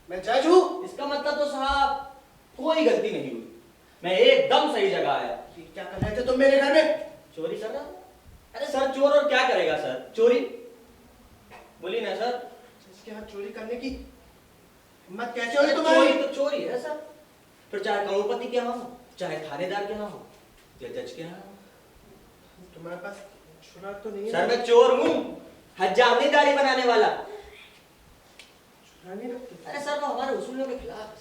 मैं जज हूँ। इसका मतलब तो साहब कोई गलती नहीं हुई, मैं एकदम सही जगह आया। क्या कर रहे थे तुम मेरे घर में? चोरी कर रहा था? अरे सर चोर और क्या करेगा सर, चोरी बोली ना सर। इसके यहाँ चोरी करने की हिम्मत कैसे हुई तुम्हारी? चोरी तो चोरी है सर, फिर चाहे करोड़पति के यहाँ हो, चाहे थानेदार के यहाँ हो, या जज के यहाँ हो। तुम्हारे पास छुरा तो नहीं है? सर मैं चोर हूँ, हजामदीदारी बनाने वाला। छुरा नहीं रखते? अरे सर वो हमारे उसूलों के खिलाफ है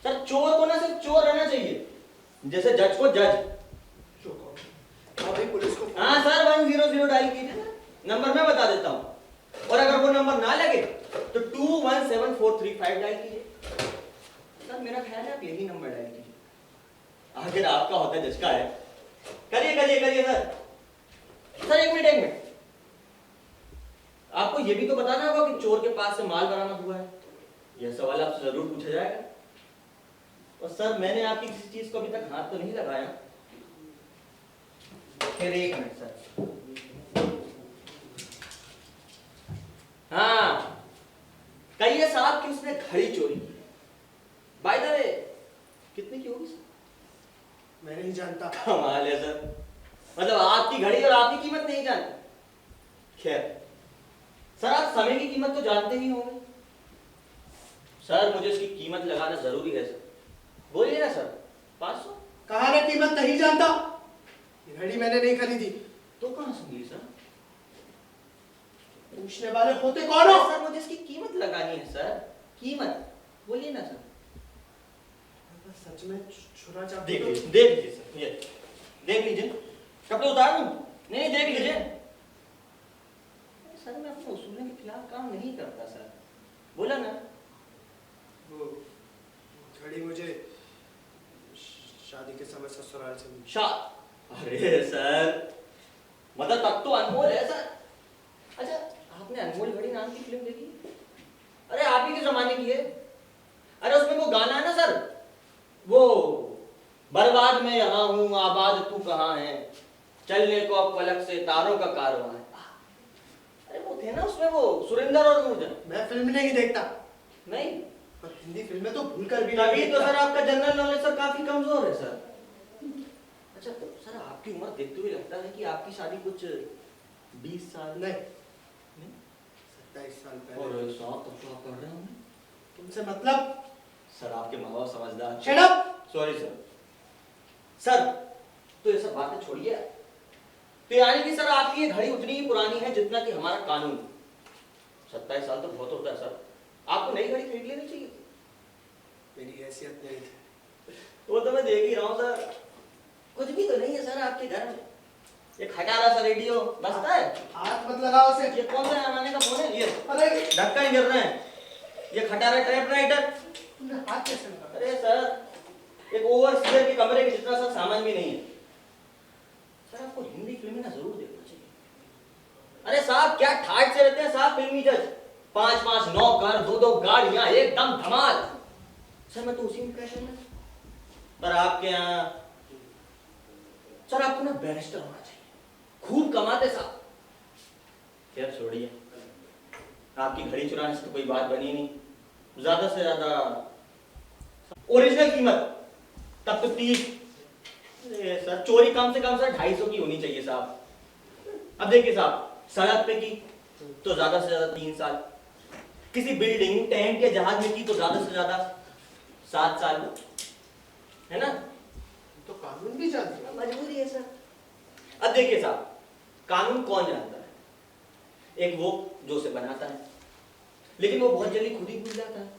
सर। चोर को ना सिर्फ चोर रहना चाहिए, जैसे जज को जज। अभी पुलिस को हाँ सर 100 डायल कीजिए ना, नंबर मैं बता देता हूँ, और अगर वो नंबर ना लगे तो 217435 डायल कीजिए। सर मेरा ख्याल है आप यही नंबर डायल कीजिए, आखिर आपका होता है जिसका है। करिए करिए करिए सर। सर एक मिनट, आपको ये भी तो बताना होगा कि चोर के पास से माल बरामद हुआ है, यह सवाल आपसे जरूर पूछा जाएगा। और सर मैंने आपकी किसी चीज को अभी तक हाथ तो नहीं लगाया। फिर एक मिनट सर। हाँ कहिए साहब कि उसने घड़ी चोरी की। बाय द वे कितने की होगी सर? मैं नहीं जानता। कमाल है सर, मतलब आपकी घड़ी और आपकी कीमत नहीं जानते। खैर सर आप समय की कीमत तो जानते ही होंगे। सर मुझे इसकी कीमत लगाना जरूरी है सर, बोलिए ना सर। 500? कहा मैं कीमत नहीं जानता, ये घड़ी मैंने नहीं खरीदी। तो कहां से मिली सर? पूछने वाले होते कौन हो? सर मुझे इसकी कीमत लगानी है सर, कीमत बोलिए ना सर। सच में छुरा चाहते देख हो? लीजिए सर, ये देख लीजिए। कपड़े उतार दूं? नहीं देख लीजिए। सर मैं अपने उसूलों के खिलाफ काम नहीं करता सर, बोला ना। वो घड़ी मुझे शादी के समय ससुराल से मिली। अरे सर मतलब तब तो अनमोल है सर। अच्छा आपने अनमोल घड़ी नाम की फिल्म देखी? अरे आप ही के जमाने की है। अरे उसमें वो गाना है ना सर, वो बर्बाद में यहाँ हूँ आबाद तू कहाँ है, चलने को अब फलक से तारों का कारवां है। अरे वो थे ना उसमें वो सुरेंद्र और नूरजहां। मैं फिल्म नहीं देखता। नहीं? पर हिंदी फिल्में तो भूलकर भी तभी नहीं तो देखता। सर आपका जनरल नॉलेज सर काफी कमजोर है सर। अच्छा तो सर आपकी उम्र देखते हुए लगता है कि आपकी शादी कुछ 20 साल नहीं, नहीं? 27 साल और पहले। साहब तब तो आप कर रहे होंगे। तुमसे मतलब? सर आपके माँ बाप समझदार। Shut up! Sorry sir. Sir तो ये सब बातें छोड़िए, तो यानी कि सर आपकी ये घड़ी उतनी ही पुरानी है जितना कि हमारा कानून। 27 साल तो बहुत होता है सर, आपको नई घड़ी खरीद लेनी चाहिए। मेरी हैसियत नहीं थी। वो तो मैं देख ही रहा हूँ सर, कुछ भी तो नहीं है सर आपके घर में। ये खटारा सा रेडियो बजता है। हाथ मत लगाओ उसे। ये कौन सा जमाने का फोन है ये? अरे ढक्कन गिर रहे हैं। ये खटारा टाइपराइटर। तुमने हाथ कैसे लगाया? अरे सर एक ओवरसीयर के कमरे के जितना सा सामान भी नहीं है। सर आपको हिंदी फिल्में ना जरूर देखना चाहिए। अरे साहब क्या ठाट से रहते हैं साहब फिल्मी जज, 5-5 नौकर 2-2 गाड़ियां एकदम धमाल। सर मैं तो उसी इंप्रेशन में। पर आपके यहाँ सर आपको ना बैरिस्टर होना चाहिए, खूब कमाते साहब। खैर छोड़िए, आपकी घड़ी चुराने से तो कोई बात बनी नहीं। ज्यादा से ज्यादा ओरिजिनल कीमत तब तो 30। सर चोरी कम से कम सर 250 की होनी चाहिए साहब। अब देखिए साहब, सड़क पे की तो ज्यादा से ज्यादा 3 साल, किसी बिल्डिंग टैंक या जहाज में की तो ज्यादा से ज्यादा 7 साल, है ना? तो कानून भी जानते हो। मजबूरी है सर। अब देखिए साहब, कानून कौन जानता है? एक वो जो उसे बनाता है, लेकिन वो बहुत जल्दी खुद ही भूल जाता है।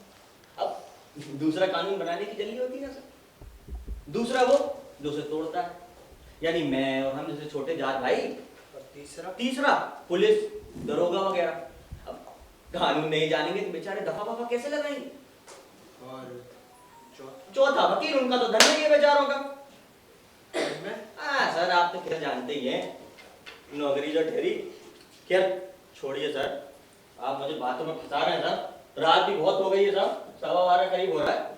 अब दूसरा कानून बनाने की जल्दी होती है ना सर। दूसरा वो जो उसे तोड़ता है, यानी मैं और हम जैसे छोटे जाट भाई। और तीसरा पुलिस दरोगा वगैरह। अब कानून नहीं जानेंगे तो बेचारे दफा वफा कैसे लगाएंगे? और चौथा वकील, उनका तो धन नहीं है बेचारों का। मैं सर आप तो क्या जानते ही हैं, नौकरी जो ठहरी। क्या छोड़िए सर, आप मुझे बातों में फंसा रहे हैं सर। रात भी बहुत हो गई है साहब, 12:15 करीब हो रहा है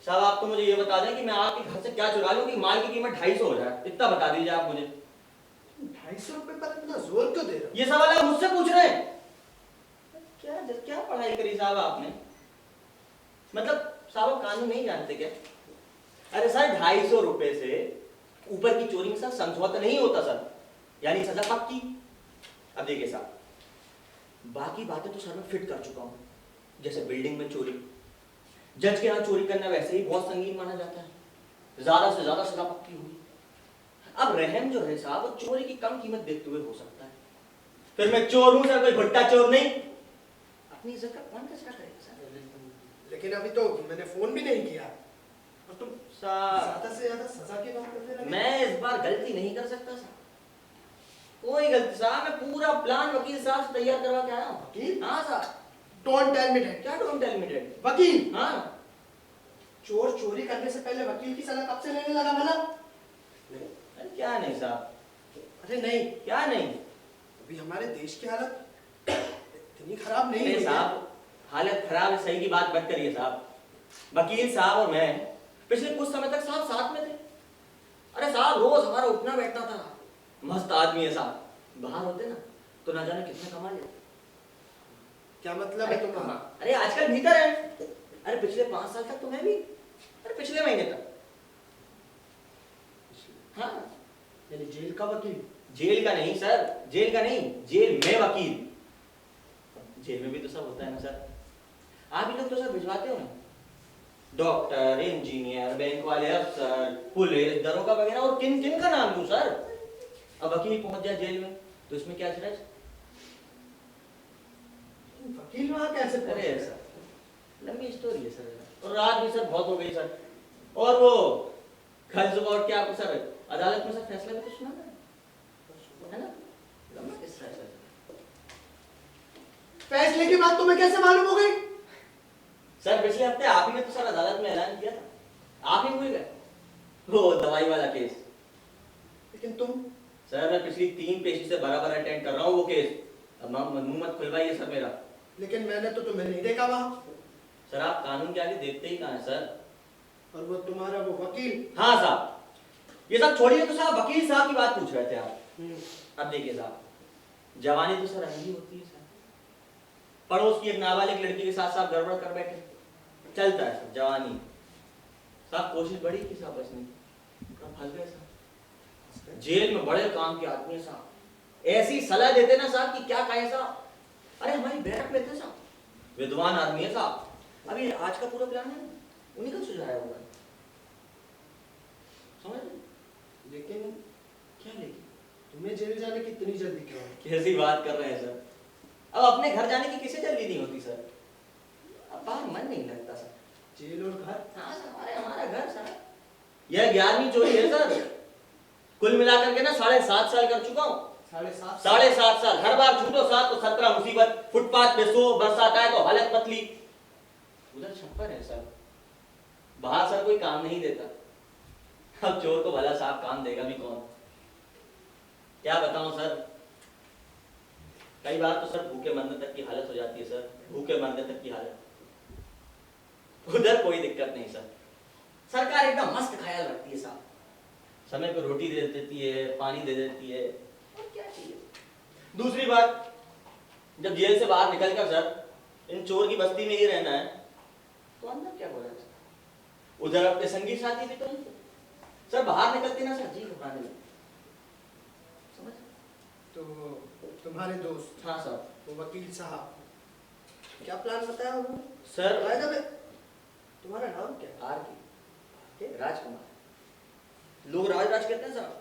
साहब। आप तो मुझे ये बता दें कि मैं आपके घर से क्या चुरा लूं कि माल की कीमत 250 हो जाए, इतना बता दीजिए आप मुझे। 250 रुपए पर इतना जोर क्यों दे रहे हो? ये सवाल आप मुझसे पूछ रहे हैं? क्या क्या पढ़ाई करी साहब आपने? मतलब साहब कानून नहीं जानते क्या? अरे सर 250 रुपए से ऊपर की चोरी में सर समझौता नहीं होता सर, यानी सजा पक्की। अब देखिए साहब, बाकी बातें तो सर मैं फिट कर चुका हूँ, जैसे बिल्डिंग में चोरी, जज के यहाँ चोरी करना वैसे ही बहुत संगीन माना जाता है, ज्यादा से ज्यादा सजा पक्की होगी। अब रहम जो है साहब, वो चोरी की कम कीमत देखते हुए हो सकता है। फिर मैं चोर हूं सर, कोई भुट्टा चोर नहीं। अपनी इज्जत का कौन कचरा करेगा सर? लेकिन अभी तो मैंने फोन भी नहीं किया और तुम साहब ज्यादा से ज्यादा सजा की बात करने लगे। मैं इस बार गलती नहीं कर सकता साहब, कोई गलती साहब। मैं पूरा प्लान वकील साहब से तैयार करवा के आया हूँ। वकील? हाँ साहब। Don't tell me dad. क्या डोंट टेल मी डैड? वकील? हाँ। चोर चोरी करने से पहले वकील की सलाह कब से लेने लगा भला? अरे क्या नहीं साहब? अरे नहीं, क्या नहीं? अभी हमारे देश की हालत इतनी खराब नहीं अरे है साहब, हालत खराब है सही की बात मत करिए साहब। वकील साहब और मैं पिछले कुछ समय तक साहब साथ में थे। अरे साहब रोज हमारा उठना बैठना था। मस्त आदमी है साहब, बाहर होते ना तो ना जाने कितने कमा लेते। क्या मतलब है तुम्हारा? अरे आजकल भीतर है। अरे पिछले 5 साल तक तो मैं भी, अरे पिछले महीने तक। हाँ, यानी जेल का वकील? जेल का नहीं सर, जेल का नहीं, जेल में वकील। जेल में भी तो सब होता है ना सर। आप ही लोग तो सर भिजवाते हो ना, डॉक्टर, इंजीनियर, बैंक वाले अफसर, पुलिस, दरोगा वगैरह, और किन किन का नाम लूं सर? अब वकील पहुंच जाए जेल में तो इसमें क्या चला? वकील वहां कैसे अरे पहुंचे? सर लंबी स्टोरी है सर, और रात भी सर बहुत हो गई सर। और वो कल सुबह उठ के आपको सर अदालत में सर फैसला भी तो सुनाना है ना? लंबा किस्सा है सर। फैसले की बात तुम्हें कैसे मालूम हो गई? सर पिछले हफ्ते आप ही ने तो सर अदालत में ऐलान किया था, आप ही भूल गए वो दवाई वाला केस। लेकिन तुम? सर मैं पिछली 3 पेशी से बराबर अटेंड कर रहा हूँ वो केस। अब मुंह मत खुलवाइए सर मेरा। लेकिन मैंने तो तुम्हें नहीं देखा वहां। सर आप कानून के आगे देखते ही कहाँ हैं सर? और वो तुम्हारा वो वकील? हाँ साहब, ये सब छोड़िए तो साहब वकील साहब की बात पूछ रहे थे आप। अब देखिए साहब, जवानी तो सर अंधी होती है सर। पड़ोस की एक नाबालिग लड़की के साथ साथ गड़बड़ कर बैठे, चलता है सर जवानी। साहब कोशिश बड़ी की साहब बचने की, फंस गए साहब। जेल में बड़े काम के आदमी साहब, ऐसी सलाह देते ना साहब कि क्या कहें साहब। अरे हमारी बैठक में थे साहब, विद्वान आदमी है साहब। अभी आज का पूरा प्लान है उन्हीं का सुझाया हुआ है, समझ रहे? लेकिन क्या लेकिन? तुम्हें जेल जाने की इतनी जल्दी क्यों है? कैसी बात कर रहे हैं सर? अब अपने घर जाने की किसे जल्दी नहीं होती सर? अब बाहर मन नहीं लगता सर। जेल और घर? हाँ सर, हमारा घर सर। यह 11वीं चोरी है सर। कुल मिलाकर के ना 7.5 साल कर चुका हूँ। 7.5? 7.5 साल। हर बार छूटो साथ तो 17 मुसीबत, फुटपाथ पे सो, बरसात आए तो हालत पतली। उधर छप्पर है सर, बाहर सर कोई काम नहीं देता। अब चोर को भला साहब काम देगा भी कौन? क्या बताऊं सर, कई बार तो सर भूखे मरने तक की हालत हो जाती है सर, भूखे मरने तक की हालत। उधर कोई दिक्कत नहीं सर, सरकार एकदम मस्त ख्याल रखती है साहब। समय पे रोटी दे देती है, पानी दे देती है, और क्या चाहिए। दूसरी बात, जब जेल से बाहर निकल कर सर इन चोर की बस्ती में ही रहना है तो अंदर क्या हो रहा है सर? उधर अपने संगी साथी भी तो नहीं सर, बाहर निकलते ना सर जी घबराने लगे, समझ? तो तुम्हारे दोस्त? हाँ सर। वो वकील साहब क्या प्लान बताया उन्होंने? सर वायदा में तुम्हारा नाम क्या है? आर के राजकुमार, लोग राज राज कहते हैं साहब।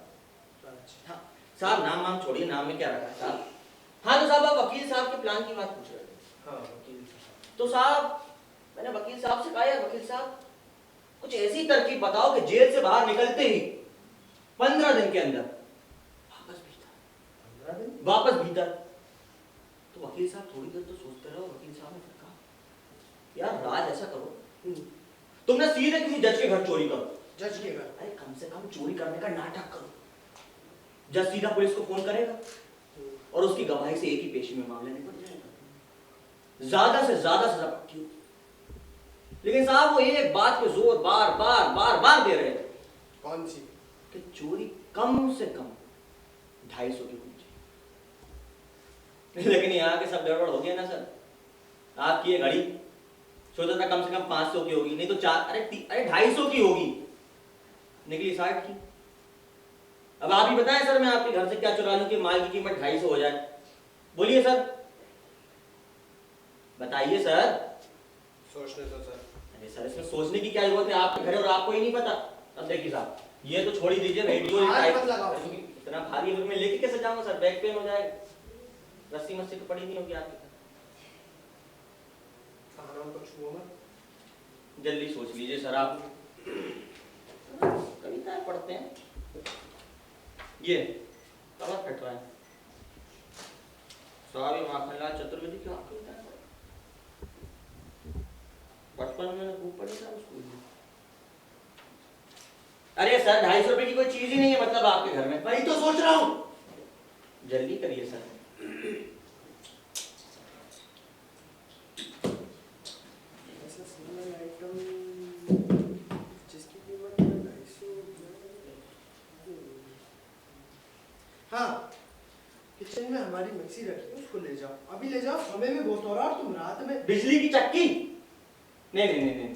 हाँ साहब, नाम छोड़िए, नाम में क्या रखा है साहब? हाँ तो साहब आप वकील साहब के प्लान की बात पूछ रहे थे। हाँ वकील साहब। तो साहब मैंने वकील साहब से कहा, यार वकील साहब कुछ ऐसी तरकीब बताओ कि जेल से बाहर निकलते ही 15 दिन के अंदर वापस भीतर। 15 दिन? वापस भीतर। तो वकील साहब थोड़ी देर तो सोचते रहो। वकील साहब ने फिर कहा, यार राज ऐसा करो, तुम ना सीधे किसी जज के घर चोरी करो। जज के घर? अरे कम से कम चोरी करने का नाटक करो। जज सीधा पुलिस को फोन करेगा और उसकी गवाही से एक ही पेशी में मामला निपट जाएगा, ज्यादा से ज्यादा सजा पक्की होगी। लेकिन साहब वो एक बात पे जोर बार बार बार बार दे रहे थे। कौन सी? कि चोरी कम से कम 250 की होनी चाहिए। लेकिन यहाँ के सब गड़बड़ हो गया ना सर। आपकी ये घड़ी सोचा था कम से कम 500 की होगी, नहीं तो 250 की होगी, निकली 60 की। अब आप ही बताएं सर, मैं आपके घर से क्या चुरा लूं कि माल की कीमत 250 हो जाए? बोलिए सर, बताइए सर। सोचने दो सर। अरे सर, इसमें सोचने की क्या जरूरत है? आपके घर और आपको ही नहीं पता। अब देखिए साहब, ये तो छोड़ ही दीजिए, रेडियो हाथ मत लगाओ। इतना भारी है, मैं लेके कैसे जाऊंगा सर? बैक पेन हो जाएगा। रस्सी मस्सी तो पड़ी नहीं होगी आपके घर। खाना को छुओ मत। जल्दी सोच लीजिए सर आप। कविताएं पढ़ते हैं, ये कवर फट रहा है। स्वामी माखनलाल चतुर्वेदी की कविताएं बचपन में मैंने खूब पढ़ी था स्कूल में। अरे सर, 250 रुपए की कोई चीज ही नहीं है मतलब आपके घर में। वही तो सोच रहा हूँ। जल्दी करिए सर। ऐसा सिंगल आइटम जिसकी कीमत 250। हाँ, किचन में हमारी मिक्सी रखी है, उसको ले जाओ, अभी ले जाओ। हमें भी बहुत हो रहा और तुम रात में। बिजली की चक्की? नहीं नहीं नहीं नहीं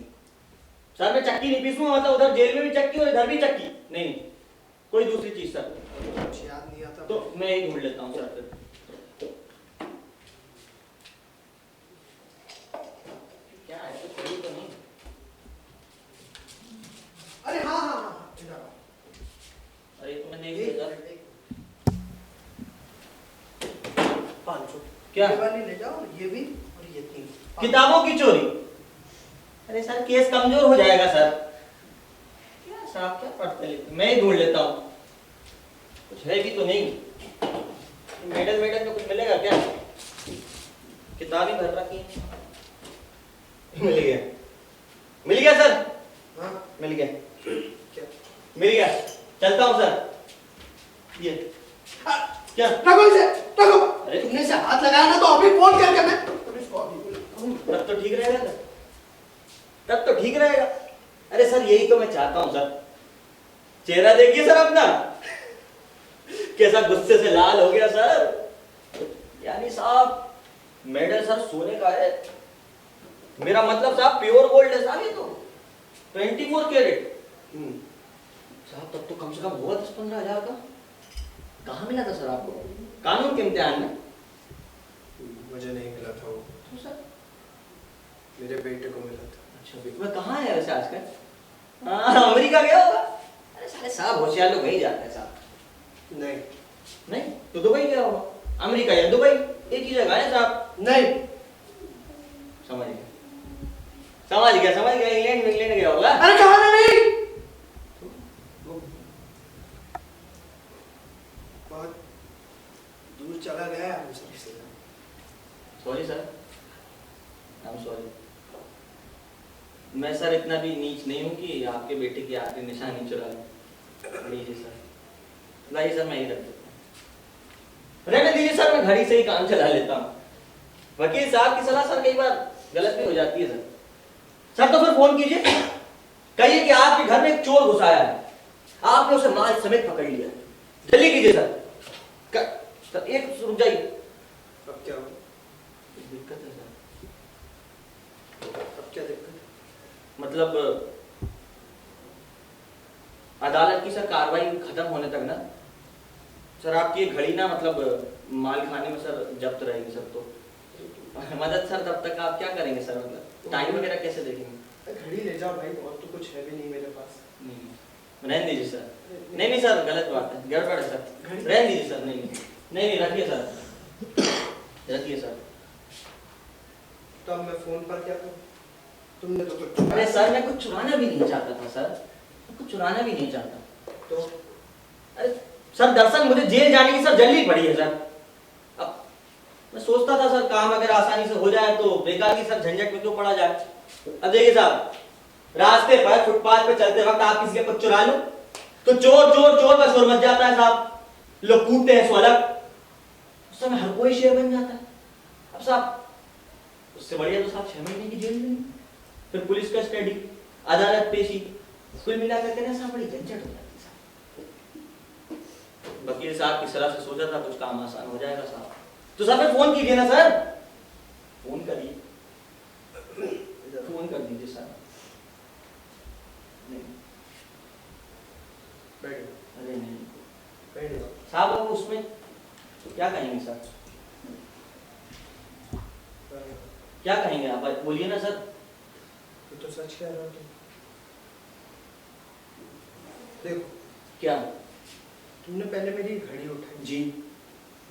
सर, मैं चक्की नहीं पीसूंगा। मतलब उधर जेल में भी चक्की और इधर भी चक्की? नहीं नहीं, कोई दूसरी चीज सर। कुछ याद नहीं आता तो मैं ही ढूंढ लेता हूँ सर फिर। क्या है तो कोई तो नहीं। अरे हाँ हाँ हाँ, इधर आओ। अरे तो मैं देख लिया सर। 500 क्या? ये वाली ले जाओ, ये भी और ये 3। किताबों की चोरी? अरे सर, केस कमजोर हो जाएगा सर। क्या साहब, क्या पढ़ते लिखते? मैं ही ढूंढ लेता हूँ। कुछ है भी तो नहीं। मेडल मेडल में कुछ मिलेगा क्या? किताबें भर रखी हैं। मिल गया, मिल गया सर। हाँ, मिल गया, क्या? मिल गया। चलता हूँ सर। ये क्या? रखो इसे, रखो। अरे तुमने इसे हाथ लगाया ना, तो अभी फोन करके मैं पुलिस को अभी बुलाऊंगा। तब तो ठीक रहेगा सर, तब तो ठीक रहेगा। अरे सर, यही तो मैं चाहता हूँ सर। चेहरा देखिए सर अपना, कैसा गुस्से से लाल हो गया सर। यानी साहब, मेडल सर सोने का है। मेरा मतलब साहब प्योर गोल्ड है साहब, ये तो 24 कैरेट। साहब तब तो कम से कम होगा 10-15 हजार का। कहाँ मिला था सर आपको? कानून के इम्तिहान में? मुझे नहीं मिला था वो, तो सर, मेरे बेटे को मिला था। अच्छा बेटा, वह कहाँ है वैसे आजकल? हाँ, अमेरिका गया होगा। अरे साले साहब, होशियार लोग वहीं जाते हैं साहब। नहीं नहीं तो दुबई गया होगा। अमेरिका या दुबई एक ही जगह है साहब। नहीं, समझ गया, समझ गया, समझ गया। इंग्लैंड गया होगा। अरे कहा ना नहीं। बहुत दूर चला गया है हमसे किसी ने। Sorry sir, I am sorry. मैं सर इतना भी नीच नहीं हूँ कि आपके बेटे की आखिरी निशानी चुरा लूं। लीजिए सर, लाइए सर, मैं ही रख देता हूँ। रहने दीजिए सर, मैं घड़ी से ही काम चला लेता हूँ। वकील साहब की सलाह सर कई बार गलत भी हो जाती है सर। सर तो फिर फोन कीजिए, कहिए कि आपके घर में एक चोर घुस आया है, आपने उसे माल समेत पकड़ लिया। जल्दी कीजिए सर। सर एक रुक जाइए। अब क्या हो? दिक्कत है सर। अब क्या दिक्कत है? मतलब अदालत की सर कार्रवाई खत्म होने तक ना सर आपकी ये घड़ी ना मतलब माल खाने में सर जब्त रहेगी सर। तो मदद सर, तब तक आप क्या करेंगे सर? मतलब टाइम वगैरह कैसे देखेंगे? घड़ी ले जाओ भाई, और तो कुछ है भी नहीं मेरे पास। नहीं, रहने दीजिए सर। नहीं नहीं सर, गलत बात है, गड़बड़ है सर। रहने दीजिए सर। नहीं नहीं नहीं, रखिए सर, रखिए सर। तो अब मैं फोन पर क्या करूं? तुमने तो कुछ अरे सर, मैं कुछ चुराना भी नहीं चाहता था सर, मैं कुछ चुराना भी नहीं चाहता। तो अरे सर, दरअसल मुझे जेल जाने की सर जल्दी पड़ी है सर। अब मैं सोचता था सर काम अगर आसानी से हो जाए तो बेकार की सर झंझट में क्यों पड़ा जाए। अब देखिए साहब, रास्ते पर फुटपाथ पे चलते वक्त आप किसी का कुछ चुरा लो तो चोर चोर चोर का शोर मच जाता है साहब, लोग कूदते हैं सो अलग, उस समय हर कोई शेर बन जाता है। अब साहब, उससे बढ़िया तो साहब 6 महीने की जेल में, फिर पुलिस का स्टडी, अदालत पेशी, कुल मिलाकर के ना साहब बड़ी झंझट हो जाती है साहब। वकील साहब की सलाह से सोचा था कुछ काम आसान हो जाएगा साहब। तो साहब फोन कीजिए ना सर, फोन करिए। कम कर दीजिए सर। नहीं, बैठ अरे नहीं बैठ जाओ। साहब, अब उसमें क्या कहेंगे सर? क्या कहेंगे आप? बोलिए ना सर। ये तो सच कह रहा हो तुम। देखो, क्या? तुमने पहले मेरी घड़ी उठाई, जी।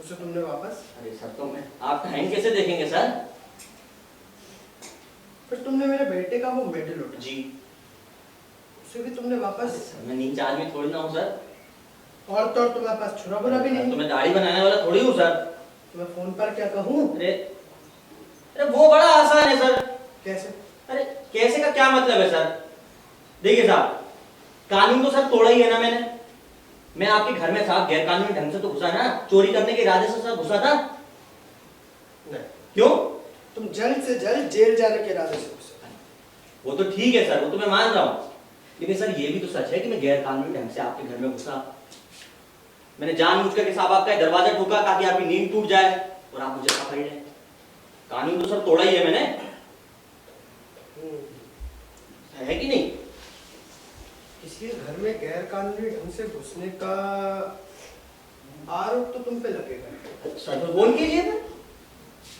उसे तुमने वापस, अरे सर, तो मैं आप टाइम कैसे देखेंगे सर? फिर तुमने मेरे बेटे का वो मेडल उठाया, जी। उसे भी तुमने अरे वापस। सर, मैं नीच आदमी थोड़ी ना हूँ सर। और तो और तुम्हारे पास छुरा बुरा भी नहीं। तो मैं दाढ़ी बनाने वाला थोड़ी हूँ सर। तो मैं फोन पर क्या कहूँ? अरे अरे वो बड़ा आसान है सर। कैसे? अरे कैसे का क्या मतलब है सर? देखिए साहब, कानून तो सर तोड़ा ही है ना मैंने। मैं आपके घर में साहब गैर कानूनी ढंग से तो घुसा ना, चोरी करने के इरादे से सर घुसा था। नहीं, क्यों? तुम जल्द से जल्द जेल जाने के इरादे से घुसे। वो तो ठीक है सर, वो तो मैं मान रहा हूँ, लेकिन सर ये भी तो सच है कि मैं गैर कानूनी ढंग से आपके घर में घुसा। मैंने जानबूझ करके साहब आपका दरवाजा ठोका ताकि आपकी नींद टूट जाए और आप मुझे पकड़ लें। कानून तो सर तोड़ा ही है मैंने, है कि नहीं? किसी के घर में गैर कानूनी ढंग से घुसने का आरोप तो तुम पे लगेगा। सर पे फोन कीजिए ना,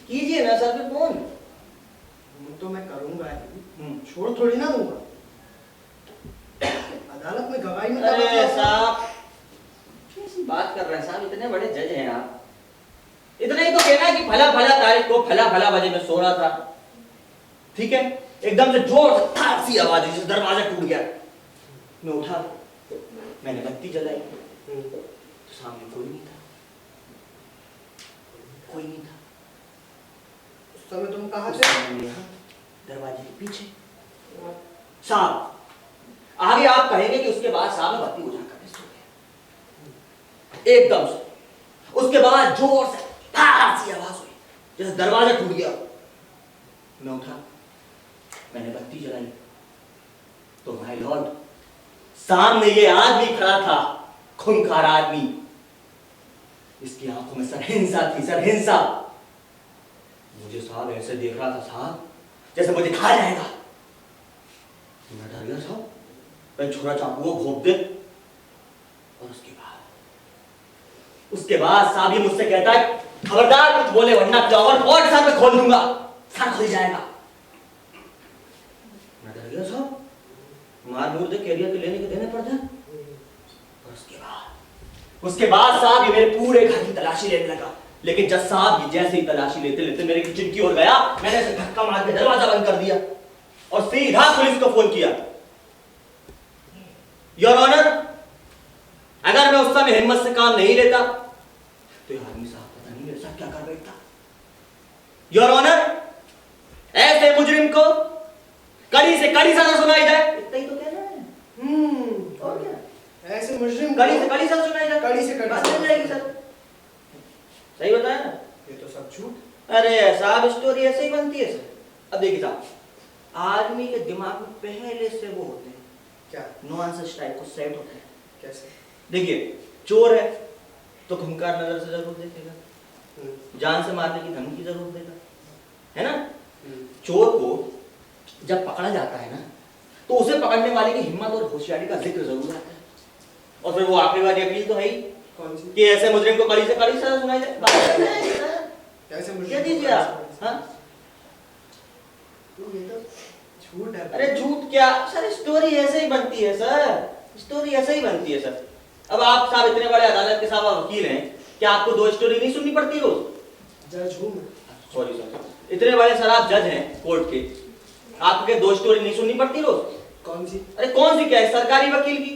कीजिए ना सर पे फोन। तो मैं करूंगा ही, हम्म। छोड़ थोड़ी ना दूंगा। अदालत में गवाही में अरे साहब, कैसी बात कर रहे हैं साहब? इतने बड़े जज हैं आप। इतना ही तो कहना है कि फला फला तारीख को फला फला बजे में सो रहा था, ठीक है? एकदम से जोर से थार सी आवाज हुई, जैसे दरवाजा टूट गया। मैं उठा, मैंने बत्ती जलाई, तो सामने कोई नहीं था, कोई नहीं था। उस समय तुम कहाँ उस थे? समय मैं यहाँ, दरवाजे के पीछे। साहब आगे आप कहेंगे कि उसके बाद साहब मैं बत्ती बुझा कर सो गया एकदम से। उसके बाद जोर से थार सी आवाज हुई, जैसे दरवाजा टूट गया। मैं उठा, मैंने बत्ती जलाई, तो माय लॉर्ड सामने ये आदमी खड़ा था, खूंखार आदमी। इसकी आंखों में सरहिंसा थी, सरहिंसा। मुझे साहब ऐसे देख रहा था साहब जैसे मुझे खा जाएगा। मैं डर गया साहब, मैं छुरा चाकू को घोंप दे। और उसके बाद साहब ये मुझसे कहता है, खबरदार कुछ बोले वरना फ्लावर पॉट सर पे खोल दूंगा, सर खुल जाएगा। मैं डर गया साहब, मार मूर दे कैरियर के लेने के देने पड़ जाए। और उसके बाद साहब ये मेरे पूरे घर की तलाशी लेने लगा। लेकिन जज साहब ये जैसे ही तलाशी लेते लेते मेरे किचन की ओर गया, मैंने ऐसे धक्का मार के दरवाजा बंद कर दिया और सीधा पुलिस को फोन किया। योर ऑनर, अगर मैं उस समय हिम्मत से काम नहीं लेता तो ये आदमी साहब पता नहीं मेरे साथ क्या कर बैठता। योर ऑनर, ऐसे मुजरिम को कड़ी से कड़ी सजा सुनाई जाए, इतना ही तो कहना है। और क्या? ऐसे मुजरिम कड़ी से कड़ी सजा सुनाई जाए, कड़ी से कड़ी बात बन जाएगी सर। सही बताया ना? ये तो सब झूठ। अरे साहब स्टोरी ऐसे ही बनती है सर। अब देखिए साहब, आदमी के दिमाग में पहले से वो होते हैं क्या? नुआंसेस टाइप को सेट होते हैं। कैसे? देखिए, चोर है तो खूंखार नजर से जरूर देखेगा, जान से मारने की धमकी जरूर देगा, है ना? चोर को जब पकड़ा जाता है ना तो उसे पकड़ने वाले की हिम्मत और होशियारी का जिक्र जरूर आता है। और फिर वो आखिरी वाली अपील तो है ही कौन सी? कि ऐसे मुजरिम को कड़ी से कड़ी सजा सुनाई जाए। ऐसे क्या मुजरिम दीजिए आप? हाँ? ये तो झूठ है। अरे झूठ क्या सर, स्टोरी ऐसे ही बनती है सर, स्टोरी ऐसे ही बनती है सर। अब आप साहब इतने बड़े अदालत के साहब वकील हैं, क्या आपको दो स्टोरी नहीं सुननी पड़ती रोज? जज हूँ मैं। सॉरी सर, इतने बड़े सर आप जज हैं कोर्ट के, आपके दो स्टोरी नहीं सुननी पड़ती रोज? कौन सी? अरे कौन सी क्या है? सरकारी वकील की,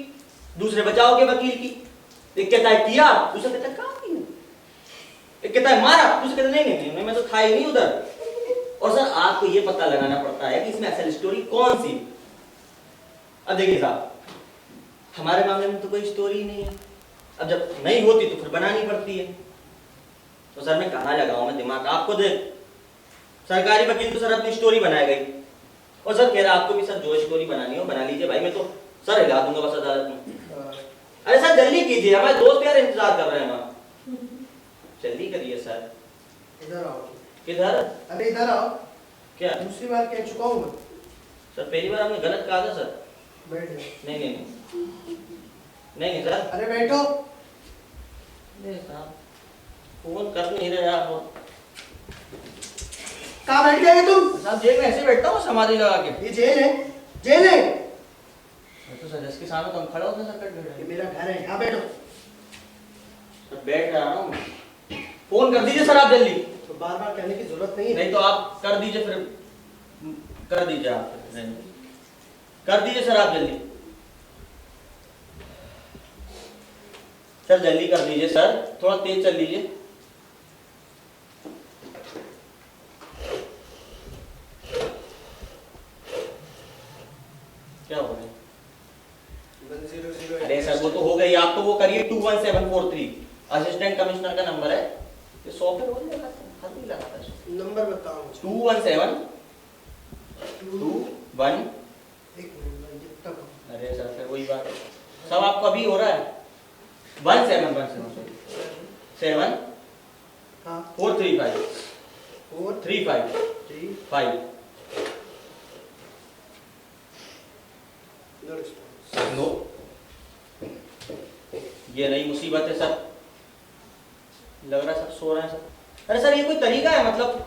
दूसरे बचाव के वकील की। एक कहता है किया, दूसरा कहता है काम किया। एक कहता है मारा, दूसरा कहता है नहीं नहीं नहीं मैं तो था ही नहीं उधर। और सर आपको ये पता लगाना पड़ता है कि इसमें असल स्टोरी कौन सी। अब देखिए साहब, हमारे मामले में तो कोई स्टोरी नहीं है। अब जब नहीं होती तो फिर बनानी पड़ती है। तो सर मैं कहाँ लगाऊं मैं दिमाग? आपको दे सरकारी वकील तो सर अपनी स्टोरी बनाए गई, और सर कह रहा आपको भी सर जो स्टोरी बनानी हो बना लीजिए भाई, मैं तो सर हिला दूंगा बस अदालत में। अरे सर जल्दी कीजिए, हमारे दोस्त यार इंतजार कर रहे हैं वहां, जल्दी करिए सर। इधर आओ। किधर? अरे इधर आओ। क्या? दूसरी बार कह चुका हूँ मैं। सर पहली बार आपने गलत कहा था सर। बैठ जाओ। नहीं नहीं नहीं नहीं सर। अरे बैठो। नहीं साहब फोन कर नहीं रहे आप। कहाँ बैठ गए तुम? साहब जेल में ऐसे बैठता हूँ समाधि लगा के। ये जेल है, जेल है। तो सर इसके सामने तो हम खड़ा होते हैं सर, कट ये मेरा घर है, यहाँ बैठो। सर बैठ रहा हूँ। फोन कर दीजिए सर आप जल्दी। तो बार बार कहने की जरूरत नहीं है। नहीं तो आप कर दीजिए फिर, कर दीजिए आप, कर दीजिए सर आप जल्दी। सर जल्दी कर दीजिए सर, थोड़ा तेज चल लीजिए। क्या हो रहा है? 100। अरे सर वो तो हो गई, आप तो वो करिए 21743 असिस्टेंट कमिश्नर का नंबर है। ये 100 पे हो जाएगा, हद ही लगाता है। नंबर बताओ मुझे। 217 21। एक मिनट जितना कहो। अरे सर फिर वही बात है। सब आपको अभी हो रहा है। 17 7 हाँ 435 4 35 3 5। No response. नो, ये नई मुसीबत है सर। लग रहा है सब सो रहे हैं सर। अरे सर ये कोई तरीका है? मतलब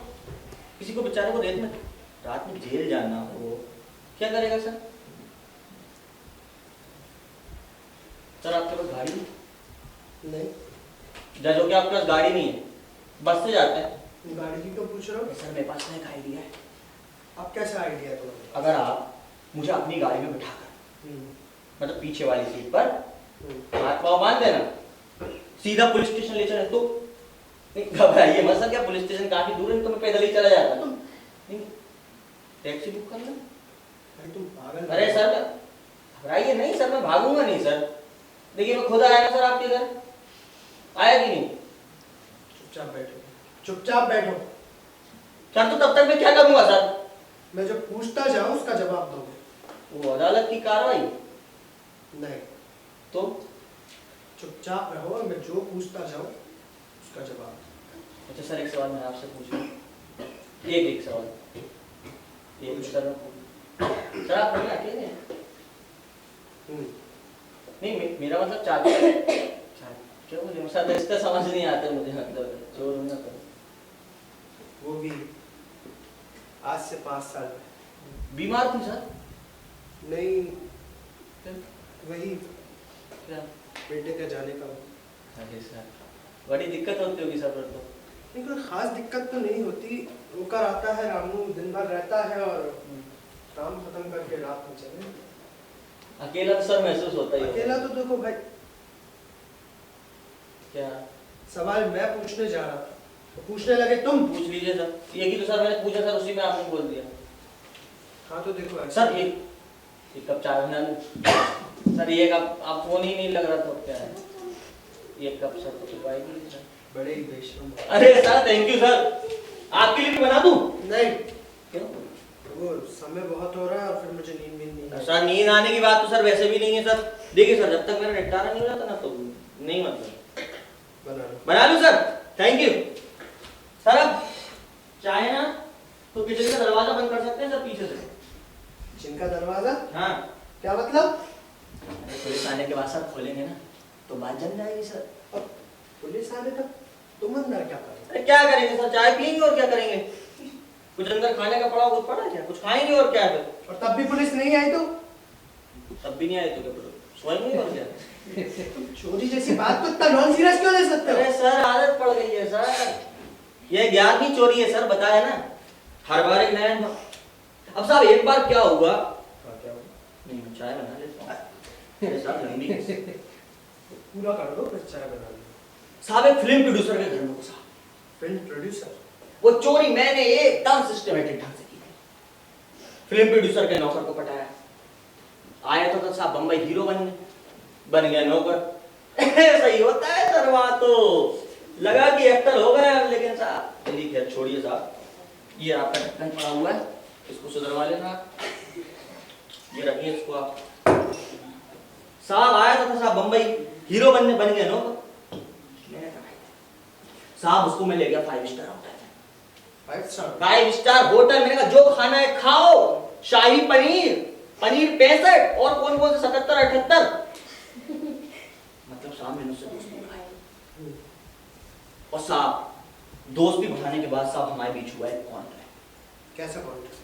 किसी को बेचारे को रात में जेल जाना हो, क्या करेगा सर? सर आपके पास गाड़ी नहीं, जज हो के आपके पास गाड़ी नहीं है, बस से जाते हैं। गाड़ी की क्यों पूछ रहे हो? सर मेरे पास एक आइडिया है। अब कैसा आइडिया है तुम्हारा? अगर आप मुझे अपनी गाड़ी में बिठाकर, मतलब पीछे वाली सीट पर हाथ पाँव बांध देना, सीधा पुलिस स्टेशन ले चले तो। नहीं घबराइए मत सर, क्या पुलिस स्टेशन काफी दूर है, तो मैं पैदल ही चला जाता। तुम नहीं टैक्सी बुक कर लो। अरे तुम पागल। अरे सर घबराइए नहीं सर, मैं भागूंगा नहीं सर। देखिए मैं खुद आया ना सर आपके घर, आया कि नहीं? चुपचाप बैठो, चुपचाप बैठो। सर तो तब तक मैं क्या करूंगा सर? मैं जो पूछता जाऊं उसका जवाब दोगे। वो अदालत की कार्रवाई नहीं, तो चुपचाप रहो और मैं जो पूछता जाऊं उसका जवाब। अच्छा सर एक सवाल मैं आपसे पूछूं, एक सवाल एक सर सर आप नहीं अकेले हैं? नहीं मेरा मतलब चाचा क्यों मुझे सर इसका समझ नहीं आता मुझे, मतलब चोर होना तो वो भी आज से 5 साल पहले। बीमार थी सर? नहीं, क्या? वही बेटे का जाने का। अरे सर बड़ी दिक्कत होती होगी सर पर तो। नहीं कोई खास दिक्कत तो नहीं होती, होकर आता है रामू, दिन भर रहता है और काम खत्म करके रात में चले। अकेला तो सर महसूस होता ही अकेला तो देखो भाई, क्या सवाल मैं पूछने जा रहा था तो पूछने लगे तुम। पूछ लीजिए सर, यही तो सर मैंने पूछा सर, उसी में आपने बोल दिया। हाँ तो देखो सर एक कप चाय बना लूं? सर ये कप आप फोन ही नहीं लग रहा तो क्या है, एक कप सर तो पिलवाएगी सर। बड़े ही बेशरम। अरे सर थैंक यू सर, आपके लिए भी बना दूं? नहीं, क्यों? वो समय बहुत हो रहा है और फिर मुझे नींद नहीं है। सर नींद आने की बात तो सर वैसे भी नहीं है सर। देखिए सर जब तक मेरा निपटारा नहीं हो जाता ना तो नहीं, मतलब बना लूं सर? Thank you sir. अब चाहे ना तो किचन का दरवाजा बंद कर सकते हैं सर पीछे से। किचन का दरवाजा? हाँ क्या मतलब? पुलिस आने के बाद सर खोलेंगे ना तो बात जम जाएगी सर। अब पुलिस आने तक तुम अंदर क्या करोगे? अरे क्या करेंगे सर, चाय पियेंगे और क्या करेंगे। कुछ अंदर खाने का पड़ा कुछ पड़ा क्या, कुछ खाएंगे और क्या है। और तब भी पुलिस नहीं आई तो? तब भी नहीं आए तो क्या सोएंगे और क्या। चोरी जैसी बात को इतना नॉन सीरियस क्यों ले सकते हो? अरे सर आदत पड़ गई है सर, ये 11वीं चोरी है सर, बताया ना हर बार एक नया। अब साहब एक बार क्या हुआ, नहीं मैं चाय बना लेता हूँ। अरे साहब लंबी पूरा कर दो फिर चाय बना लो। साहब एक फिल्म प्रोड्यूसर के घर में घुसा। Film producer? वो चोरी मैंने एकदम सिस्टमैटिक ढंग से की थी। फिल्म प्रोड्यूसर के नौकर को पटाया, आया तो साहब बम्बई हीरो बन गया नौकर। ऐसा ही होता है सर, वहां तो लगा कि एक्टर हो गया, लेकिन साहब चलिए खैर छोड़िए साहब। ये आपका ढक्कन पड़ा हुआ है, इसको सुधरवा लेना आप। ये रखिए इसको आप। साहब आया था साहब बम्बई हीरो बन गया नौकर। साहब उसको मैं ले गया 5 स्टार होटल में। 5 स्टार? 5 star hotel. मैंने कहा जो खाना है खाओ, शाही पनीर, पनीर 65 और कौन कौन से 77 78। मतलब साहब मैंने उससे दोस्ती बढ़ाई और साहब दोस्ती बढ़ाने के बाद साहब हमारे बीच हुआ एक कॉन्ट्रैक्ट। कैसा कॉन्ट्रैक्ट?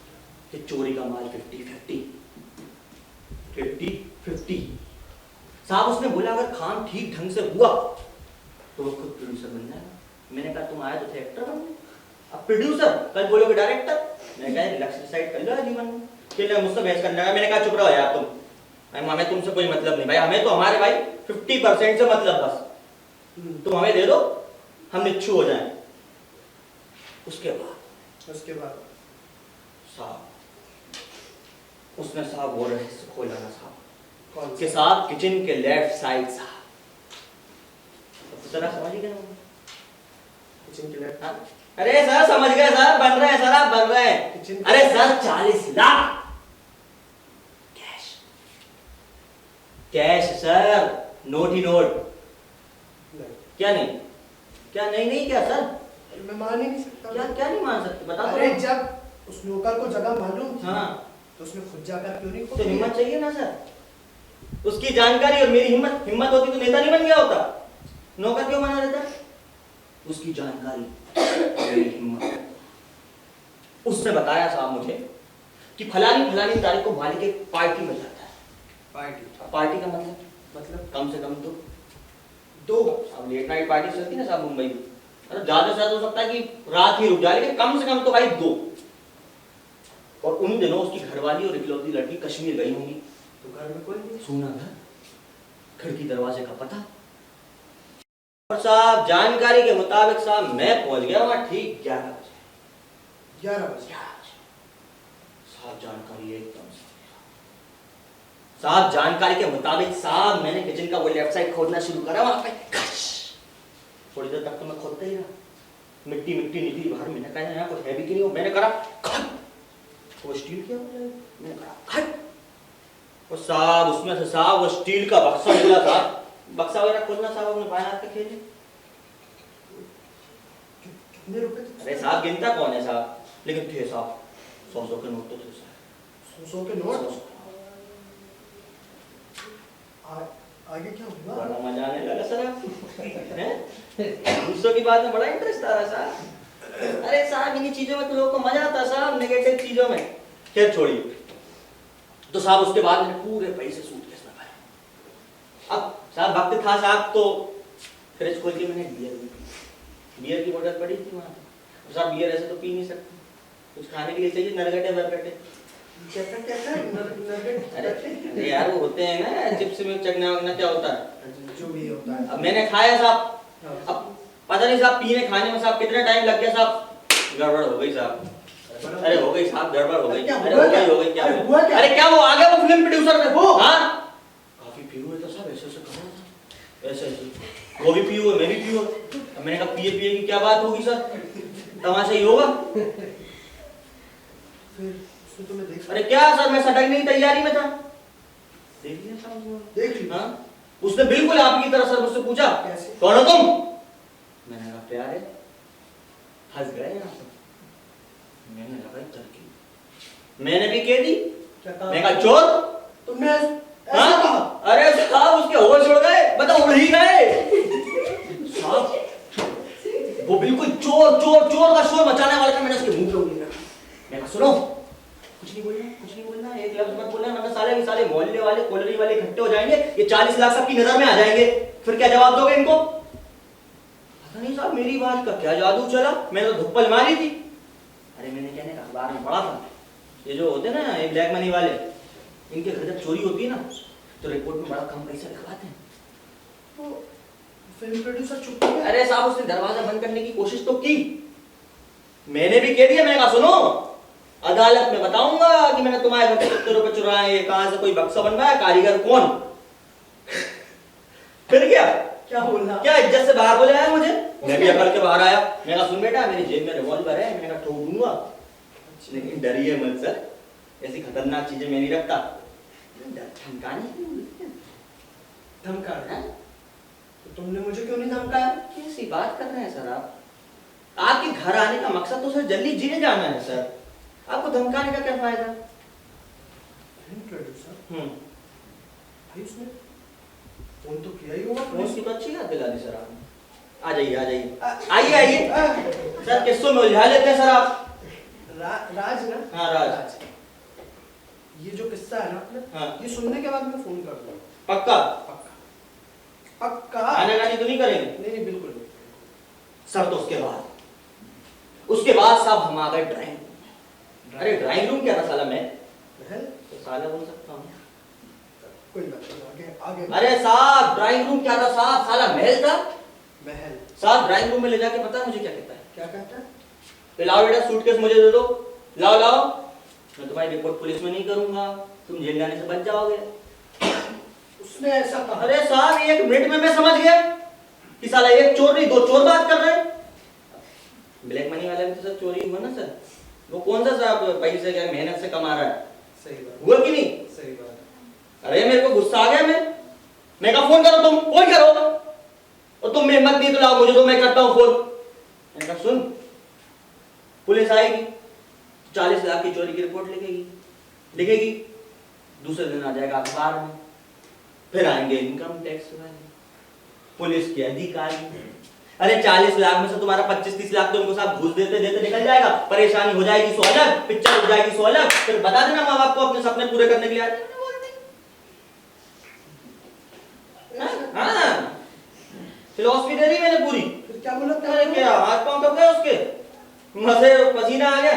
कि चोरी का माल 50-50 50-50। साहब उसने बोला अगर काम ठीक ढंग से हुआ तो वो खुद प्रोड्यूसर बन जाएगा। मैंने कहा तुम आए तो थे एक्टर बनने, अब प्रोड्यूसर, कल बोलोगे डायरेक्टर। मैंने कहा रिलैक्स डिसाइड कर लो जीवन में, फिर मुझसे बहस करने लगा। मैंने कहा चुप रहो यार तुम, हमें तुमसे कोई मतलब नहीं भाई, हमें तो हमारे भाई 50% से मतलब बस, तुम हमें दे दो हम निच्छू हो जाएं। उसके बाद साहब उसने साहब वो रहस्य खोला ना साहब, कौन के साहब किचन के लेफ्ट साइड साहब, तो जरा समझ गए किचन के लेफ्ट? हाँ? अरे सर समझ गए सर, बन रहे हैं सर, आप बन रहे हैं। किचन अरे sir 40 lakh cash, cash sir, note ही नोट। नहीं, क्या नहीं, क्या नहीं नहीं क्या सर, मैं मान ही नहीं सकता। क्या क्या नहीं मान सकते बता। अरे जब उस नौकर को जगह मालूम थी, हाँ तो उसने खुद जाकर क्यों नहीं तो खोली? हिम्मत चाहिए ना सर, उसकी जानकारी और मेरी हिम्मत, हिम्मत होती तो नेता नहीं बन गया होता, नौकर क्यों बना रहता? उसकी जानकारी, मेरी हिम्मत। उसने बताया साहब मुझे कि फलानी तारीख को मालिक एक पार्टी में जाता है। पार्टी का मतलब कम से कम तो दो, अब लेट नाइट पार्टी चलती है ना साहब मुंबई में, मतलब ज्यादा से ज्यादा हो सकता है कि रात ही रुक जाए, लेकिन कम से कम तो भाई 2। और उन दिनों उसकी घरवाली और इकलौती लड़की कश्मीर गई होंगी, तो घर में कोई नहीं। सोना घर, खिड़की दरवाजे का पता। और साहब जानकारी के मुताबिक साहब मैं पहुंच गया वहां ठीक 11 बजे। 11 बजे? साहब जानकारी एकदम साहब जानकारी के मुताबिक साहब मैंने किचन का वो लेफ्ट साइड खोदना शुरू करा वहां पे। थोड़ी देर तक तो मैं खोदता ही रहा, मिट्टी निकली बाहर। मैंने कहा यहाँ कुछ है भी कि नहीं हो, मैंने करा वो स्टील क्या मैंने कहा और साहब उसमें से साहब वो स्टील का बक्सा निकला था। बक्सा वगैरह खोलना साहब अपने बाएं हाथ पे खेले। कितने रुपए थे? अरे साहब गिनता कौन है साहब, लेकिन थे साहब 100 के नोट तो थे साहब। 100 के नोट? आगे क्या हुआ? बड़ा मजा आने लगा सर हैं? दूसरों की बात में बड़ा इंटरेस्ट आ रहा साहब। अरे साहब इन्हीं चीजों में तो लोगों को मजा आता है साहब, नेगेटिव चीजों में। खैर छोड़िए। तो साहब उसके बाद मैंने पूरे पैसे सूटकेस में भरे। अब साहब वक्त था साहब तो फ्रिज खोल के मैंने बियर की बोतल पड़ी थी वहां पे। साहब बियर ऐसे तो पी नहीं सकते, कुछ खाने के लिए चाहिए, नरगटे बरगटे। अरे यार वो होते हैं ना चिप्स में चखना वगना क्या होता है, जो भी होता है। अब मैंने खाया साहब। अब पता नहीं साहब पीने खाने में साहब कितना टाइम लग गया साहब, गड़बड़ हो गई साहब। अरे हो गई साहब, गड़बड़ हो गई। अरे हो गई क्या हुआ? अरे क्या वो आ गया वो फिल्म प्रोड्यूसर में? वो हाँ काफी पी हुए तो साहब, ऐसे ऐसे कर रहा था, ऐसे ऐसे। वो भी पी हुए, मैं भी पी हुआ। अब मैंने कहा पिए पिए की क्या बात होगी सर, तमाशा ही होगा। फिर तुम्हें देख। अरे क्या सर, मैं सटकने की तैयारी में था। देख लिया साहब, देख लिया। हाँ उसने बिल्कुल आपकी तरह सर मुझसे पूछा कैसे? कौन हो तुम? मैंने कहा प्यार है। हंस गए यहाँ पर। मैंने लगा तरकीब, मैंने भी कह दी। मैंने कहा चोर। तुमने ऐसा हाँ? कहा? अरे साहब उसके होश उड़ गए, बताओ उड़ ही गए साहब। वो बिल्कुल चोर चोर चोर का शोर मचाने वाला था। मैंने उसके मुंह पे उंगली रखी। मैंने कहा सुनो कुछ नहीं बोलना, कुछ नहीं बोलना, एक लफ्ज मत बोलना, वरना साले के साले मोहल्ले वाले कॉलोनी वाले इकट्ठे हो जाएंगे, ये 40 लाख सबकी नजर में आ जाएंगे, फिर क्या जवाब दोगे इनको? पता नहीं साहब मेरी बात का क्या जादू चला, मैंने तो धुप्पल मारी थी। अरे मैंने कहने का अखबार में पढ़ा था, ये जो होते ना ये ब्लैक मनी वाले, इनके घर जब चोरी होती है ना तो रिपोर्ट में बड़ा कम पैसा लिखवाते हैं। तो फिल्म प्रोड्यूसर चुप हो गया। अरे साहब उसने दरवाजा बंद करने की कोशिश तो की, मैंने भी कह दिया। मैंने कहा सुनो अदालत में बताऊंगा कि मैंने तुम्हारे घर से कितने रुपए चुराए, कहां से कोई बक्सा बनवाया, कारीगर कौन। फिर क्या बोलना? क्या इज्जत से बाहर बोले आया मुझे। मैं भी अकल के बाहर आया। मैंने कहा सुन बेटा मेरी जेब में रिवॉल्वर है, मैंने कहा ठोक दूंगा, लेकिन डरिए मत सर, ऐसी खतरनाक चीजें मैं नहीं रखता। धमकाया? तो तुमने मुझे क्यों नहीं धमकाया? कैसी बात कर रहे हैं सर आप? आपके घर आने का मकसद तो सर जल्दी जीने जाना है सर, आपको धमकाने का क्या फायदा? सर भाई उसने फोन तो किया ही होगा फोन की तो अच्छी याद दिला दी सर आपने। आ जाइए आ जाइए आइए आइए सर, किस्सों में उलझा लेते हैं सर आप। राज ना? हाँ राज। ये जो किस्सा है ना आपने, हाँ। ये सुनने के बाद मैं फोन कर दूंगा। पक्का? पक्का पक्का। आनाकानी तो नहीं करेंगे? नहीं नहीं बिल्कुल नहीं। सर तो उसके बाद साहब हम आ गए ड्राइंग रूम। अरे ड्राइंग रूम क्या था साला, मैं महल? तो साला बोल सकता हूँ। कोई बात नहीं, आगे आगे। अरे साहब ड्राइंग रूम क्या था साहब, साला महल था। महल? साहब ड्राइंग रूम में ले जाके पता है मुझे क्या कहता है? क्या कहता है? लाओ बेटा सूटकेस मुझे दे दो, लाओ लाओ, मैं तुम्हारी रिपोर्ट पुलिस में नहीं करूंगा, तुम जेल जाने से बच जाओगे। उसने ऐसा कहा? अरे साहब 1 मिनट में मैं समझ गया कि साला एक चोर नहीं 2 चोर बात कर रहे हैं। ब्लैक मनी वाला भी तो सर चोरी हुआ ना सर, वो कौन सा साहब पैसे क्या मेहनत से कमा रहा है। सही बात हुआ कि नहीं? सही बात। अरे मेरे को गुस्सा आ गया, मैं कहा फोन करो, तुम फोन करो, और तुम में हिम्मत नहीं तो लाओ मुझे दो, मैं करता हूँ फोन। मैंने कहा सुन, पुलिस आएगी 40 लाख की चोरी की रिपोर्ट लिखेगी, दूसरे दिन आ जाएगा अखबार में, फिर आएंगे इनकम टैक्स वाले, पुलिस के अधिकारी। अरे 40 लाख में से तुम्हारा 25-30 लाख तो उनको साहब घूस देते देते निकल जाएगा, परेशानी हो जाएगी 100 अलग, पिक्चर हो जाएगी 100 अलग, फिर बता देना माँ बाप को अपने सपने पूरे करने के लिए आए। हाँ फिलोसफी दे दी मैंने पूरी। फिर क्या बोला? क्या हाथ पांव कब गए उसके, मजे पसीना आ गया।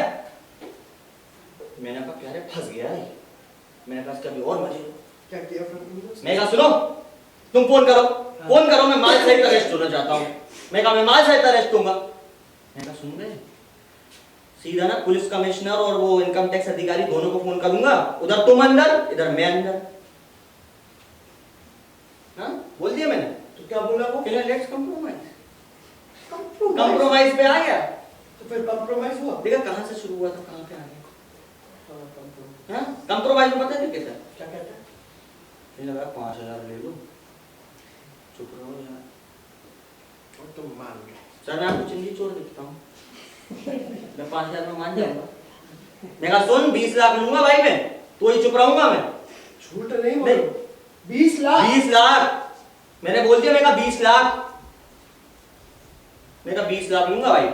मैंने कहा प्यारे फंस गया है, मैंने कहा कभी और मजे। क्या किया फिर तुमने? मैं कहा सुनो, तुम फोन करो, फोन करो, मैं माल सहित अरेस्ट होना चाहता हूँ। मैं कहा मैं माल सहित अरेस्ट दूंगा। मैं कहा सुन गए, सीधा ना पुलिस कमिश्नर और वो इनकम टैक्स अधिकारी दोनों को फोन करूंगा, उधर तुम अंदर इधर मैं अंदर। हाँ बोल दिया मैंने। तो क्या बोला वो? लेट्स कंप्रोमाइज पे आ गया। तो फिर कंप्रोमाइज हुआ? देखा कहां से शुरू हुआ था कहां पे आ गया। हाँ कंप्रोमाइज में पता है कैसा? क्या कहता है? मुझे लगा 5000 ले लो, चुप रहो यार, और तुम मान गए? सर मैं आपको चिंदी चोर दिखता हूँ, मैं 5000 में मान जाऊंगा। मैं कहा सुन 20 लाख लूंगा भाई मैं, तो ही चुप रहूंगा मैं। झूठ नहीं बोलो। 20 लाख? 20 लाख मैंने बोल दिया। मैं कहा 20 लाख, मैं कहा 20 लाख लूंगा भाई।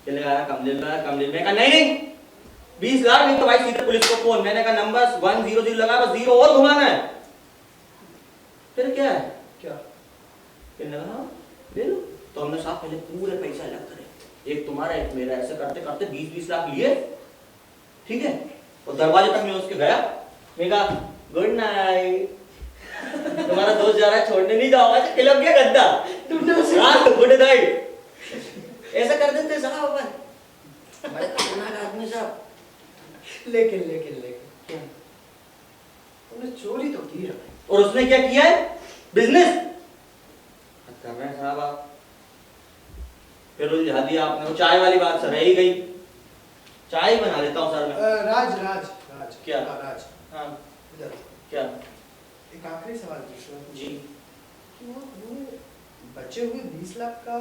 चलेगा कम ले लो, कम ले लो। मैं कहा नहीं 20 लाख नहीं तो भाई सीधे पुलिस को फोन। मैंने कहा नंबर 100 लगा, बस 0 और घुमाना है। फिर क्या है? क्या? फिर लगा ले लो। तो हमने साहब पहले पूरे पैसा अलग करे, एक तुम्हारा एक मेरा, ऐसे करते करते 20-20 लाख लिए, ठीक है। और दरवाजे तक मैं उसके गया, मैं कहा गुड नाइट, तुम्हारा दोस्त जा रहा है छोड़ने नहीं जाओगा, खिलक गया गद्दा, गुड नाइट। ऐसा कर देते साहब अपन, बड़े खतरनाक आदमी साहब। लेकिन क्या? तुमने चोरी तो की है। और उसने क्या किया है? बिजनेस कर रहे हैं साहब आप। फिर उलझा दिया आपने, वो चाय वाली बात सर रह ही गई। चाय बना लेता हूँ सर मैं। राज क्या? राज हाँ इधर क्या? एक आखिरी सवाल पूछना जी। कि वो बचे हुए 20 लाख का?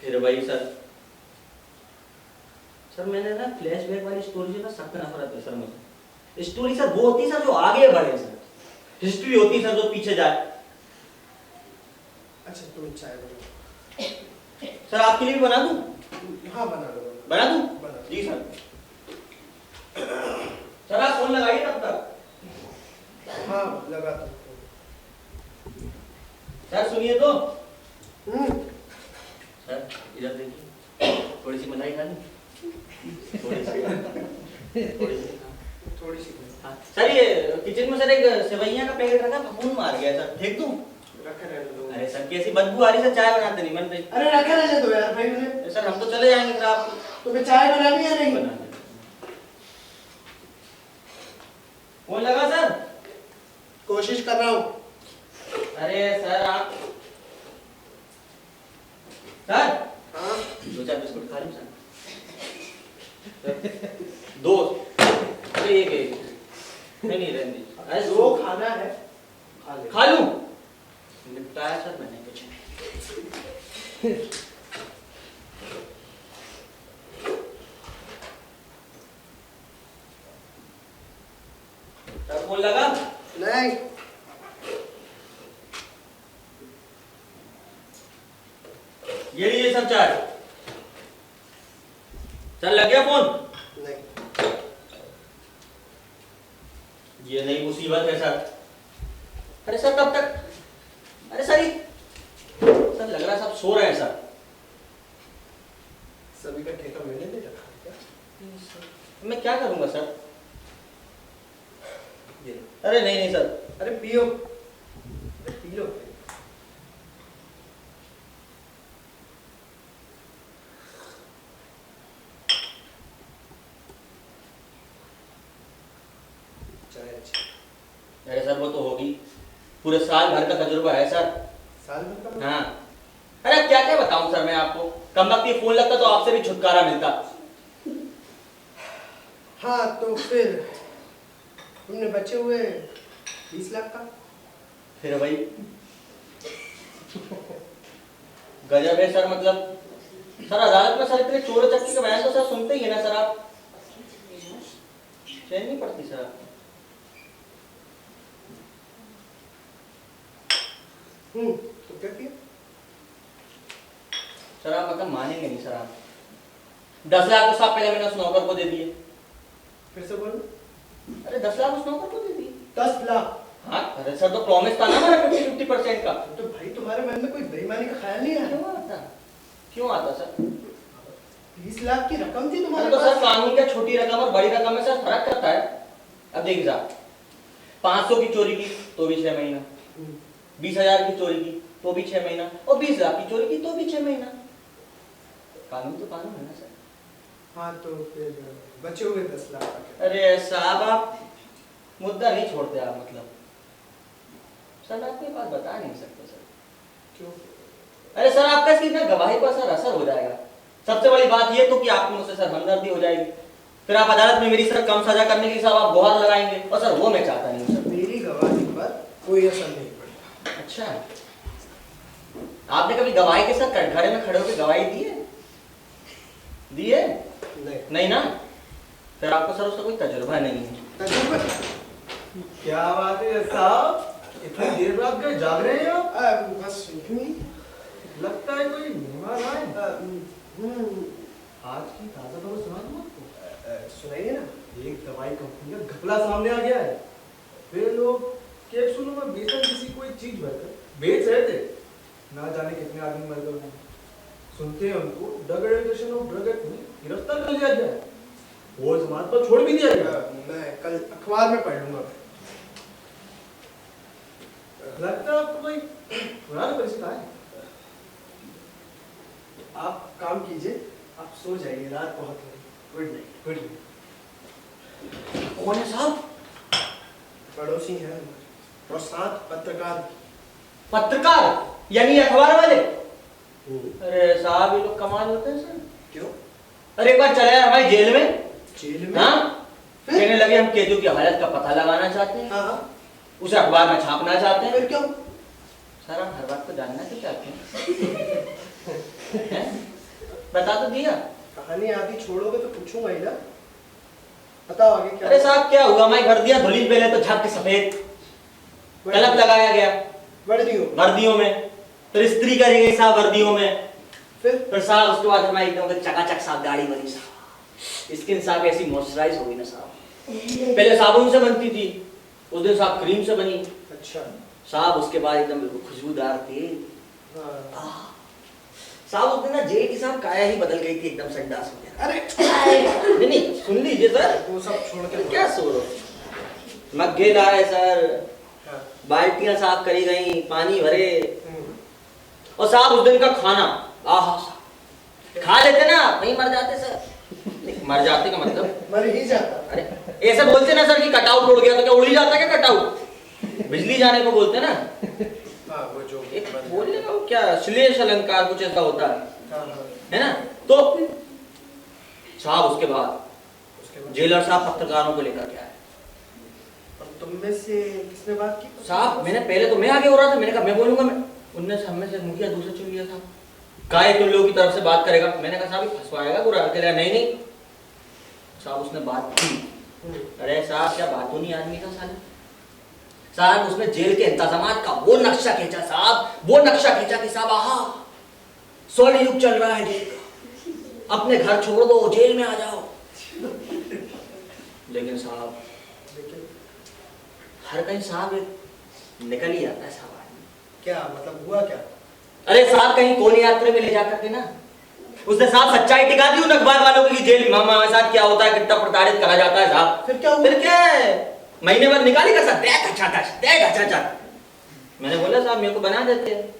फिर वही सर मैंने ना फ्लैशबैक वाली स्टोरी से ना सख्त नफरत है सर मुझे। स्टोरी सर वो होती सर जो आगे बढ़े सर, हिस्ट्री होती सर जो पीछे जाए। अच्छा तुम चाय बनाओ सर आपके लिए भी बना दूं? हाँ बना दो। बना दूं? बना दो। जी सर। सर आप फोन लगाइए तब तक। हाँ लगा दो। सर सुनिए तो। हम्म। सर इधर देखिए, थोड़ी सी मलाई खा लूं? थोड़ी सी हाँ। सर ये किचन में सर एक सेवइयां का पैकेट रखा, फफूंद मार गया सर, फेंक दूं? रखे रहने दो। अरे सर कैसी बदबू आ रही सर, चाय बनाते नहीं मन रही। अरे रखे रहने दो यार भाई उन्हें। सर हम तो चले जाएंगे सर, आप तुम्हें चाय बनानी है नहीं? बना दें। फोन लगा सर? कोशिश कर रहा हूँ। अरे सर आप सर हाँ 2-4 बिस्कुट खा लूं सर? दो अरे एक नहीं रहने दीजिए। अरे जो खाना है खा लूं? निपटाया सर मैंने कुछ। सर फोन लगा? नहीं। ये लीजिए सर चार्ज। सर लग गया फोन? नहीं। ये नई मुसीबत है सर। अरे सर कब तक? अरे सर सर लग रहा है सब सो रहे हैं सर। सभी का ठेका मैंने दे रखा है क्या? मैं क्या करूंगा सर? ये अरे नहीं नहीं सर। अरे पियो, अरे पी लो। चाय अच्छी। अरे सर वो तो होगी, पूरे साल भर का तजुर्बा है सर। साल भर का? हाँ। अरे क्या क्या बताऊं सर मैं आपको, कम वक्त ये फोन लगता तो आपसे भी छुटकारा मिलता। हाँ तो फिर तुमने बचे हुए 20 लाख का? फिर भाई गजब है सर। मतलब सर अदालत में सर इतने चोर चक्की के बयान तो सर सुनते ही है ना सर आप, चैन नहीं पड़ती सर आपको। तो क्या किया? सर आप मतलब मानेंगे नहीं सर आप, 10 लाख तो साहब पहले मैंने उस नौकर को दे दिए। फिर से बोलो। अरे 10 लाख उस नौकर को दे दिए। 10 लाख? हाँ अरे सर तो प्रॉमिस था ना मेरा 50% का। तो भाई तुम्हारे मन में कोई बेईमानी का ख्याल नहीं आया? क्यों आता सर? 20 लाख की रकम थी अरे तुम्हारे तो सर पास। कानून क्या छोटी रकम और बड़ी रकम में सर फर्क करता है। अब देखिए साहब, 500 की चोरी की तो भी 6 महीना, 20,000 की चोरी की तो भी 6 महीना, और 20 लाख की चोरी की तो भी 6 महीना। कानून तो कानून है ना सर। हाँ तो फिर बचे हुए 10 लाख का क्या? अरे साहब आप मुद्दा नहीं छोड़ते आप, मतलब सर मैं आपको ये बात बता नहीं सकता सर। क्यों? अरे सर आपका इसकी ना गवाही पर सर असर हो जाएगा। सबसे बड़ी बात ये तो कि आपकी मुझसे सर हमदर्दी हो जाएगी, फिर आप अदालत में मेरी सर कम सजा करने की साहब आप गुहार लगाएंगे, और सर वो मैं चाहता नहीं सर। मेरी गवाही पर कोई असर नहीं पड़ेगा। अच्छा, आपने कभी गवाही के सर कटघरे में खड़े होकर गवाही दी है? दी है? नहीं। नहीं ना, फिर आपको सर उसका कोई तजुर्बा नहीं है। तजुर्बा? क्या बात है साहब, इतनी देर रात गए जाग रहे हैं आप? बस यूं ही। लगता है कोई मेहमान आए। हम्म, आज की ताजा खबर सुना दूं आपको? सुनाइए ना। एक दवाई कंपनी का घपला सामने आ गया है। वे लोग कैप्सूलों में बेसन किसी कोई चीज भरकर बेच रहे थे। ना जाने कितने आदमी मर गए हैं। सुनते हैं उनको ड्रग एडिक्शन और ड्रग एक्ट में गिरफ्तार कर लिया गया है। वो जमानत पर छोड़ भी दिया गया। मैं कल अखबार में पढ़ लूंगा। लगता है आपको कोई पुराना परिचित आए। आप काम कीजिए, आप सो जाइए, रात बहुत हो गई। Good night. Good night. कौन है साहब? पड़ोसी हैं हमारे, और साथ पत्रकार। पत्रकार यानी अखबार वाले? अरे साहब ये लोग कमाल होते हैं सर। क्यों? अरे एक बार चले यार हमारी जेल में। जेल में? हाँ, फिर? कहने लगे हम कैदियों की हालत का पता लगाना चाहते हैं, हाँ। उसे अखबार में छापना चाहते हैं। फिर क्यों? सर हम हर बात को जानना क्यों चाहते हैं? बता तो दिया। कहानी आधी छोड़ोगे तो पूछूंगा ही ना। बताओ आगे क्या? अरे साहब क्या हुआ, हमारी वर्दियां धुली पहले तो झक के सफेद, कलप लगाया गया वर्दियों? वर्दियों में, फिर स्त्री करी गई साहब वर्दियों में, फिर साहब उसके बाद हमारी एकदम चकाचक साहब दाढ़ी बनी साहब, स्किन साहब ऐसी मॉइस्चराइज हो गई ना साहब। पहले साबुन से बनती थी, उस दिन साहब क्रीम से बनी अच्छा। साहब, उसके बाद एकदम बिल्कुल खुशबूदार तेल। हाँ। साहब उस दिन ना जेल की साहब काया ही बदल गई थी एकदम संडास में। अरे नहीं नहीं सुन लीजिए सर, वो सब छोड़ के क्या सो रहे हो? मग्गे लाए सर, हाँ। बाल्टियां साफ करी गई, पानी भरे, और साहब उस दिन का खाना आहा खा लेते ना वहीं मर जाते सर। नहीं, मर जाते का मतलब मर ही जाता। अरे ऐसे बोलते ना सर कि कटआउट उड़ गया तो क्या उड़ ही जाता क्या कटआउट? बिजली जाने को बोलते ना। हाँ वो जो एक बोलने का वो क्या श्लेष अलंकार कुछ ऐसा होता है, हाँ हाँ। है ना? तो साहब उसके बाद जेलर साहब पत्रकारों को लेकर के आए। और तुम में से किसने बात की? साहब मैंने पहले तो मैं आगे हो रहा था, मैंने कहा मैं बोलूंगा मैं, उनने से हमें से मुखिया दूसरा चुन लिया था, काहे तुम लोगों की तरफ से बात करेगा। मैंने कहा साहब फंसवाएगा बुरा, कह रहा नहीं नहीं साहब उसने बात की, अरे साहब क्या बातूनी आदमी था साला। साहब उसने जेल के इंतजामात का वो नक्शा खींचा साहब, वो नक्शा खींचा कि साहब आहा स्वर्ण युग चल रहा है जेल का, अपने घर छोड़ दो जेल में आ जाओ। लेकिन साहब हर कहीं साहब निकल ही आता है साहब आदमी। क्या मतलब हुआ क्या? अरे साहब कहीं कोने यात्रा में ले जाकर के ना उसने साहब सच्चाई टिका दी उन अखबार वालों की जेल में हमारे साथ क्या होता है, कितना प्रताड़ित करा जाता है साहब। फिर क्या हुआ? फिर क्या है, महीने भर निकालेगा साहब, देख अच्छा। मैंने बोला साहब मेरे को बना देते हैं,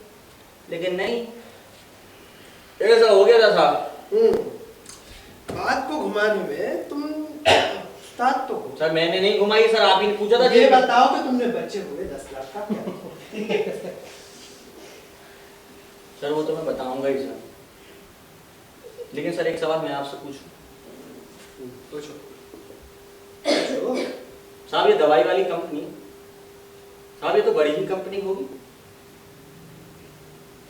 लेकिन नहीं, ऐसा हो गया था साहब। बात को घुमाने में तुम उस्ताद तो हो। सर मैंने नहीं घुमाई सर, आप ही ने पूछा था। ये बताओ कि तुमने बच्चे हुए 10 लाख का क्या? सर वो तो मैं बताऊंगा ही सर, लेकिन सर एक सवाल मैं आपसे पूछूं? पूछो। साहब ये दवाई वाली कंपनी साहब ये तो बड़ी ही कंपनी होगी।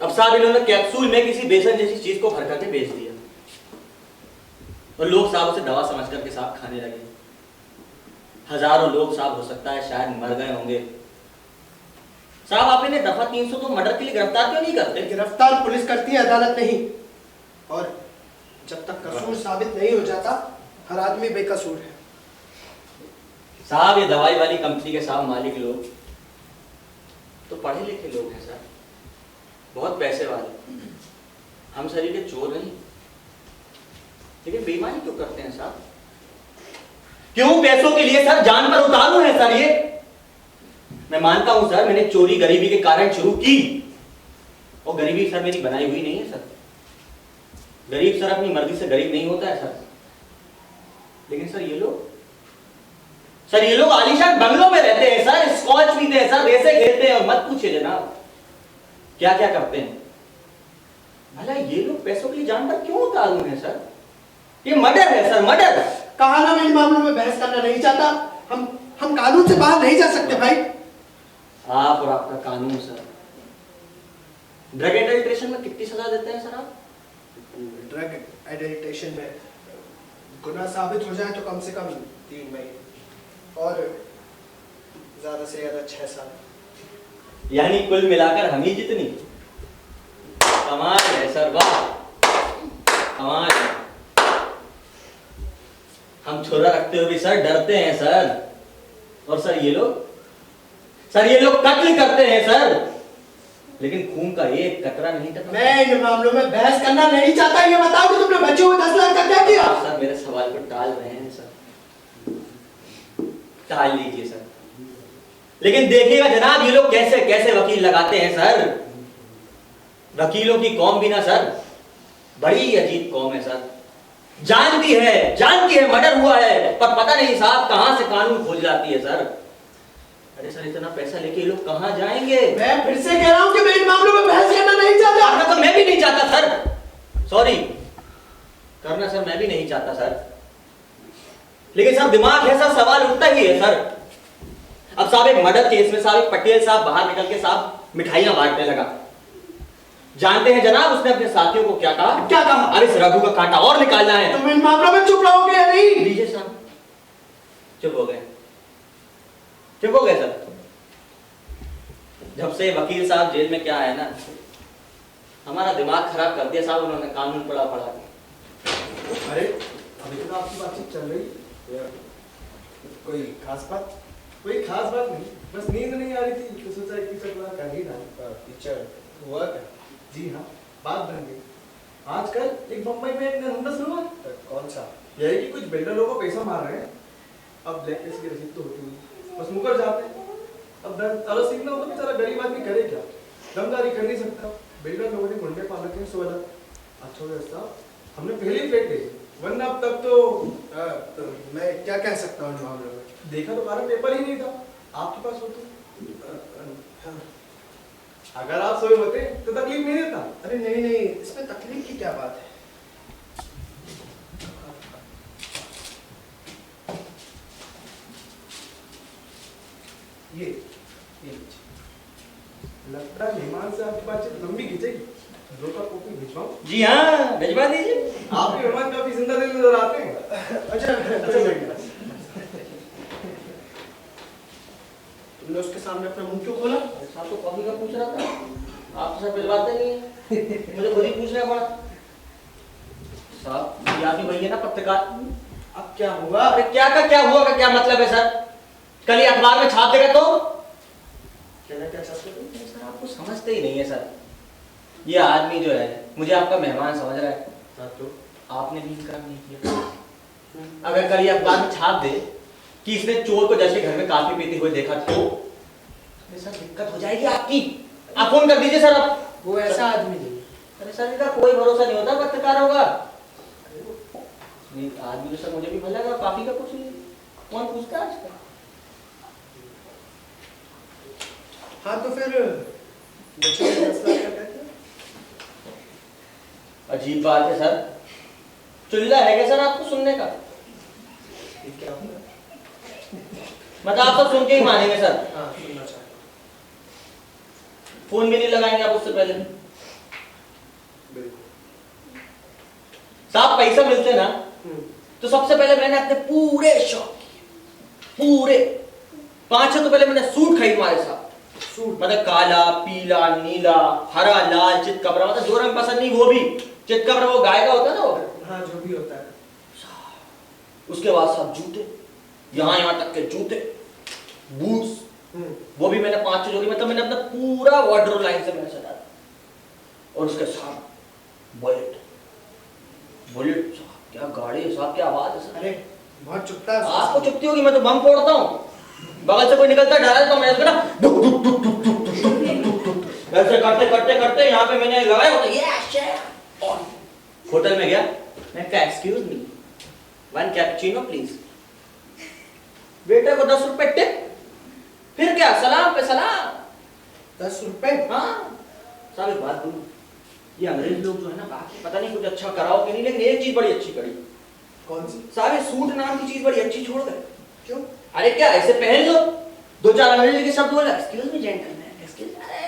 अब साहब इन्होंने कैप्सूल में किसी बेसन जैसी चीज को भर करके बेच दिया और लोग साहब उसे दवा समझ करके साहब खाने लगे। हजारों लोग साहब हो सकता है शायद मर गए होंगे। साहब आप इन्हें दफा 302 मर्डर के लिए गिरफ्तार क्यों नहीं करते? गिरफ्तार पुलिस करती है, अदालत नहीं। और जब तक कसूर साबित नहीं हो जाता हर आदमी बेकसूर है। साहब ये दवाई वाली कंपनी के साहब मालिक लोग तो पढ़े लिखे लोग हैं सर, बहुत पैसे वाले। हम सर ये चोर नहीं, लेकिन बेईमानी क्यों करते हैं साहब? क्यों पैसों के लिए सर जान पर उतारू है सर ये? मैं मानता हूं सर मैंने चोरी गरीबी के कारण शुरू की, और गरीबी सर मेरी बनाई हुई नहीं है सर। गरीब सर अपनी मर्जी से गरीब नहीं होता है सर। लेकिन सर ये लोग आलीशान बंगलों में रहते हैं सर, स्कॉच पीते हैं सर, रेसे खेलते हैं, और मत पूछिए जनाब क्या क्या करते हैं। भला ये लोग पैसों के लिए जान पर क्यों उतारू हैं सर? ये मर्डर है सर, मर्डर। कहा ना मैं इन मामलों में बहस करना नहीं चाहता। हम कानून से बाहर नहीं जा सकते भाई। आप और आपका कानून सर। ड्रग एडल्ट्रेशन में कितनी सजा देते हैं सर आप? ड्रग एडल्ट्रेशन में गुनाह साबित हो जाए तो कम से कम 3 महीने और ज्यादा से ज्यादा 6 साल। यानी कुल मिलाकर हम ही जितनी। कमाल है सर, वाह कमाल है। हम छोरा रखते हुए भी सर डरते हैं सर। और सर ये लोग कत्ल करते हैं सर, लेकिन खून का एक कतरा नहीं टपकता। मैं इन मामलों में बहस करना नहीं चाहता। ये बताओ कि तुमने बच्चे हुए 10 लाख का क्या किया? आप सर मेरे सवाल को टाल रहे हैं सर, टाल लीजिए सर। लेकिन देखिएगा जनाब ये लोग कैसे कैसे वकील लगाते हैं सर। वकीलों की कौम भी ना सर बड़ी अजीब कौम है सर। जानती है मर्डर हुआ है, पर पता नहीं साहब कहां से कानून खोज लाती है सर। अरे सर इतना पैसा लेके ये लोग कहां जाएंगे? मैं फिर से कह रहा हूं कि मैं इन मामलों में बहस करना नहीं चाहता। तो मैं भी नहीं चाहता सर, सॉरी करना सर, मैं भी नहीं चाहता सर। लेकिन सर दिमाग है सर, सवाल उठता ही है सर। अब साहब एक मर्डर केस में साहब एक पटेल साहब बाहर निकल के साहब मिठाइयां बांटने लगा। जानते हैं जनाब उसने अपने साथियों को क्या कहा? क्या कहा? अरे इस रघु का कांटा और निकालना है। तुम इन मामलों में चुप रहोगे या नहीं? लीजिए साहब, चुप हो गए सर। जब से वकील साहब जेल में क्या है ना, हमारा दिमाग खराब कर दिया साहब उन्होंने कानून पढ़ा के। अरे अभी तो आपकी बातचीत चल रही, कोई खास बात? कोई खास बात नहीं, बस नींद नहीं आ रही थी तो सोचा एक पिक्चर पूरा कर ही डाल। पिक्चर हुआ क्या? जी हाँ, बात बन गई। आजकल एक मुंबई में एक धंधा शुरू हुआ। कौन सा? यह है कि कुछ बिल्डर लोगों को पैसा मार रहे हैं। अब ब्लैक लिस्ट की रसीद तो होती हुई बस मुकर जाते हैं। अब अगर सीखना हो तो बेचारा गरीब आदमी करे क्या? दमदारी कर नहीं सकता। बिल्डर लोगों ने गुंडे पाल रखे हैं 16। अच्छा व्यवस्था हमने पहले ही फ्लैट ली, वरना अब तक तो मैं क्या कह सकता हूँ इन मामलों में? देखा तो कारण पेपर ही नहीं था, आपके पास होते। अगर आप सोए होते तो तकलीफ नहीं देता। अरे नहीं, इसमें तकलीफ की क्या बात है? ये लगता है मेहमान से आपकी बातचीत लंबी खींचेगी। 2 कप कॉफी भिजवाऊं? जी हाँ भिजवा दीजिए। आपके मेहमान काफी जिंदा दिल नजर आते हैं। अच्छा तुमने उसके सामने अपना मुंह क्यों खोला? साहब तो कॉफी का पूछ रहा था, आप सब पिलवाते नहीं है, मुझे खुद ही पूछना पड़ा। साहब ये आदमी भैया ना पत्रकार। अब क्या हुआ? अरे क्या का क्या हुआ का क्या मतलब है सर? कल ही अखबार में छाप देगा तो कहना क्या चाहते हो? सर आपको समझते ही नहीं है सर। ये आदमी जो है मुझे आपका मेहमान समझ रहा है। हाँ तो आपने भी इनकार नहीं किया। अगर कल ये अखबार में छाप दे कि इसने चोर को जैसे घर में काफी पीते हुए देखा तो सर दिक्कत हो जाएगी आपकी। आप फोन कर दीजिए सर। आप वो ऐसा आदमी नहीं। अरे सर इनका कोई भरोसा नहीं होता पत्रकारों का। नहीं आदमी तो सर मुझे भी भला लगा, काफी का कुछ नहीं, कौन पूछता है आजकल। हाँ तो फिर बच्चों का मसला क्या कहते हैं? अजीब बात है सर, चुल्ला है क्या सर आपको सुनने का? ये क्या हुआ? मतलब आप सब सुन के ही मानेंगे सर। हाँ सुनना चाहता फोन भी नहीं लगाएंगे आप उससे पहले? हूँ। बिल्कुल। साहब पैसा मिलते ना तो सबसे पहले मैंने अपने पूरे शौक पूरे 500 तो पहले मैंने सूट खरीद मारे साहब। सूट मतलब काला पीला नीला हरा लाल चितकबरा, मतलब जो रंग पसंद नहीं वो भी। चितकबरा वो गाय का होता है ना वो। हाँ जो भी होता है। उसके बाद साहब जूते, यहाँ तक के जूते, बूट्स, वो भी मैंने 500 जोड़ी, मतलब मैंने अपना पूरा वार्डरोब लाइन से मैंने सजाया। और उसके साथ बुलेट साहब, क्या गाड़ी है साहब, क्या आवाज है सर। अरे बहुत चुपता है। आपको चुपती होगी, मैं तो बम फोड़ता हूँ। बगल से कोई निकलता डाल तो मैं इसको ना दुक दुक दुक दुक दुक दुक दुक दुक दुक दुक ऐसे करते करते करते यहाँ पे मैंने लगाया होता ये और होटल में गया। मैं क्या excuse me 1 cappuccino please. Waiter को 10 रुपए टिप, फिर क्या सलाम पे सलाम। 10 रुपए? हाँ साहब एक बात बोलूं, ये अंग्रेज लोग जो है ना बाकी पता नहीं कुछ अच्छा कराओ कि नहीं, लेकिन एक चीज बड़ी अच्छी करी। कौन सी? साहब ये सूट नाम की चीज बड़ी अच्छी छोड़ गए। क्यों? अरे क्या ऐसे पहन लो, 2-4 अंग्रेजी के शब्द बोला, एक्सक्यूज मी जेंटलमैन, एक्सक्यूज, अरे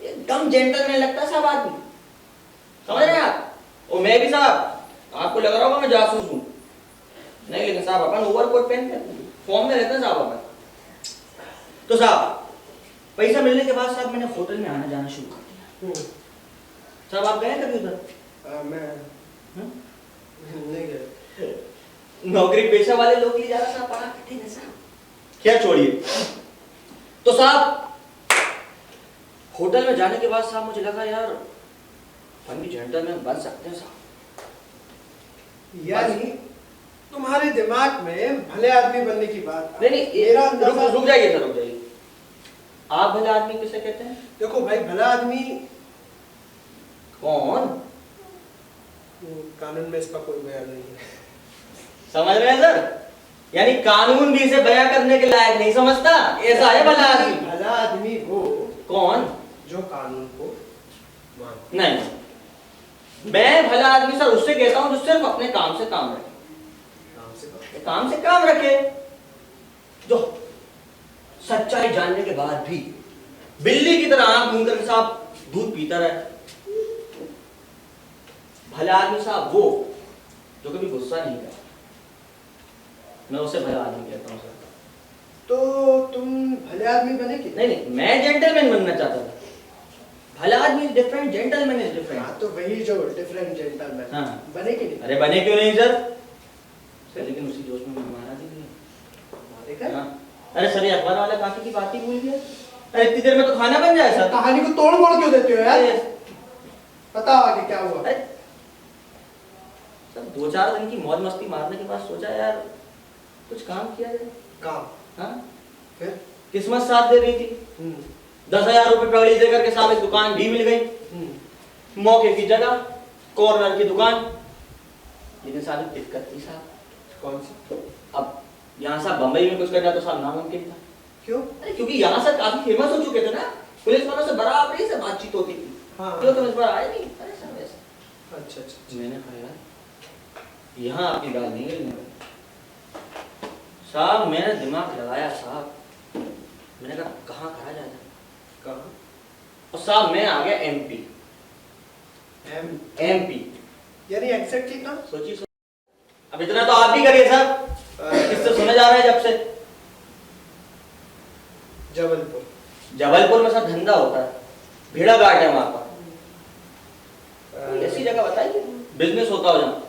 एकदम जेंटलमैन लगता है साहब आदमी, समझ रहे हैं आप? और मैं भी साहब, आपको लग रहा होगा मैं जासूस हूं, नहीं लेकिन साहब अपन ओवरकोट पहन के फॉर्म में रहते हैं साहब अपन। तो साहब पैसा मिलने के बाद साहब मैंने होटल में आना जाना शुरू कर दिया। साहब आप गए कभी उधर? मैं नहीं गया। नौकरी पेशा वाले लोग ही ज्यादा साहब पढ़ा करते हैं साहब। क्या छोड़िए, तो साहब होटल में जाने के बाद साहब मुझे लगा यार हम भी जेंटलमैन बन सकते हैं साहब। यानी तुम्हारे दिमाग में भले आदमी बनने की बात। नहीं मेरा अंदाजा रुक जाइए सर, रुक जाइए। आप भले आदमी किसे कहते हैं? देखो भाई, भला आदमी कौन? कानून में इसका कोई बयान नहीं है। समझ रहे हैं सर? यानी कानून भी इसे बयां करने के लायक नहीं समझता, ऐसा है भला आदमी। भला आदमी वो कौन? जो कानून को मानता। नहीं, मैं भला आदमी सर उससे कहता हूं जो सिर्फ अपने काम से काम रखे। काम से काम रखे, जो सच्चाई जानने के बाद भी बिल्ली की तरह आंख मूंद कर साहब दूध पीता रहे। भला आदमी साहब वो जो कभी गुस्सा नहीं करता, मैं उसे भला आदमी कहता हूं सर। तो तुम भले आदमी बने कि नहीं, मैं जेंटलमैन बनना चाहता था। भला आदमी is different, gentleman is different. हाँ तो वही जो डिफरेंट जेंटलमैन। हाँ। बने कि नहीं? अरे बने क्यों नहीं सर? लेकिन उसी जोश में मारा नहीं। हाँ। अरे सर ये अखबार वाला काफी की बात ही भूल गया। अरे इतनी देर में तो खाना बन जाए सर। कहानी को तोड़ मोड़ क्यों देते हो यार? बताओ आगे क्या हुआ? अरे सर 2-4 दिन की मौज मस्ती मारने के बाद सोचा यार कुछ काम किया जाए। काम? हाँ फिर? किस्मत साथ दे रही थी। 10,000 रुपए पगड़ी देकर के साहब एक दुकान भी मिल गई, मौके की जगह, कॉर्नर की दुकान। लेकिन साहब दिक्कत थी साहब। कौन सी? अब यहाँ साहब बम्बई में कुछ करना तो साहब नामुमकिन था। क्यों? अरे क्योंकि यहाँ से काफी फेमस हो चुके थे ना, पुलिस वालों से बराबरी से बातचीत होती थी। हाँ। क्यों तुम इस बार आए नहीं? अरे सर वैसे अच्छा। मैंने कहा यार यहाँ आपकी दाल नहीं गई साहब। मैंने दिमाग लगाया साहब, मैंने कहा कहाँ करा जाए। कहाँ? और साहब मैं आ गया एमपी। एमपी यानी एग्जैक्टली कहाँ? सोचिए अब इतना तो आप भी करिए साहब, किससे सुने जा रहे हैं जब से। जबलपुर। जबलपुर में सब धंधा होता है, भेड़ा घाट है वहां पर। कोई ऐसी जगह बताइए बिजनेस होता हो जहाँ।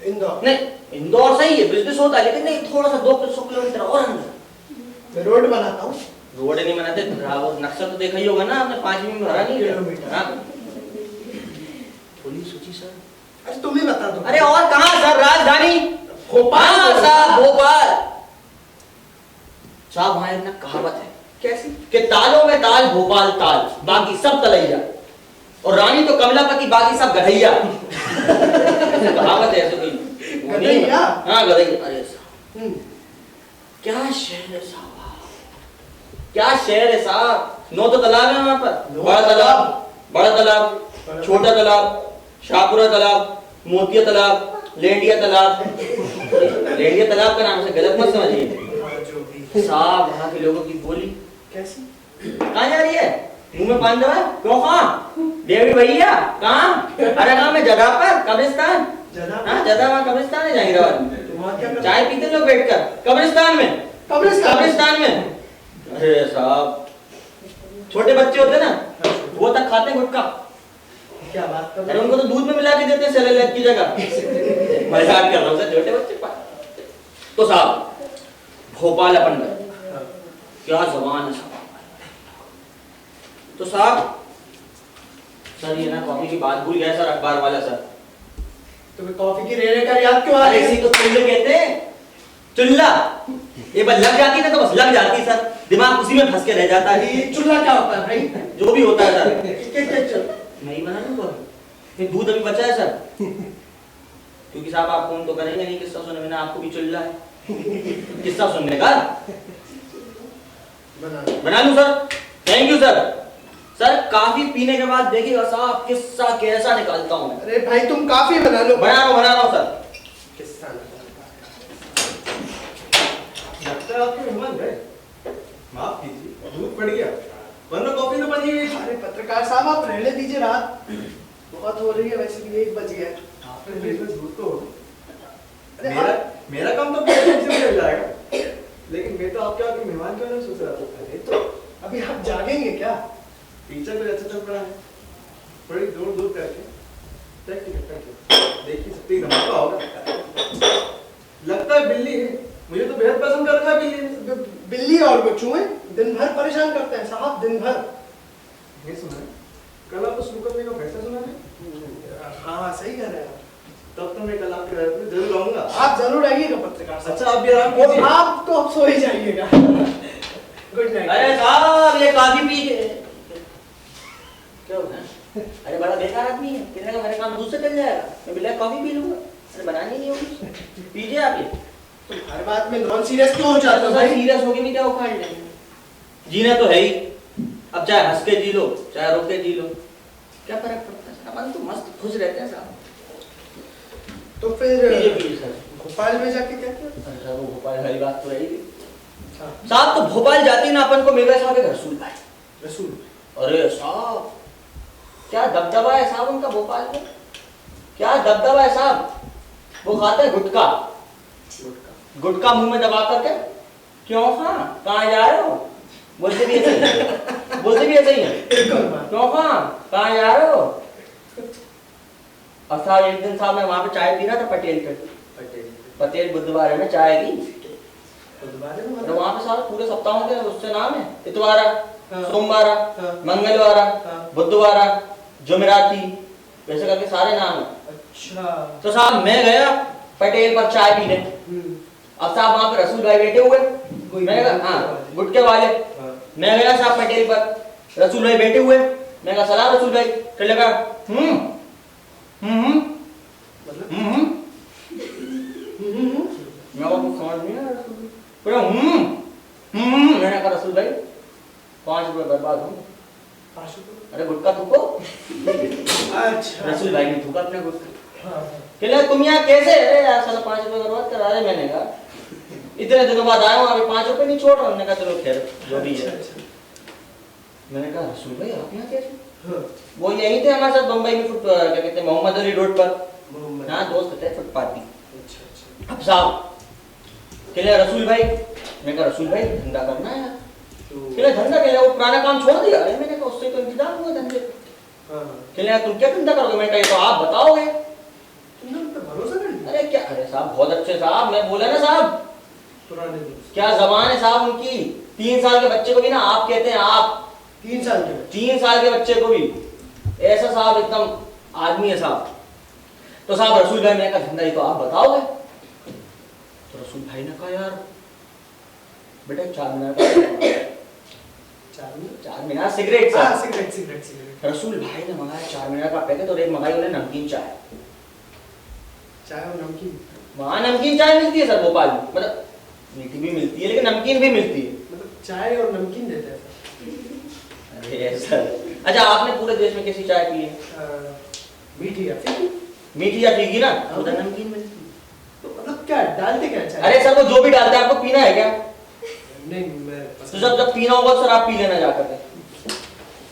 इंदौर। नहीं, इंदौर सही है, बिजनेस होता है, लेकिन नहीं, थोड़ा सा 200 किलोमीटर और अंदर। मैं रोड बनाता हूँ। रोड नहीं बनाते, वो नक्शा तो देखा ही होगा ना आपने, 5वीं में भरा नहीं है? किलोमीटर। हाँ। थोड़ी सोची सर। अरे तुम ही बता दो। अरे और कहाँ सर, राजधानी भोपाल। हाँ साहब, भोपाल साहब। वहां एक ना कहावत है कैसी? कि तालों में ताल, भोपाल ताल, बाकी सब तलैया, और रानी तो कमलापति, बाकी सब गधैया। कहावत है ऐसे कोई गधैया? हाँ गधैया। अरे साहब क्या शहर है साहब, क्या शहर है साहब। 9 तो तालाब है वहां पर, बड़ा तालाब, बड़ा तालाब, छोटा तालाब, शाहपुरा तालाब, मोतिया तालाब, लेंडिया तालाब। लेंडिया तालाब का नाम से गलत मत समझिए जो भी साहब। वहाँ के लोगों की बोली कैसी? कहाँ जा रही है, मुंह में पान दवा क्यों? कहाँ देवी भैया, कहाँ? अरे कहाँ में जगह पर कब्रिस्तान। हाँ जगह वहाँ कब्रिस्तान है जहांगीराबाद में। वहाँ क्या करते? चाय पीते लोग बैठकर कब्रिस्तान में, कब्रिस्तान में। अरे साहब छोटे बच्चे होते ना, वो तक खाते हैं गुटखा। क्या बात कर अरे रहे हो? उनको तो दूध में मिला के देते हैं सेलेलेक की जगह। मजाक कर रहा हूँ सर, छोटे बच्चे तो साहब भोपाल अपन गए, क्या जबान है साहब। तो साहब सर ये ना कॉफी की बात भूल गया सर, अखबार वाला सर। तुम्हें कॉफी की रेड़े का याद क्यों आ अरे रही इसी है? को चुल्लू कहते हैं, चुल्ला। ये बस लग जाती ना तो बस लग जाती सर, दिमाग उसी में फंस के रह जाता है। ये चूल्हा क्या होता है भाई? जो भी होता है सर, चल। नहीं बना दूंगा। ये दूध अभी बचा है सर, क्योंकि साहब आप फोन तो करेंगे नहीं किस्सा सुनने में, ना आपको भी चुल्ला है किस्सा सुनने का। बना लूं sir? Thank you sir. Sir काफी पीने के बाद देखिएगा साहब किस्सा कैसा निकालता हूं मैं। अरे भाई तुम काफी बना लो। बना रहा हूं सर। किस्सा लगता है आपके मेहमान गए, माफ कीजिए दूध पड़ गया, वरना कॉफी तो बनी हुई थी। अरे पत्रकार साहब आप रहने दीजिए, रात बहुत हो रही है, वैसे भी 1 बज गया है। आपने बिजनेस दूध तो होगा। अरे मेरा काम तो पहले से मिल जाएगा, लेकिन मैं तो आपके आगे मेहमान क्यों नहीं सोच रहा था। अरे तो अभी आप जागेंगे क्या? टीचर को अच्छा चल पड़ा है, बड़ी दूर दूर करके देखिए सकते ही धमाका होगा। लगता है बिल्ली है, मुझे तो बेहद पसंद कर रखा है बिल्ली ने। बिल्ली और वो चूहे दिन भर परेशान करते हैं साहब, दिन भर। ये सुना है कल आप उस मुकदमे का फैसला सुना है? हाँ सही कह रहे हैं आप। तब तो मैं कल आपके घर में जरूर आऊंगा। आप जरूर आइएगा पत्रकार साहब। अच्छा आप भी आराम कीजिए। आप तो अब सो ही जाइएगा। Good night. अरे साहब ये काफी पी के क्या होगा? अरे बड़ा बेकार आदमी है, कितने का मेरे काम दूध से चल जाएगा, मैं बिल्ला कॉफी पी लूंगा। अरे बनानी नहीं होगी, पीजिए आप ये। हर बात में नॉन सीरियस क्यों हो जाते हो भाई? सीरियस होके भी क्या उखाड़ लेंगे, जीना तो है ही। अब चाहे हंस के जी लो चाहे रो के जी लो, क्या फर्क पड़ता है? अपन तो मस्त खुश रहते हैं साहब। तो फिर पीजिए सर। भोपाल में जाके क्या किया? अच्छा वो भोपाल वाली बात तो रहेगी अच्छा साहब। तो भोपाल जाती ना अपन को मिल गया साहब एक रसूल भाई। रसूल। अरे साहब क्या दबदबा है साहब उनका भोपाल में, क्या दबदबा है साहब। वो खाते हैं गुटखा, गुटखा मुंह में दबा करके, क्यों हाँ कहाँ जा रहे हो, बोलते भी ऐसे ही हैं। बोलते भी ऐसे ही हैं, एक और बात। क्यों हाँ कहाँ जा रहे हो। और साहब एक दिन साहब मैं वहां पे चाय पी रहा था पटेल बुधवार में चाय की। तो वहां पे साहब पूरे सप्ताहों के उससे नाम है, इतवारा, सोमवार, मंगलवार, बुधवार, जुमेराती, वैसे करके सारे नाम है। अच्छा। तो साहब मैं गया पटेल पर चाय पीने। अब साहब वहां पे रसूल भाई बैठे हुए, मैं हाँ गुटके वाले। मैं गया साहब पटेल पर, रसूल भाई बैठे हुए। मैं कहा सलाम रसूल भाई। फिर लगा मैं कुछ समझ नहीं आया रसूल भाई। मैंने कहा रसूल भाई 5 रुपए बर्बाद होंगे। 5 रुपए? अरे गुटका थूको। अच्छा। रसूल भाई ने थूका अपना गुटका। हाँ। कहले तुम यहाँ कैसे? अरे यार साला 5 रुपए बर्बाद कर रहा है। मैंने कहा इतने दिनों बाद आया हूँ, अभी 5 रुपए नहीं छोड़ रहा। उन्होंने कहा चलो खैर जो भी है। मैंने कहा रसूल भाई आप यहाँ कैसे? वो यही थे हमारे साथ बम्बई में क्या कहते हैं मोहम्मद अली रोड पर। हाँ दोस्त थे फुटपाथी। अब साहब कहले रसूल भाई, मैं कहा रसूल भाई धंधा करना है, तो कहले धंधा कहले वो पुराना काम छोड़ दिया। अरे मैंने कहा उससे तो इंतजाम हुआ धंधे का। हाँ कहले तुम क्या धंधा करोगे? मैंने कहा ये तो आप बताओगे। तुमने उन पे भरोसा कर लिया? अरे क्या, अरे साहब बहुत अच्छे साहब, मैं बोला ना साहब, पुराने दोस्त। क्या जबान है साहब उनकी। 3 साल के बच्चे को भी ना आप कहते हैं आप। 3 साल के बच्चे। 3 साल के बच्चे को भी ऐसा साहब एकदम आदमी है साहब। तो साहब रसूल भाई, मैंने कहा धंधा ये तो आप बताओगे। तो रसूल भाई ने कहा यार बेटा 4 मिनट 4 मिनट सिगरेट हाँ साहब। Cigarette cigarette cigarette. रसूल भाई ने मंगाया 4 मिनट का पैकेट और एक मंगाई उन्हें नमकीन चाय। चाय और नमकीन। वहाँ नमकीन चाय मिलती है सर भोपाल में, मतलब मीठी भी मिलती है लेकिन नमकीन भी मिलती है। मतलब चाय और नमकीन देते हैं सर। अरे सर, अच्छा आपने पूरे देश में कैसी चाय पी है? मीठी या फीकी? मीठी या फीकी ना, उधर नमकीन मिलती है। तो मतलब क्या डालते क्या चाय? अरे सर वो जो भी डालते हैं, आपको पीना है क्या? नहीं मैं तो जब पीना होगा सर आप पी लेना जाकर के।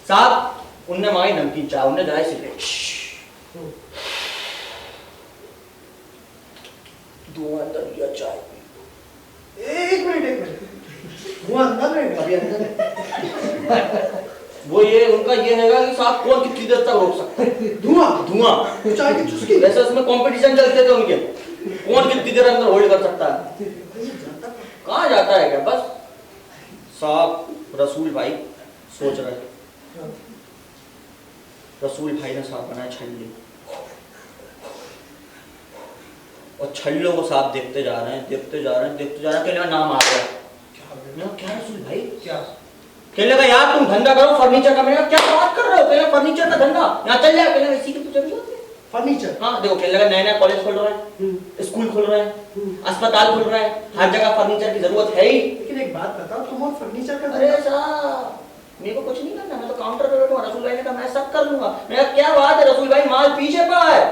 साहब उनने मांगी नमकीन चाय, उनने जलाई सिगरेट, धुआं अंदर दिया चाय पी। एक मिनट वो अंदर रहेगा अभी अंदर वो ये उनका ये रहेगा कि साहब कौन कितनी देर तक रोक सकता है धुआं। चाय की चुस्की। वैसे उसमें कंपटीशन चलते थे उनके, कौन कितनी देर अंदर होल्ड कर सकता है। कहाँ जाता है क्या? बस साहब रसूल भाई सोच रहे, रसूल भाई ने साहब बनाया छल्ले, और छल्लों को साहब देखते जा रहे हैं, देखते जा रहे हैं, देखते जा रहे हैं। कहने नाम आ गया। क्या रसूल भाई क्या? कहने लगा यार तुम धंधा करो फर्नीचर का। मैंने कहा क्या बात कर रहे हो? कहने फर्नीचर का धंधा यहाँ चल जाए। कहने इसी की तो जरूरत है फर्नीचर। हाँ देखो, कहने लगा नया नया कॉलेज खोल रहा है, स्कूल खोल रहा है, अस्पताल खोल रहा है, हर जगह फर्नीचर की जरूरत है ही। लेकिन एक बात बताओ, तुम और फर्नीचर का अरे साहब मेरे को कुछ नहीं करना, मैं तो काउंटर पे बैठूंगा। रसूल भाई ने कहा मैं सब कर लूंगा। मैंने कहा क्या बात है रसूल भाई, माल पीछे पड़ा है।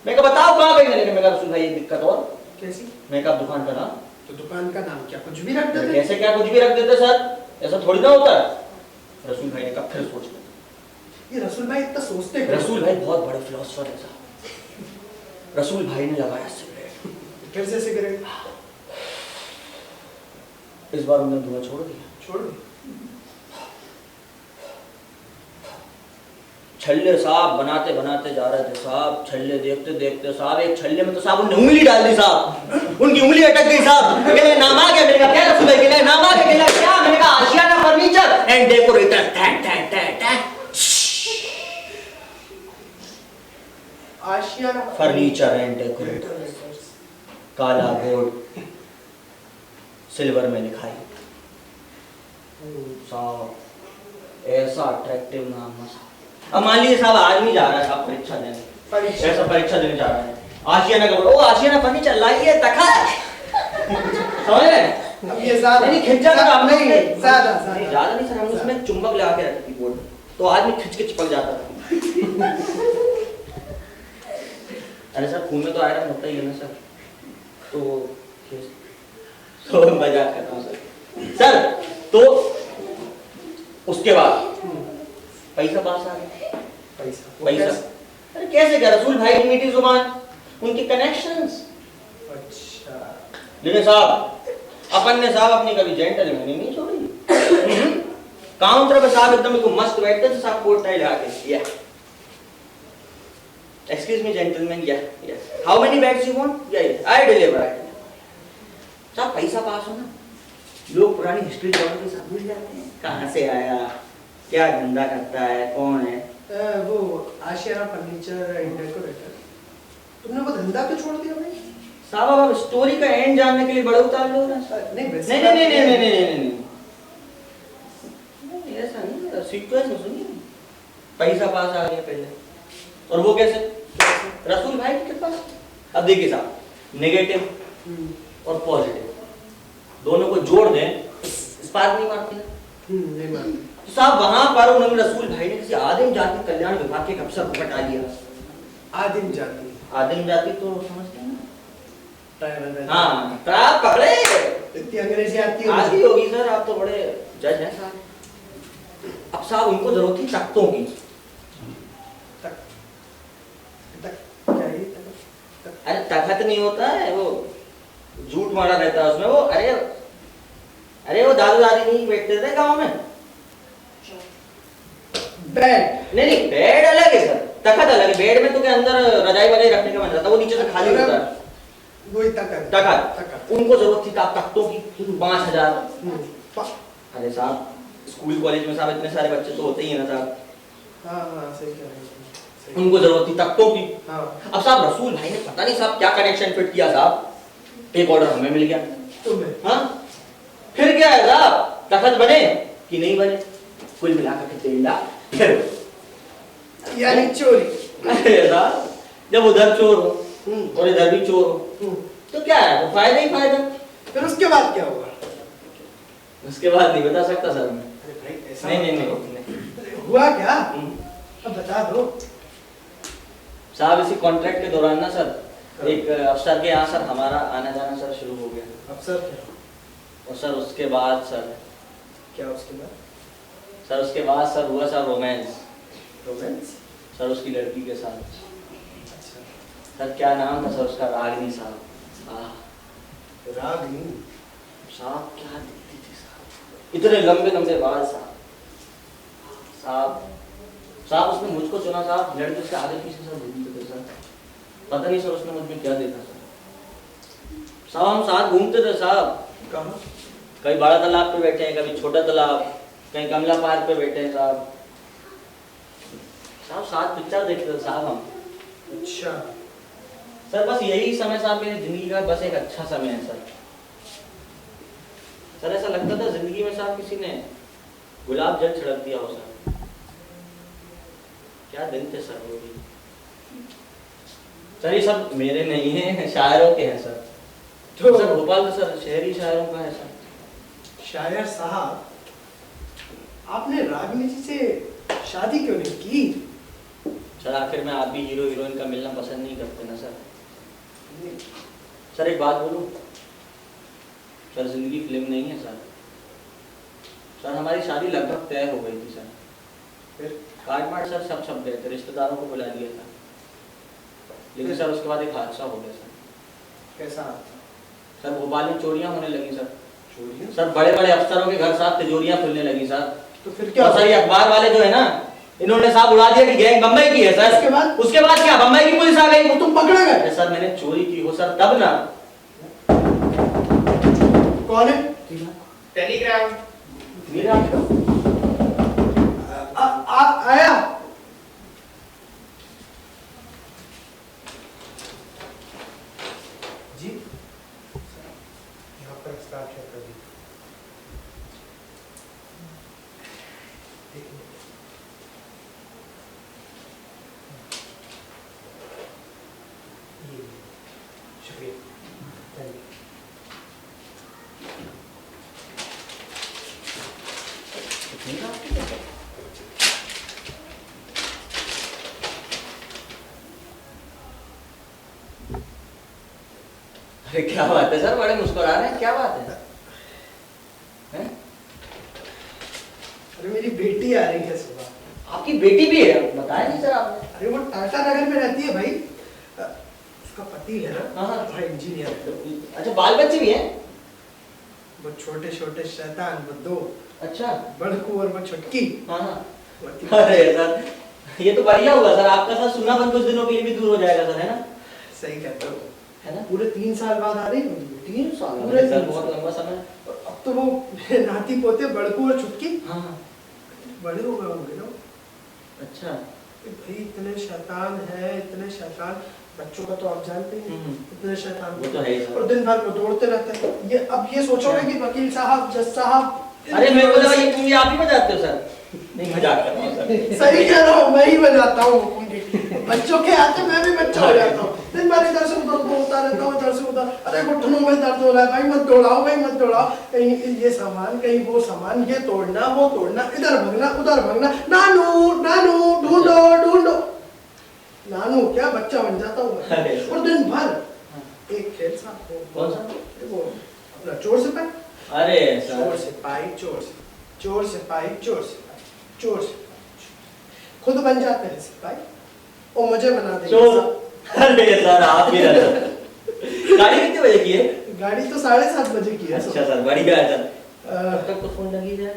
मैं कहा बताओ कहाँ गई? मैंने कहा रसूल भाई ये दिक्कत और कैसी? मैं कहा दुकान का नाम। तो दुकान का नाम क्या कुछ भी रख देते? कैसे क्या कुछ भी रख देते सर, ऐसा थोड़ी ना होता है। रसूल भाई ने कहा फिर सोच लो। ये रसूल भाई इतना सोचते हैं? रसूल भाई बहुत बड़े फिलोसोफर है साहब। रसूल भाई ने लगाया सिगरेट, फिर से सिगरेट इस बार उन्होंने धुआं छोड़ दिया। छोड़ दी। छल्ले साहब बनाते बनाते जा रहे थे साहब, छल्ले देखते देखते साहब एक छल्ले में तो साहब उन्होंने उंगली डाल दी साहब, उनकी उंगली अटक गई साहब। कहले नाम आ गया। मैंने कहा क्या रसूल भाई? कहले नाम आ गया। कहले क्या? मैंने कहा आशियाना फर्नीचर एंड डेकोरेटर। टैक टैक टैक टैक आशियाना फर्नीचर एंड डेकोरेटर, काला बोर्ड सिल्वर में लिखाई साहब, ऐसा अट्रैक्टिव नाम है साहब। अब मान लीजिए साहब आदमी जा रहा है साहब परीक्षा देने, ऐसा परीक्षा देने जा रहा है, आशियाना का बोर्ड, ओ आशियाना फर्नीचर लाइए तखा समझ रहे? अब ये ज्यादा नहीं खिंचा कर हमने ज्यादा ज्यादा नहीं सर, हमने उसमें चुंबक लगा के रखी थी बोर्ड, तो आदमी खिंच के चिपक जाता था। अरे सर खून में तो आयरन होता ही है ना सर, तो मजाक करता हूँ सर। तो उसके बाद पैसा पास आ गया। पैसा अरे कैसे क्या? रसूल भाई की मीठी जुबान, उनके कनेक्शंस। अच्छा लेकिन साहब अपन ने साहब अपनी कभी जेंटलमैनी नहीं छोड़ी। काउंटर पे साहब एकदम को मस्त बैठते थे साहब, कोट टाई लगा के, या एक्सक्यूज मी जेंटलमैन, या how many bags you want? या आई डिलीवर। साहब पैसा पास हो ना, लोग पुरानी हिस्ट्री जानने के साथ मिल जाते हैं, कहाँ से आया, क्या धंधा करता है, कौन है। वो आशियाना फर्नीचर एंड डेकोरेटर, तुमने वो धंधा क्यों छोड़ दिया भाई? साहब अब स्टोरी का एंड जानने के लिए बड़े उतार लो ना। नहीं नहीं नहीं नहीं नहीं नहीं नहीं नहीं नहीं ऐसा नहीं, सिचुएशन सुनिए। पैसा पास आ गया पहले, और वो कैसे? रसूल भाई के पास। अब देखिए साहब, नेगेटिव और पॉजिटिव दोनों को जोड़ दें, स्पार्क नहीं मारती ना। नहीं मानती। तो साहब वहां पर उन्होंने रसूल भाई ने किसी आदिम जाति कल्याण विभाग के अफसर को हटा लिया। आदिम जाति? आदिम जाति तो समझते हैं ना? ट्राइबल। हाँ ट्राइब पकड़े। इतनी अंग्रेजी आती आती होगी सर, आप तो बड़े जज हैं साहब। अब साहब उनको जरूरत थी तख्तों की। अरे तखत नहीं होता है, वो झूठ मारा रहता है उसमें, वो अरे अरे वो दादा दादी नहीं बैठते थे गाँव में। बेड। नहीं नहीं, बेड अलग है सर, तखत अलग है। बेड में तो क्या अंदर रजाई वजाई रखने का मन रहता है, वो नीचे से खाली होता है। वही तखत। तखत उनको जरूरत थी तख्तों की 5000। अरे साहब स्कूल कॉलेज में साहब इतने सारे बच्चे तो होते ही है ना साहब। हाँ सही कह रहे हैं। उनको जरूरत थी तख्तों की। हाँ। अब साहब रसूल भाई ने पता नहीं साहब क्या कनेक्शन फिट किया साहब, एक ऑर्डर हमें मिल गया। तुम्हें? हाँ फिर क्या है साहब, तखत बने कि नहीं बने, कुल मिलाकर के तेला फिर यानी चोरी। अरे साहब जब उधर चोर हो और इधर भी चोर हो तो क्या है, तो फायदा ही फायदा। फिर उसके बाद क्या हुआ? उसके बाद नहीं बता सकता सर मैं। अरे भाई ऐसा नहीं। हुआ क्या? अब बता दो। साहब इसी कॉन्ट्रैक्ट के दौरान ना सर एक अफसर के यहाँ सर हमारा आना जाना सर शुरू हो गया। अफसर क्या? और सर उसके बाद सर क्या उसके बाद? सर उसके बाद सर हुआ सर रोमांस। रोमांस? सर उसकी लड़की के साथ। अच्छा। सर क्या नाम था सर उसका, रागिनी साहब। रागिनी? साहब क्या दिखती थी साहब, इतने लंबे लंबे बाल साहब। साहब उसने मुझको चुना साहब, लड़के उसके आगे पीछे सर घूमते थे सर, पता नहीं सर उसने मुझ में क्या देखा सर। साहब हम साथ घूमते थे साहब। कहाँ? कभी बड़ा तालाब पे बैठे हैं, कभी छोटा तालाब, कहीं कमला पार्क पे बैठे हैं साहब। साहब साथ पिक्चर देखते थे साहब हम। अच्छा। सर बस यही समय साहब मेरी जिंदगी का बस एक अच्छा समय है सर। सर ऐसा लगता था जिंदगी में साहब किसी ने गुलाब जल छिड़क दिया हो सर। क्या दिन थे सर वो भी। सर ये सब मेरे नहीं है, शायरों के हैं सर। तो सर भोपाल तो सर शहरी शायरों का है सर। शायर साहब, आपने रागिनी जी से शादी क्यों नहीं की? सर आखिर में आप भी हीरो हीरोइन का मिलना पसंद नहीं करते ना सर। सर एक बात बोलूं, सर जिंदगी फिल्म नहीं है सर। सर हमारी शादी लगभग तय हो गई थी सर, फिर काट मार सर सब छप गए थे, रिश्तेदारों को बुला लिया था, लेकिन सर उसके बाद एक हादसा हो गया सर। कैसा? सर भोपाल में चोरियां होने लगी सर। चोरियां? सर बड़े बड़े अफसरों के घर साथ तिजोरियां खुलने लगी सर। तो फिर क्या? और सर ये अखबार वाले जो है ना, इन्होंने साहब उड़ा दिया कि गैंग बम्बई की है सर। उसके बाद क्या, बम्बई की पुलिस आ गई। वो तुम पकड़े गए? अरे सर मैंने चोरी की हो सर तब ना। कौन है? टेलीग्राम। मेरा आया। जी यहाँ पर हस्ताक्षर कर दीजिए। शुक्रिया, थैंक यू। अरे क्या बात है सर, बड़े मुस्कुरा रहे हैं, क्या बात है? हैं? अरे मेरी बेटी आ रही है सुबह। आपकी बेटी भी है? बताया नहीं सर आपने। अरे वो टाटा नगर में रहती है भाई। उसका पति है ना, हाँ। बड़ा इंजीनियर है। अच्छा बाल बच्चे भी हैं? वो छोटे छोटे शैतान, वो दो, अच्छा बड़कू और वो छुटकी। हाँ। अरे सर ये तो बढ़िया हुआ सर, आपका सर सुनापन कुछ दिनों के लिए भी दूर हो जाएगा सर, है ना? सही कहते हो, है ना? पूरे 3 साल बाद आ रही है। 3 साल पूरे सर 3 बहुत साल। लंबा समय। अब तो वो नाती पोते बड़कू और छुटकी हाँ। बड़े हो गए होंगे ना। अच्छा। भाई इतने शैतान है, इतने शैतान। बच्चों का तो आप जानते ही हैं, इतने शैतान। वो तो है ही सर। और दिन भर वो दौड़ते रहते हैं। ये अब ये सोचोगे कि वकील साहब, जज साहब। अरे मेरे को लगा ये पूंजी आप ही बजाते हो सर। नहीं मजाक कर रहा हूँ सर। सही कह रहा हूँ, मैं ही बजाता हूँ। बच्चों के आते मैं भी बच्चा हो जाता हूँ। दिन भर इधर से उधर दौड़ता रहता हूँ, इधर से उधर। अरे घुटनों में दर्द हो रहा है, भाई मत दौड़ाओ, भाई मत दौड़ाओ। कहीं ये सामान, कहीं वो सामान, ये तोड़ना, वो तोड़ना, इधर भगना, उधर भगना। नानू नानू ढूंढो ढूंढो। नानू क्या बच्चा बन जाता हूँ मैं। और दिन भर एक खेल सा। कौन सा? वो अपना चोर सिपाही। अरे चोर सर सिपाही, चोर सिपाही, चोर सिपाही, चोर सिपाही, चोर सिपाही। खुद बन जाते हैं सिपाही और मुझे बना देंगे चोर। सब। अरे सर आप भी गाड़ी कितने बजे की है? गाड़ी तो 7:30 बजे की है। अच्छा सर बढ़िया है सर। तब तक तो फोन लगी जाए।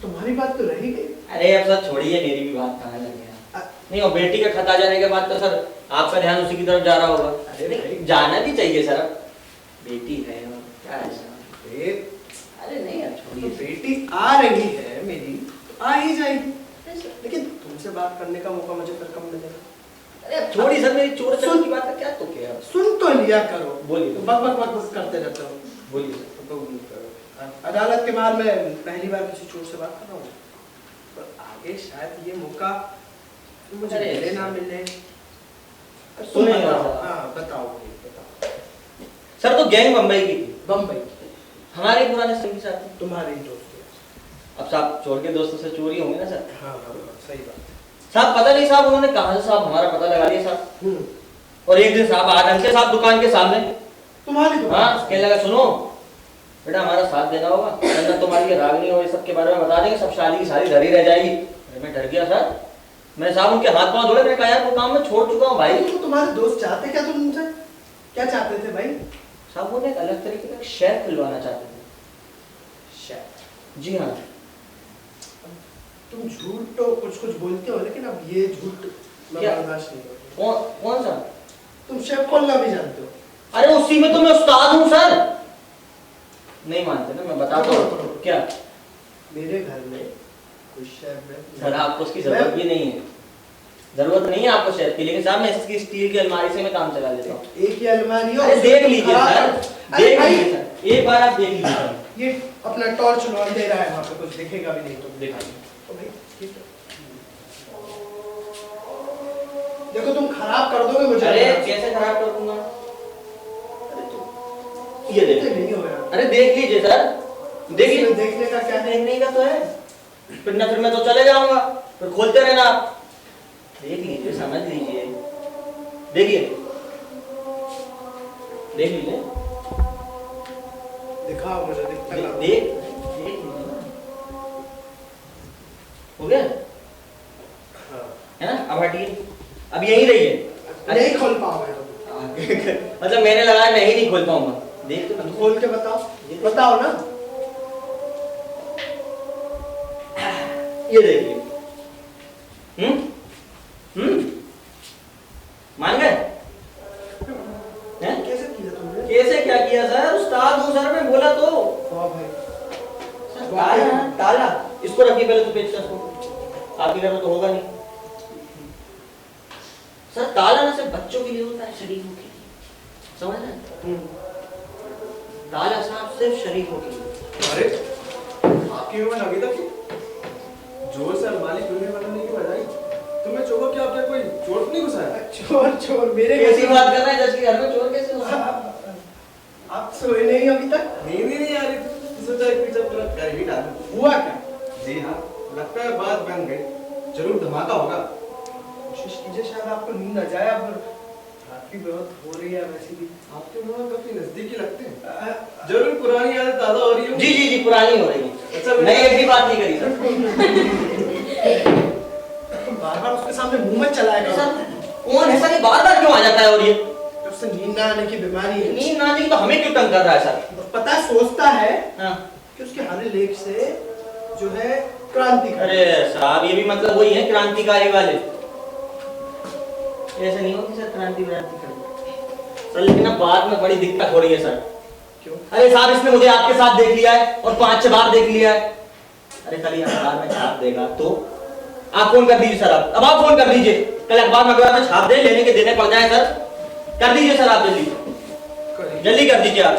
तुम्हारी बात तो रही गई। अरे अब सर छोड़िए, मेरी भी बात कहाँ लग गया। नहीं, और बेटी का खत आ जाने के बाद तो सर आपका ध्यान उसी की तरफ जा रहा होगा। अरे नहीं, जाना भी चाहिए सर, अब बेटी है और क्या है सर। अरे नहीं यार तो छोड़िए। बेटी आ रही है मेरी, तो आ ही जाएगी, लेकिन तुमसे बात करने का मौका मुझे फिर कब मिलेगा? अरे अब छोड़िए सर, मेरी चोर चोर की बात का क्या तुक है अब। सुन तो लिया करो। बोलिए। तो बक बक बक बक करते रहते हो। बोलिए सर। अदालत के बाहर मैं पहली बार किसी चोर से बात कर रहा हूँ, तो आगे शायद ये मौका मुझे अरे मिले ना मिले। सुने ना बताओ। सर। हाँ बताओ बताओ। सर तो गैंग बम्बई की थी, बम्बई हमारे पुराने संगी साथी। तुम्हारे ही दोस्त है। अब साहब चोर के दोस्तों से चोरी होंगे ना सर। हाँ हाँ सही बात साहब पता नहीं साहब उन्होंने कहाँ से साहब हमारा पता लगा लिया साहब। है। और एक दिन साहब आधन से साहब दुकान के सामने। तुम्हारी दुकान हाँ कहने लगा सुनो बेटा हमारा साथ देना होगा, वरना तुम्हारी ये रागनी और ये सब के बारे में बता देंगे, सब शादी की शादी धरी रह जाएगी। अरे मैं डर गया सर, मैं साहब उनके हाथ पांव जोड़े, मैंने कहा यार वो काम मैं छोड़ चुका हूँ भाई। तो तुम्हारे दोस्त चाहते क्या तुमसे? क्या चाहते थे भाई? साहब वो एक अलग तरीके का शेयर खुलवाना चाहते थे। शायद। जी हाँ। तुम झूठ तो कुछ कुछ बोलते हो, लेकिन अब ये झूठ मैं क्या? बर्दाश्त नहीं करूंगा। कौन सा? तुम शेफ खोलना भी जानते हो? अरे उसी में तो मैं उस्ताद हूँ सर। नहीं मानते ना, मैं बताता हूँ क्या। मेरे घर में कोई शेफ है? सर आपको उसकी जरूरत भी नहीं है, जरूरत नहीं है आपको शेफ की, लेकिन साहब मैं इसकी स्टील की अलमारी से मैं काम चला लेता हूँ। एक ही अलमारी हो। अरे देख लीजिए सर, अरे देख भाई, लीजिए सर, एक बार आप देख लीजिए सर। ये अपना टॉर्च लॉन दे रहा है, वहाँ पे कुछ दिखेगा भी नहीं तुम। दिखाइए। तो भाई ठीक है। देखो तुम खराब कर दोगे मुझे। अरे कैसे खराब कर दूंगा? ये देखते देखिए। नहीं हो यार। अरे देख लीजिए सर, देखिए। इसमें देखने का क्या है? देखने का तो है, फिर ना फिर मैं तो चले जाऊंगा, फिर खोलते रहना आप। देख लीजिए, समझ लीजिए, देखिए देख लीजिए। दिखाओ मुझे, दिखता देख ना। देख लीजिए ना। हो गया हाँ। है ना? अब हटिए, अब यहीं रहिए। नहीं खोल पाओगे तुम। मतलब मैंने लगाया, मैं ही नहीं खोल पाऊंगा। देख तो अब खोल के बताओ, बताओ ना। ये देखिए। मान गए? हैं? कैसे किया तुमने? कैसे क्या किया सर? उस्ताद हूँ सर, मैं बोला तो। वाह भाई। सर ताला, ताला इसको रखिए पहले तो पेचकस को, आपके घर में तो होगा नहीं। सर ताला ना सिर्फ बच्चों के लिए होता है, शरीफों के लिए, समझ रहे हैं? ताला साहब सिर्फ शरीफों के लिए। अरे आपकी उम्र अभी तक जोर से अलमारी खुलने बनाने की बजाय तुम्हें चोगा कि आपके कोई चोर तो नहीं घुसा है? चोर चोर मेरे कैसी घर बात कर रहे हैं? जज के घर में चोर कैसे हो सकता है? आप सोए नहीं अभी तक? नींद ही नहीं आ रही थी, सोचा एक पिक्चर पूरा कर ही डालूं। हुआ क्या? जी हाँ, लगता है बात बन गई, जरूर धमाका होगा। कोशिश कीजिए, शायद आपको नींद आ जाए। अब रात भी बहुत हो रही है वैसे भी। आपके वहाँ काफी नजदीकी लगते हैं, जरूर पुरानी यादें ताजा हो रही है। जी जी जी, पुरानी हो रही है। अच्छा, मैं एक भी बात नहीं करी सर। तुम बार-बार उसके सामने मुंह मत चलाया करो। सर कौन है सर, ये बार बार क्यों आ जाता है? और ये जब से नींद ना आने की बीमारी है। नींद ना आने की तो हमें क्यों तंग कर रहा है सर? पता है, सोचता है हाँ। कि उसके हर लेख से जो है क्रांति कर। अरे साहब ये भी मतलब वही है क्रांतिकारी वाले। ऐसे नहीं होती सर क्रांति सर, लेकिन अब बाद में बड़ी दिक्कत हो रही है सर। क्यों? अरे साहब इसने मुझे आपके साथ देख लिया है और 5-6 बार देख लिया है। अरे कल ये अखबार में छाप देगा तो आप फोन कर दीजिए सर। अब आप फोन कर दीजिए, कल अखबार में छाप दे, लेने के देने पड़ जाए सर। कर दीजिए सर आप, जल्दी कर दीजिए आप।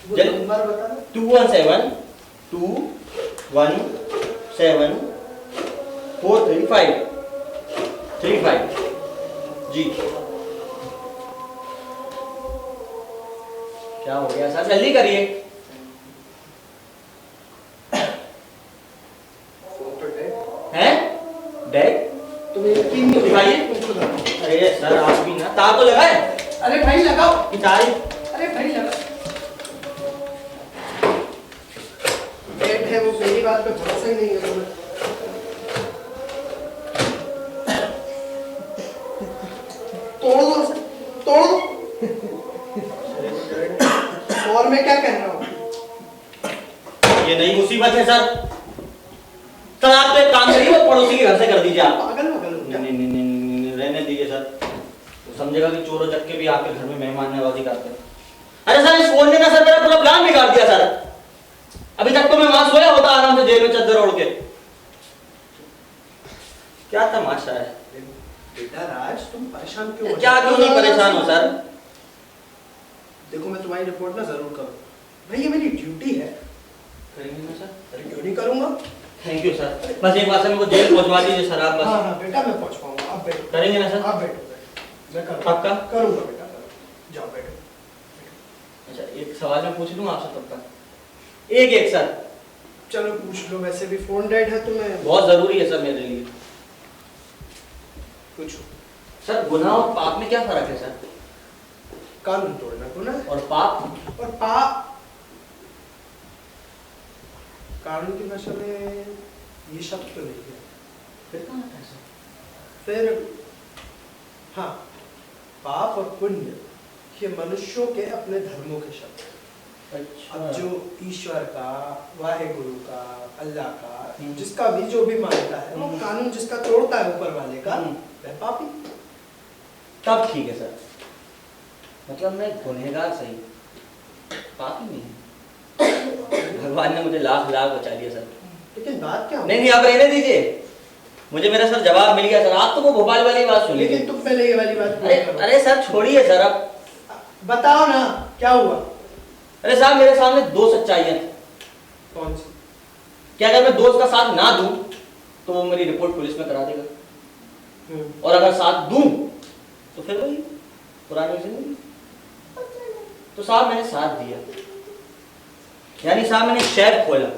वो नंबर बता। 217 217 435 35 जी। क्या हो गया सर, जल्दी करिए। हैं? डेड? तुम्हें यकीन नहीं दिखाइए। दिखाइए। अरे सर आप भी ना, तार तो लगाए। अरे भाई लगाओ। तार अरे भाई लगाओ। डेट है वो, मेरी बात पे भरोसा ही नहीं है तुम्हें। तोड़ दो उसे, तोड़ दो। और मैं क्या कहना ये नई मुसीबत है सर। सर आप तो एक काम करिए, वो पड़ोसी के घर से कर दीजिए आप। पागल पागल हो नहीं गया। नहीं नहीं नहीं नहीं, रहने दीजिए सर। वो समझेगा कि चोरों चक्के भी आपके घर में मेहमान नवाजी करते हैं। अरे सर इस फोन ने ना सर मेरा पूरा प्लान बिगाड़ दिया सर। अभी तक तो मैं वहां सोया होता आराम से जेल में चद्दर ओढ़ के। क्या तमाशा है। बेटा राज, तुम परेशान क्यों हो? क्या क्यों नहीं परेशान हो सर? देखो मैं तुम्हारी रिपोर्ट ना जरूर करूँ भाई, ये मेरी ड्यूटी है। करेंगे ना सर? अरे क्यों नहीं करूंगा? Thank you sir. बस एक बार से मेरे को जेल पहुंचवा दीजिए सर आप बस। हाँ हाँ बेटा, मैं पहुंच पाऊंगा। आप बैठो। करेंगे ना सर? आप बैठो बैठो। मैं करूंगा। पक्का? करूंगा बेटा, करूंगा। जाओ बैठो। अच्छा एक सवाल मैं पूछ लूँ आपसे तब तक। एक एक सर। चलो पूछ लो, वैसे भी फोन डेड है तो मैं बहुत जरूरी है सर मेरे लिए। पूछो। सर गुनाह और पाप में क्या फर्क है सर? कानून तोड़ना गुनाह है और पाप? और पाप कानून की भाषा में ये शब्द तो नहीं है। फिर कहाँ आता है सर? फिर हाँ, पाप और पुण्य ये मनुष्यों के अपने धर्मों के शब्द हैं। अब जो ईश्वर का, वाहेगुरु का, अल्लाह का, जिसका भी जो भी मानता है वो कानून जिसका तोड़ता है ऊपर वाले का, वह पापी। तब ठीक है सर। मतलब मैं गुनहगार सही, पापी नहीं। भगवान ने मुझे लाख लाख बचा दिया सर। लेकिन बात क्या नहीं नहीं आप रहने दीजिए। मुझे मेरा सर जवाब मिल गया सर। आप तो वो भोपाल वाली बात सुन लेकिन लीजिए। तुम पहले ये वाली बात अरे अरे सर छोड़िए सर अब। बताओ ना क्या हुआ। अरे साहब मेरे सामने दो सच्चाइयां थी। कौन सी? कि अगर मैं दोस्त का साथ ना दूं तो वो मेरी रिपोर्ट पुलिस में करा देगा, और अगर साथ दूं तो फिर वही पुरानी जिंदगी। तो साहब मैंने साथ दिया, यानी साहब मैंने शेफ खोला।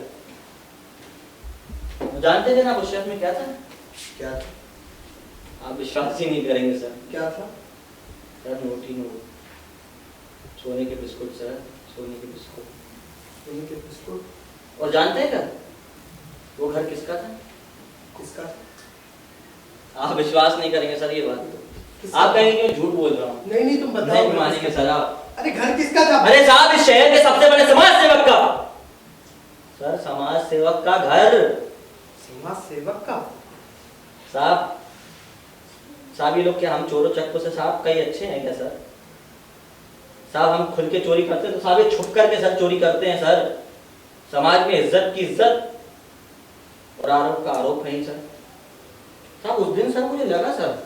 जानते थे ना उस शेफ में क्या था? क्या था? आप विश्वास ही नहीं करेंगे सर। क्या था? सर नोट ही नोट, सोने के बिस्कुट सर, सोने के बिस्कुट। सोने के बिस्कुट? और जानते हैं क्या वो घर किसका था? किसका? आप विश्वास नहीं करेंगे सर ये बात। किसका? आप कहेंगे कि मैं झूठ बोल रहा हूँ। नहीं तुम बताओ। नहीं मानेंगे सर आप। अरे घर किसका था? अरे साहब इस शहर के सबसे बड़े समाज सेवक का। सर समाज सेवक का घर। समाज सेवक का? साहब साहब ये लोग क्या हम चोरों चक्कों से साहब कई अच्छे हैं क्या सर? साहब हम खुल के चोरी करते हैं तो साहब ये छुप करके सर चोरी करते हैं सर। समाज में इज्जत की इज्जत और आरोप का आरोप नहीं सर। साहब उस दिन सर मुझे लगा सर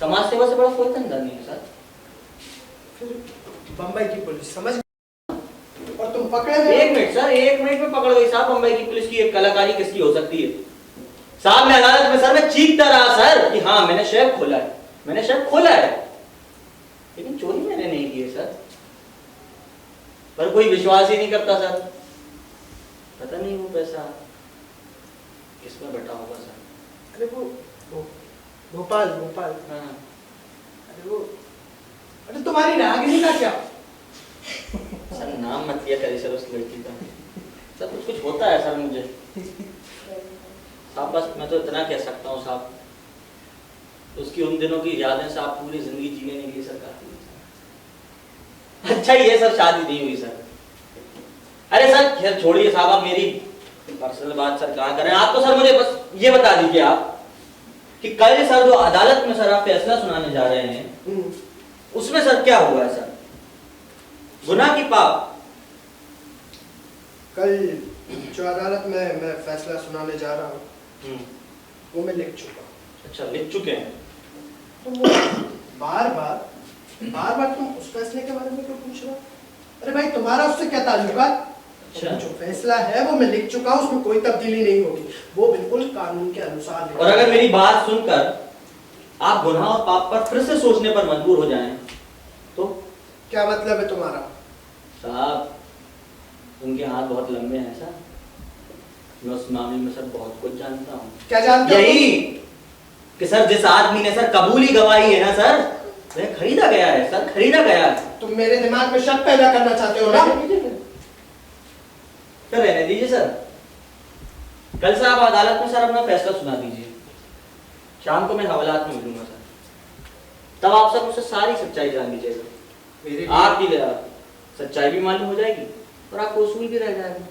समाज सेवा से बड़ा कोई धंधा नहीं है सर। फिर बम्बई की पुलिस समझ और तुम पकड़े गए? एक मिनट सर, एक मिनट में पकड़ गई साहब। बम्बई की पुलिस की एक कलाकारी किसकी हो सकती है? साहब मैं अदालत में सर मैं चीखता रहा सर कि हाँ मैंने शेफ खोला है, मैंने शेफ खोला है, लेकिन चोरी मैंने नहीं की है सर। पर कोई विश्वास ही नहीं करता सर। पता नहीं वो पैसा किसमें बैठा होगा सर। अरे वो भोपाल भोपाल। हाँ। अरे तुम्हारी रागिनी का क्या? सर नाम मत लिया करिए सर उस लड़की का। सर कुछ कुछ होता है सर मुझे। साहब बस मैं तो इतना कह सकता हूँ साहब, उसकी उन दिनों की यादें साहब पूरी जिंदगी जीने के लिए सर काफी है। अच्छा ये सर शादी नहीं हुई सर। अरे सर खैर छोड़िए साहब, आप मेरी पर्सनल बात सर कहाँ करें। आप तो सर मुझे बस ये बता दीजिए आप कि कल सर जो अदालत में सर आप फैसला सुनाने जा रहे हैं उसमें सर क्या हुआ है सर? गुनाह की पाप? कल जो अदालत में मैं फैसला सुनाने जा रहा हूँ वो मैं लिख चुका हूँ। अच्छा लिख चुके हैं। तो वो बार बार तुम उस फैसले के बारे में क्यों पूछ रहे हो? अरे भाई तुम्हारा उससे क्या ताल्लुकात? अच्छा। जो फैसला है वो मैं लिख चुका हूँ, उसमें कोई तब्दीली नहीं होगी। वो बिल्कुल कानून के अनुसार है। और अगर मेरी बात सुनकर आप गुनाह और पाप पर फिर से सोचने पर मजबूर हो जाएं तो? क्या मतलब है तुम्हारा? साहब उनके हाथ बहुत लंबे हैं सर। मैं उस मामले में सर बहुत कुछ जानता हूँ। क्या जानते हो? यही कि सर जिस आदमी ने सर कबूली गवाई है ना सर, वह खरीदा गया है सर, खरीदा गया है। तुम मेरे दिमाग में शक पैदा करना चाहते हो ना? सर रहने दीजिए सर। कल से आप अदालत में सर अपना फैसला सुना दीजिए। शाम को मैं हवालात में मिलूंगा सर, तब आप सब मुझसे सारी सच्चाई जान लीजिएगा। आपकी सच्चाई भी मालूम हो जाएगी और आपको उसूल भी रह जाएगा।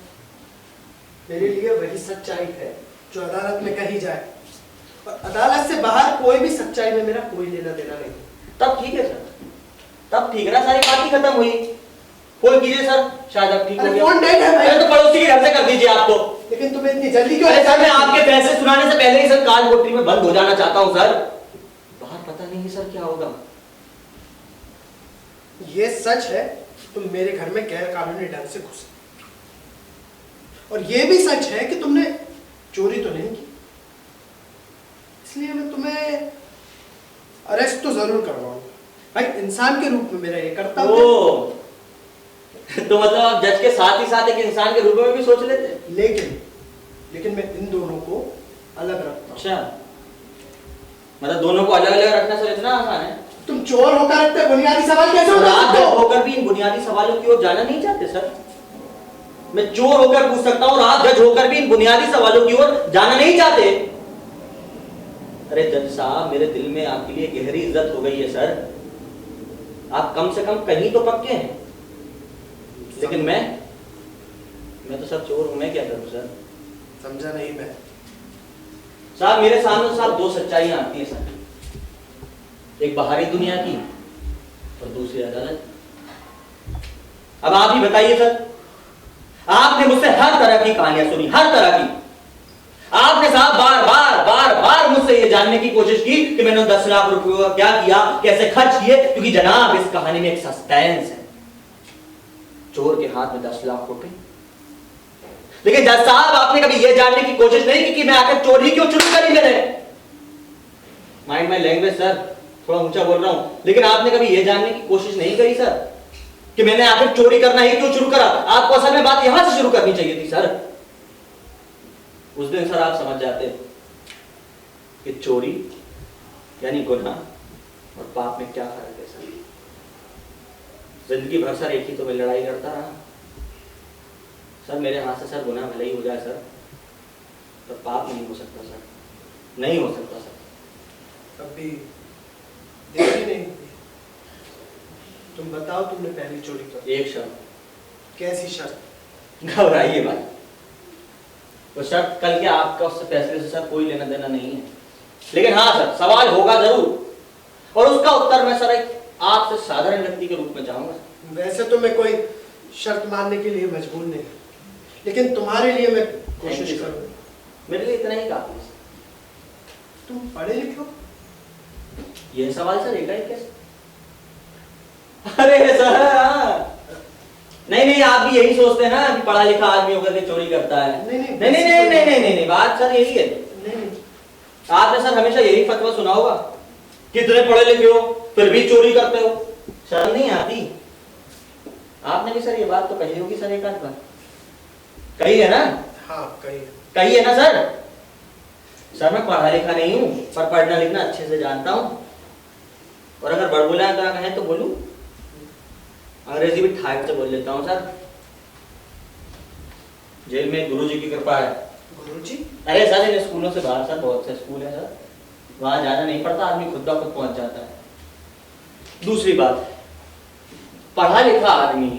मेरे लिए वही सच्चाई है जो अदालत में कही जाए, और अदालत से बाहर कोई भी सच्चाई में मेरा कोई लेना देना नहीं। तब ठीक है सर, तब ठीक है ना, सारी बात ही खत्म हुई। फोन कीजिए सर, शायद अब ठीक हो अरे गया। फोन डेड है भाई। अरे तो पड़ोसी के घर से कर दीजिए आप तो। लेकिन तुम्हें इतनी जल्दी क्यों? अरे सर मैं आपके फैसले सुनाने से पहले ही सर काल कोठरी में बंद हो जाना चाहता हूँ सर। बाहर पता नहीं है सर क्या होगा। ये सच है तुम मेरे घर में गैर कानूनी ढंग से घुसे, और ये भी सच है कि तुमने चोरी तो नहीं की, इसलिए मैं तुम्हें अरेस्ट तो जरूर करवाऊंगा भाई। इंसान के रूप में मेरा ये कर्तव्य है। ओ तो मतलब आप जज के साथ ही साथ एक इंसान के रूप में भी सोच लेते हैं। लेकिन मैं इन दोनों को अलग रखता हूँ। अच्छा, मतलब दोनों को अलग अलग रखना सर इतना आसान है? तुम चोर होकर रखते बुनियादी सवाल कैसे और उठा आप सकते जज हो? होकर भी इन बुनियादी सवालों की ओर जाना नहीं चाहते सर? मैं चोर होकर पूछ सकता हूँ और आप जज होकर भी इन बुनियादी सवालों की ओर जाना नहीं चाहते? अरे जज साहब, मेरे दिल में आपके लिए गहरी इज्जत हो गई है सर। आप कम से कम कहीं तो पक्के हैं। लेकिन मैं तो सब चोर हूं, मैं क्या करूं सर? समझा नहीं मैं। साहब मेरे सामने साहब दो सच्चाइयां आती हैं सर, एक बाहरी दुनिया की और दूसरी अदालत। अब आप ही बताइए सर, आपने मुझसे हर तरह की कहानियां सुनी, हर तरह की। आपने साहब बार बार बार बार मुझसे ये जानने की कोशिश की कि मैंने 10 लाख रुपए का क्या किया, कैसे खर्च किए, क्योंकि जनाब इस कहानी में एक सस्पेंस है। चोर के हाथ में 10 लाख रुपए। लेकिन जज साहब आपने कभी यह जानने की कोशिश नहीं की कि मैं आखिर चोरी क्यों शुरू करी मैंने। माइंड माय लैंग्वेज सर, थोड़ा ऊंचा बोल रहा हूं। लेकिन आपने कभी यह जानने की कोशिश नहीं करी सर कि मैंने आखिर चोरी करना ही क्यों शुरू करा। आपको असल में बात यहां से शुरू करनी चाहिए थी सर। उस दिन सर आप समझ जाते कि चोरी यानी गुनाह और पाप में क्या फर्क है सर। जिंदगी भर सर एक ही तो मैं लड़ाई करता रहा सर। मेरे हाथ से सर गुनाह भले ही हो जाए सर, पर पाप नहीं हो सकता सर, नहीं हो सकता सर। अभी देखी नहीं। तुम बताओ तुमने पहली चोरी कर। एक शर्त। कैसी शर्त? घबराइए भाई, तो शर्त कल के आपका उससे फैसले से सर कोई लेना देना नहीं है। लेकिन हाँ सर, सवाल होगा जरूर, और उसका उत्तर मैं सर एक आपसे साधारण व्यक्ति के रूप में चाहूंगा। वैसे तो मैं कोई शर्त मानने के लिए मजबूर नहीं, लेकिन तुम्हारे लिए मैं कोशिश करूंगा। मेरे लिए इतना ही काफी है। तुम पढ़े लिखे हो? ये सवाल सर एक ही कैसे? अरे सर नहीं, आप भी यही सोचते हैं ना कि पढ़ा लिखा आदमी होकर के चोरी करता है। नहीं, बात सर यही है। नहीं, आपने सर हमेशा यही फतवा सुना होगा कि इतने पढ़े लिखे हो फिर भी चोरी करते हो, शर्म नहीं आती? आपने भी सर ये बात तो कही होगी सर, एक आध बार कही है ना? हाँ कही है ना सर? सर मैं पढ़ा लिखा नहीं हूं, पर पढ़ना लिखना अच्छे से जानता हूं, और अगर बड़बोला कहें तो बोलूं, अंग्रेजी भी ठाक से बोल लेता हूं सर। जेल में गुरुजी की कृपा है। गुरुजी? अरे सर इन स्कूलों से बाहर सर बहुत से स्कूल है सर, वहां जाना नहीं पड़ता, आदमी खुद ब खुद पहुंच जाता है। दूसरी बात, पढ़ा लिखा आदमी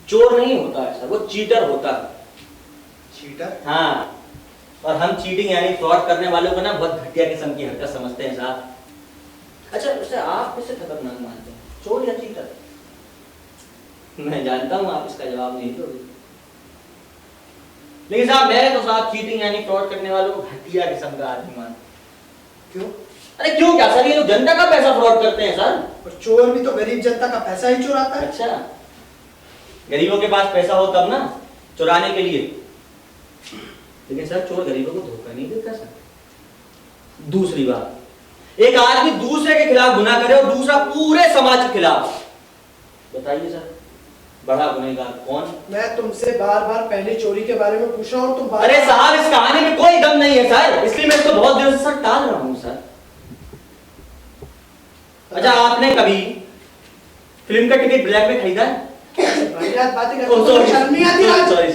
चोर नहीं होता है सर, वो चीटर होता है। चीटर? हाँ, और हम चीटिंग यानी फ्रॉड करने वालों को ना बहुत घटिया किस्म की हरकत समझते हैं साहब। अच्छा वैसे आप किसे खतरनाक मानते हैं, चोर या चीटर? मैं जानता हूं आप इसका जवाब नहीं दोगे, लेकिन साहब मैं तो साहब चीटिंग यानी फ्रॉड करने वालों को घटिया किस्म का आदमी मानता हूं। क्यों? अरे क्यों क्या सर, ये लोग जनता का पैसा फ्रॉड करते हैं सर। और चोर भी तो गरीब जनता का पैसा ही चुराता है। अच्छा, गरीबों के पास पैसा हो तब ना चुराने के लिए, लेकिन सर चोर गरीबों को धोखा नहीं देता सर। दूसरी बात, एक आदमी दूसरे के खिलाफ गुनाह करे और दूसरा पूरे समाज के खिलाफ, बताइए सर बड़ा गुनहगार कौन? मैं तुमसे बार बार पहली चोरी के बारे में पूछा और तुम बार अरे साहब इस कहानी में कोई दम नहीं है सर, इसलिए मैं इसको बहुत दिनों से सर टाल रहा हूं सर। अच्छा आपने कभी फिल्म का टिकट ब्लैक में खरीदा है? बातें करते हो, तुम्हें शर्म नहीं आती आज? सॉरी,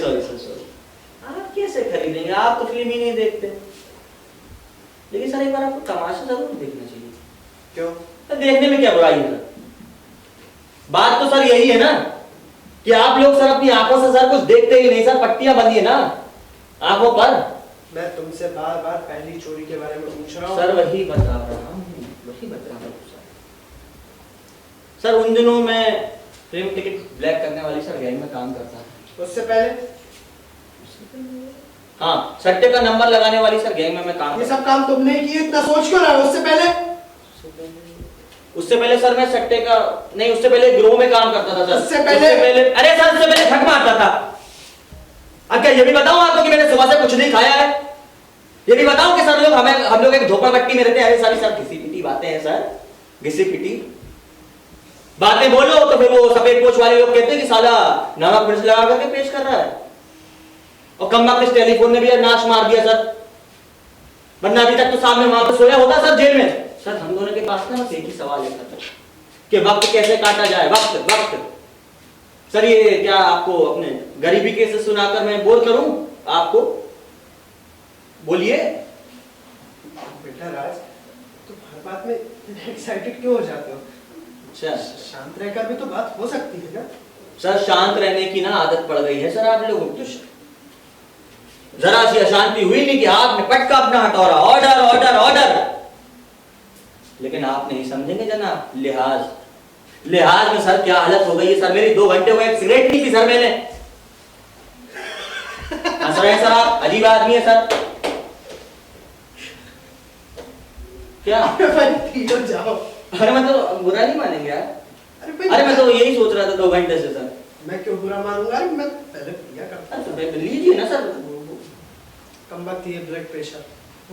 आप कैसे खरीदेंगे, आप तो फिल्म ही नहीं देखते। लेकिन सर एक बार आपको तमाशा जरूर देखना चाहिए। क्यों? तो देखने में क्या बुराई है सर? बात तो सर यही है ना कि आप लोग सर अपनी आंखों से सर कुछ देखते ही नहीं सर, पट्टियां बंधी है ना, आंखों पर। मैं तुमसे बार बार पहली चोरी के बारे में पूछ रहा हूँ। सर वही बता रहा हूँ, वही बता रहा हूँ सर। उन दिनों मैं फिल्म टिकट ब्लैक करने वाली सर गैंग में काम करता था। उससे पहले हाँ, सट्टे का नंबर लगाने वाली सर गैंग में मैं काम ये सब काम तुमने किए, इतना सोच क्यों रहा है? उससे पहले सर मैं सट्टे का नहीं, उससे पहले गिरोह में काम करता था सर। उससे पहले अरे सर उससे पहले ठग मारता था। अब क्या ये भी बताऊं आपको कि मैंने सुबह से कुछ नहीं खाया है? ये भी बताऊं कि सर हम लोग एक झोपड़पट्टी में रहते हैं। अरे सारी सर घिसी पिटी बातें हैं सर, घिसी पिटी बातें बोलो तो फिर वो सफेद पोछ वाले लोग कहते हैं कि साला नमक मिर्च लगा करके पेश कर रहा है। और कम वक्त इस टेलीफोन ने भी नाश मार दिया सर, वरना अभी तक तो सामने वहां पर सोया होता सर जेल में। सर हम दोनों के पास ना बस एक ही सवाल है सर कि वक्त कैसे काटा जाए। वक्त वक्त सर, ये क्या आपको अपने गरीबी के से सुनाकर मैं बोर करूं आपको? बोलिए। बेटा राज, तुम हर बात में एक्साइटेड क्यों हो जाते हो? अच्छा शांत रहकर भी तो बात हो सकती है ना? सर, शांत रहने की ना आदत पड़ गई है सर आप लोगों को। जरा सी अशांति हुई नहीं कि हाथ में पटका अपना हटोरा, ऑर्डर ऑर्डर ऑर्डर। लेकिन आप नहीं समझेंगे जनाब, लिहाज लिहाज में सर क्या हालत हो गई है सर मेरी। 2 घंटे हुए एक सिगरेट नहीं पी सर मैंने। हंस रहे हैं सर आप, अजीब आदमी है सर। क्या? भाई जाओ। अरे मैं तो बुरा नहीं मानेंगे यार। अरे अरे मैं तो यही सोच रहा था 2 घंटे से सर। मैं क्यों बुरा मानूंगा? अरे मैं पहले पिया करता था। लीजिए ना सर। कम बात थी ब्लड प्रेशर।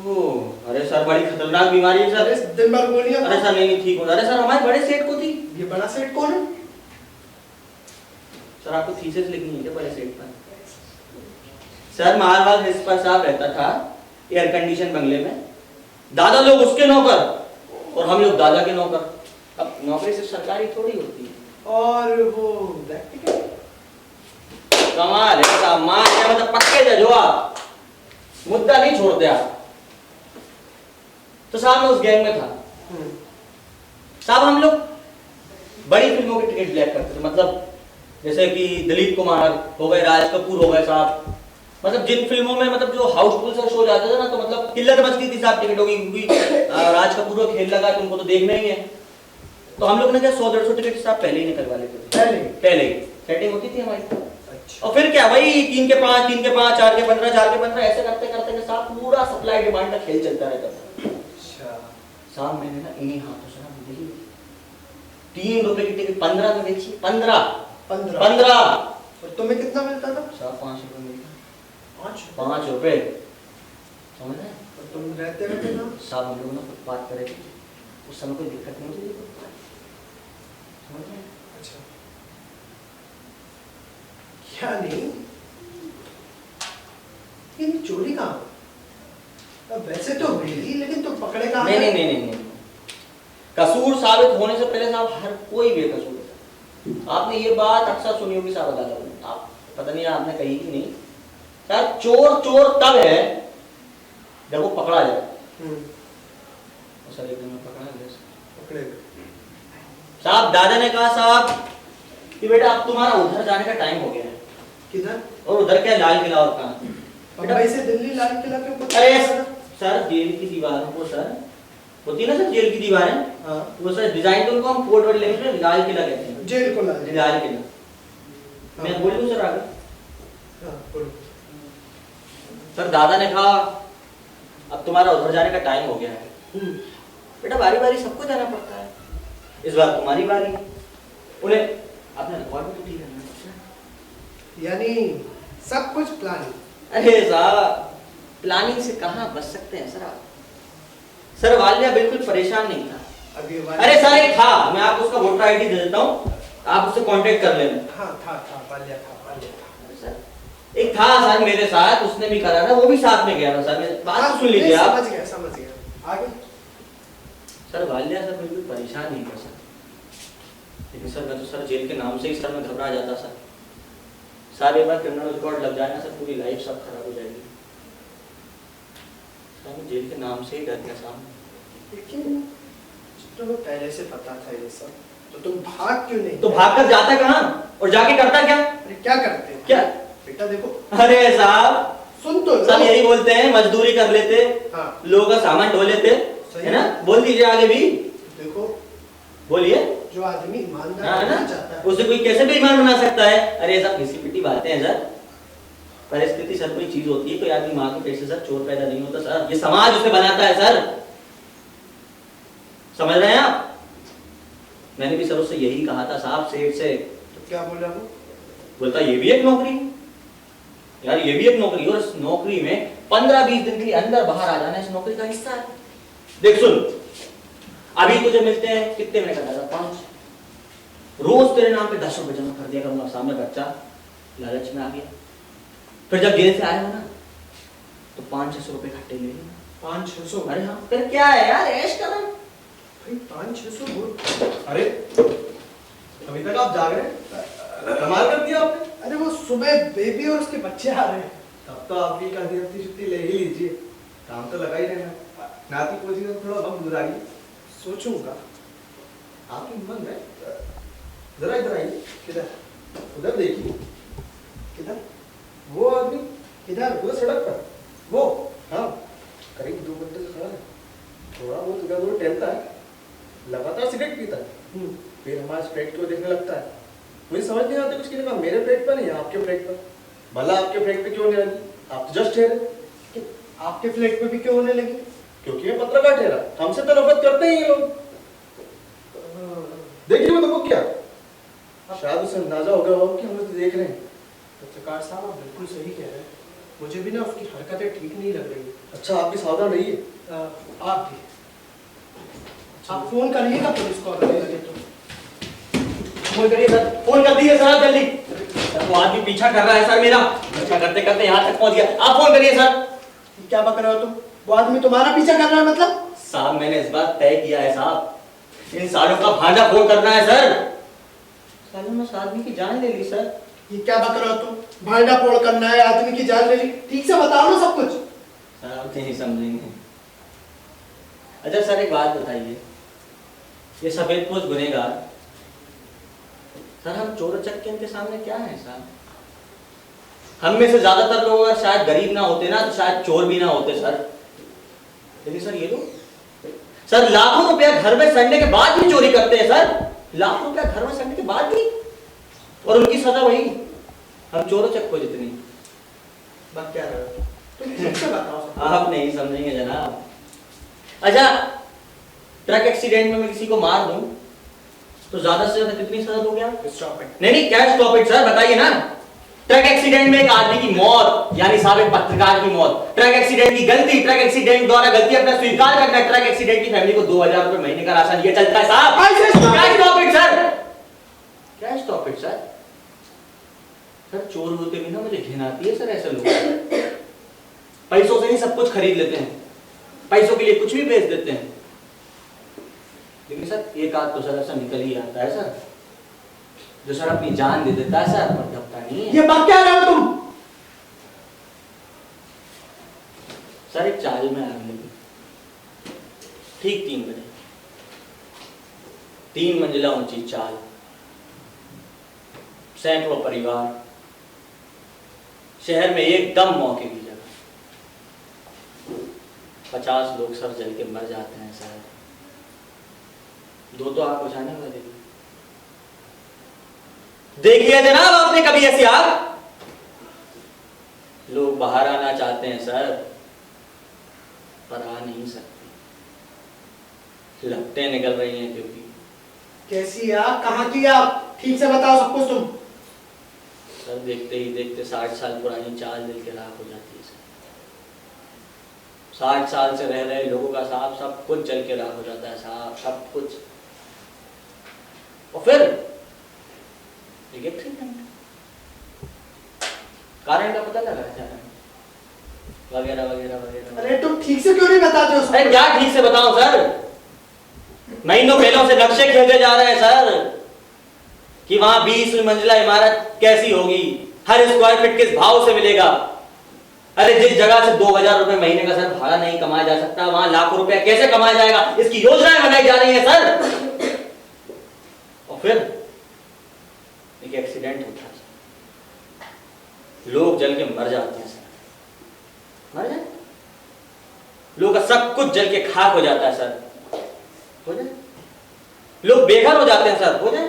ओह अरे सर बड़ी खतरनाक बीमारी है अरे सर। दिन भर गोलियां। अरे सर नहीं ठीक हो। अरे सर हमारे बड़े सेठ को थी। ये बड़ा सेठ कौन है? सर आपको थीसिस लिखनी है क्या बड़े सेठ पर? सर मारवाल प्रिंसिपल साहब रहता था एयर कंडीशन बंगले में। दादा लोग उसके नौकर और हम लोग दादा के नौकर। अब नौकरी सिर्फ सरकारी थोड़ी होती है। और वो ब्लैक टिकट कमाल है साहब, मार क्या मतलब पक्के जज हो आप, मुद्दा नहीं छोड़ते आप। तो साहब मैं उस गैंग में था साहब। हम लोग बड़ी फिल्मों के टिकट ब्लैक करते थे। मतलब जैसे कि दिलीप कुमार हो गए, राज कपूर हो गए साहब। मतलब जिन फिल्मों में मतलब जो हाउसफुल सा शो जाता था ना, तो मतलब किल्लत मचती थी साहब टिकटों की, क्योंकि राज कपूर का खेल लगा तो उनको तो देखना ही है। तो हम लोग ने क्या 100-150 टिकट साहब पहले ही निकलवा लेते थे। पहले ही सेटिंग होती थी हमारी। अच्छा। और फिर क्या वही 3 के 5, 3 के 5, 4 के 15, 4 के 15 ऐसे करते करते साहब पूरा सप्लाई डिमांड का खेल चलता रहता था। अच्छा साहब मैंने ना इन्हीं हाथों से ना देखी 3 रुपए की टिकट 15 में बेची। 15 और तुम्हें कितना मिलता था? साहब 5 रुपए मिलता। 5 रुपए समझ रहे? और तुम रहते रहते ना? साहब हम लोग ना बात करे थे, उस समय कोई दिक्कत नहीं होती थी। समझ रहे? अच्छा। क्या नहीं ये चोरी कहाँ? अब वैसे तो हुई थी, लेकिन तुम पकड़े कहाँ? नहीं। कसूर साबित होने से पहले साहब हर कोई बेकसूर है। आपने ये बात अक्सर सुनी होगी साहब, आप पता नहीं आपने कही कि नहीं। साहब चोर तब है जब वो पकड़ा जाए। सर एक दिन में पकड़ा गया साहब। दादा ने कहा साहब कि बेटा अब तुम्हारा उधर जाने का टाइम हो गया है। किधर? और उधर क्या लाल किला और कहाँ? बम्बई से दिल्ली लाल किला क्यों? अरे सर जेल की दीवार वो सर होती है ना सर, जेल की दीवारें। हाँ। वो सर डिजाइन तो उनको हम फोर्ट वर्ड लैंग्वेज में लाल किला कहते हैं। जेल को लाल किला। मैं बोल दूं सर आगे? हाँ बोलो। सर दादा ने कहा अब तुम्हारा उधर जाने का टाइम हो गया है। बेटा बारी बारी सबको जाना पड़ता है, इस बार तुम्हारी बारी है। उन्हें अपना रिकॉर्ड भी तो ठीक करना है। यानी सब कुछ प्लानिंग? अरे साहब प्लानिंग से कहाँ बच सकते हैं सर आप। सर वालिया बिल्कुल परेशान नहीं था। अभी अरे सर एक था, मैं आपको उसका वोटर आईडी दे देता हूँ, आप उससे कांटेक्ट कर लेना। हाँ था वालिया था। सर एक था सर मेरे साथ, उसने भी करा था, वो भी साथ में गया था सर। मेरी बात सुन लीजिए आप। समझ गया आगे। सर वालिया सर बिल्कुल परेशान नहीं था सर, लेकिन सर मैं तो सर जेल के नाम से ही सर मैं घबरा जाता सर। सर एक बार क्रिमिनल रिकॉर्ड लग जाए ना सर, पूरी लाइफ सब खराब हो जाएगी। सर मैं जेल के नाम से ही डर गया साहब। लेकिन तुम्हें पहले से पता था ये सब, तो तुम भाग क्यों नहीं? तो भाग कर जाता कहाँ और जाके करता क्या? अरे क्या करते? क्या बेटा देखो, अरे साहब सुन तो लो। सब यही बोलते हैं, मजदूरी कर लेते, हाँ। लोगों का सामान ढो लेते, सही है ना? बोल दीजिए आगे भी, देखो, बोलिए। जो आदमी ईमानदार हाँ, है बनना ना? चाहता है, उसे कोई कैसे बेईमान बना सकता है? अरे सब घिसी पिटी बातें हैं सर। परिस्थिति सर कोई चीज होती है, कोई आदमी माँ के पेट से सर चोर पैदा नहीं होता सर, ये समाज उसे बनाता है सर। समझ रहे हैं आप? मैंने भी सर उससे यही कहा था साहब, सेठ से। तो क्या बोला वो? बोलता ये भी एक नौकरी है यार, ये भी एक नौकरी, और इस नौकरी में 15-20 दिन के लिए अंदर बाहर आ जाना इस नौकरी का हिस्सा है। देख सुन, अभी तुझे मिलते हैं कितने महीने का दादा? 5। रोज तेरे नाम पे 10 रुपए जमा कर दिया करूंगा, सामने बच्चा लालच में आ गया, फिर जब जेल से आएगा ना तो 500-600 रुपए इकट्ठे ले लेना। 500-600? अरे हाँ, फिर क्या है यार, ऐश करना। भाई 500-600 बहुत। अरे अभी तक आप जाग रहे हैं? कमाल कर दिया आपने। अरे वो सुबह बेबी और उसके बच्चे आ रहे हैं। तब तो आप भी कभी हफ्ती छुट्टी ले ही लीजिए, काम तो लगा ही रहना। नाती पोजी का थोड़ा वक्त गुजारिए। सोचूंगा। आपकी मन में जरा इधर आइए। किधर? उधर देखिए, किधर? वो आदमी किधर? उधर सड़क पर, वो। हाँ, करीब 2 घंटे से खड़ा है, थोड़ा बहुत इधर उधर टहलता है, लगातार सिगरेट पीता है, फिर हमारे प्लेट को देखने लगता है। मुझे समझ नहीं आता कुछ, किसी का मेरे प्लेट पर नहीं, आपके प्लेट पर। भला आपके प्लेट पे क्यों नहीं लगी? आप तो जस्ट ठहरे। आपके फ्लैट पे भी क्यों होने लगी? क्योंकि मैं पत्रकार ठहरा, हमसे तो नफरत करते ही ये लोग। देखिए वो तो क्या, शायद उसे अंदाजा हो गया होगा कि हम तो देख रहे हैं। पत्रकार साहब आप बिल्कुल सही कह रहे हैं, मुझे भी ना उसकी हरकतें ठीक नहीं लग रही। अच्छा, आप भी सावधान रहिए। आप भी। आप फोन करिएगा पुलिस को अगर लगे तो। फोन करिए सर, फोन कर दीजिए सर आप जल्दी। सर वो आदमी पीछा कर रहा है सर मेरा, पीछा करते करते यहाँ तक पहुँच गया। आप फोन करिए सर। क्या बक रहे हो तुम? वो आदमी तुम्हारा पीछा कर रहा है मतलब? साहब मैंने इस बात तय किया है साहब, इन सालों का भांजा फोन करना है सर। सालों में उस आदमी की जान ले ली सर। ये क्या बक रहे हो तुम? भांडा फोड़ करना है, आदमी की जान ले ली, ठीक से बताओ ना सब कुछ। सर आप नहीं समझेंगे। अच्छा सर एक बात बताइए, ये सफेदपोश गुनहगार सर, हम चोर उचक्के इनके सामने क्या है साहब? हम में से ज्यादातर लोग अगर शायद गरीब ना होते ना तो शायद चोर भी ना होते सर। लेकिन सर ये लोग सर लाखों रुपया घर में सड़ने के बाद भी चोरी करते हैं सर, लाखों रुपया घर में सड़ने के बाद भी, और उनकी सजा वही, हम चोर उचक्कों जितनी। बात क्या रहे हो तुम? ठीक से बताओ सब। आप नहीं समझेंगे जनाब। अच्छा, ट्रक एक्सीडेंट में मैं किसी को मार दूं तो ज्यादा से ज्यादा कितनी सजा दोगे आप? Stop it. नहीं क्या स्टॉप इट सर, बताइए ना। ट्रक एक्सीडेंट में एक आदमी की मौत, यानी साहब एक पत्रकार की मौत, ट्रक एक्सीडेंट की गलती, ट्रक एक्सीडेंट द्वारा गलती अपना स्वीकार करना, ट्रक एक्सीडेंट की फैमिली को 2000 रुपए महीने का राशन दिया चलता है साहब। क्या स्टॉप इट सर, क्या स्टॉप इट सर? सर चोर होते भी ना मुझे घिन आती है सर ऐसे लोग। पैसों से ही सब कुछ खरीद लेते हैं, पैसों के लिए कुछ भी बेच देते हैं, लेकिन सर एक आध तो सर ऐसा निकल ही आता है सर, जो सर अपनी जान दे देता है सर, पर दबता नहीं है। ये बात क्या रहे हो तुम? सर एक चाल में आग लगी ठीक 3 बजे, 3 मंजिला ऊंची चाल, सैकड़ों परिवार, शहर में एकदम मौके की जगह, 50 लोग सर जल के मर जाते हैं सर। 2 तो आग बुझाने वाले। देखिए जनाब आपने कभी ऐसी आग? लोग बाहर आना चाहते हैं सर, पर आ नहीं सकते, लपटें निकल रही हैं क्योंकि। कैसी आग? कहाँ की आग? ठीक से बताओ सब कुछ तुम। सर देखते ही देखते 60 साल पुरानी चाल जल के राख हो जाती है सर। 60 साल से रह रहे लोगों का साहब सब कुछ जल के राख हो जाता है साहब, सब कुछ। और फिर कारण का पता लगा वगैरह वगैरह वगैरह। अरे तुम ठीक से क्यों नहीं बताते हो? अरे क्या ठीक से बताऊं सर? महीनों पहलों से नक्शे खींचे जा रहे हैं सर कि वहां 20 मंजिला इमारत कैसी होगी, हर स्क्वायर फीट किस भाव से मिलेगा। अरे जिस जगह से 2000 रुपए महीने का सर भाड़ा नहीं कमाया जा सकता, वहां लाखों रुपया कैसे कमाया जाएगा, इसकी योजनाएं बनाई जा रही है सर। और फिर एक एक्सीडेंट होता है, लोग जल के मर जाते हैं सर। मर जाए, लोगों का सब कुछ जल के खाक हो जाता है सर, हो जाए, लोग बेघर हो जाते हैं सर, हो जाए।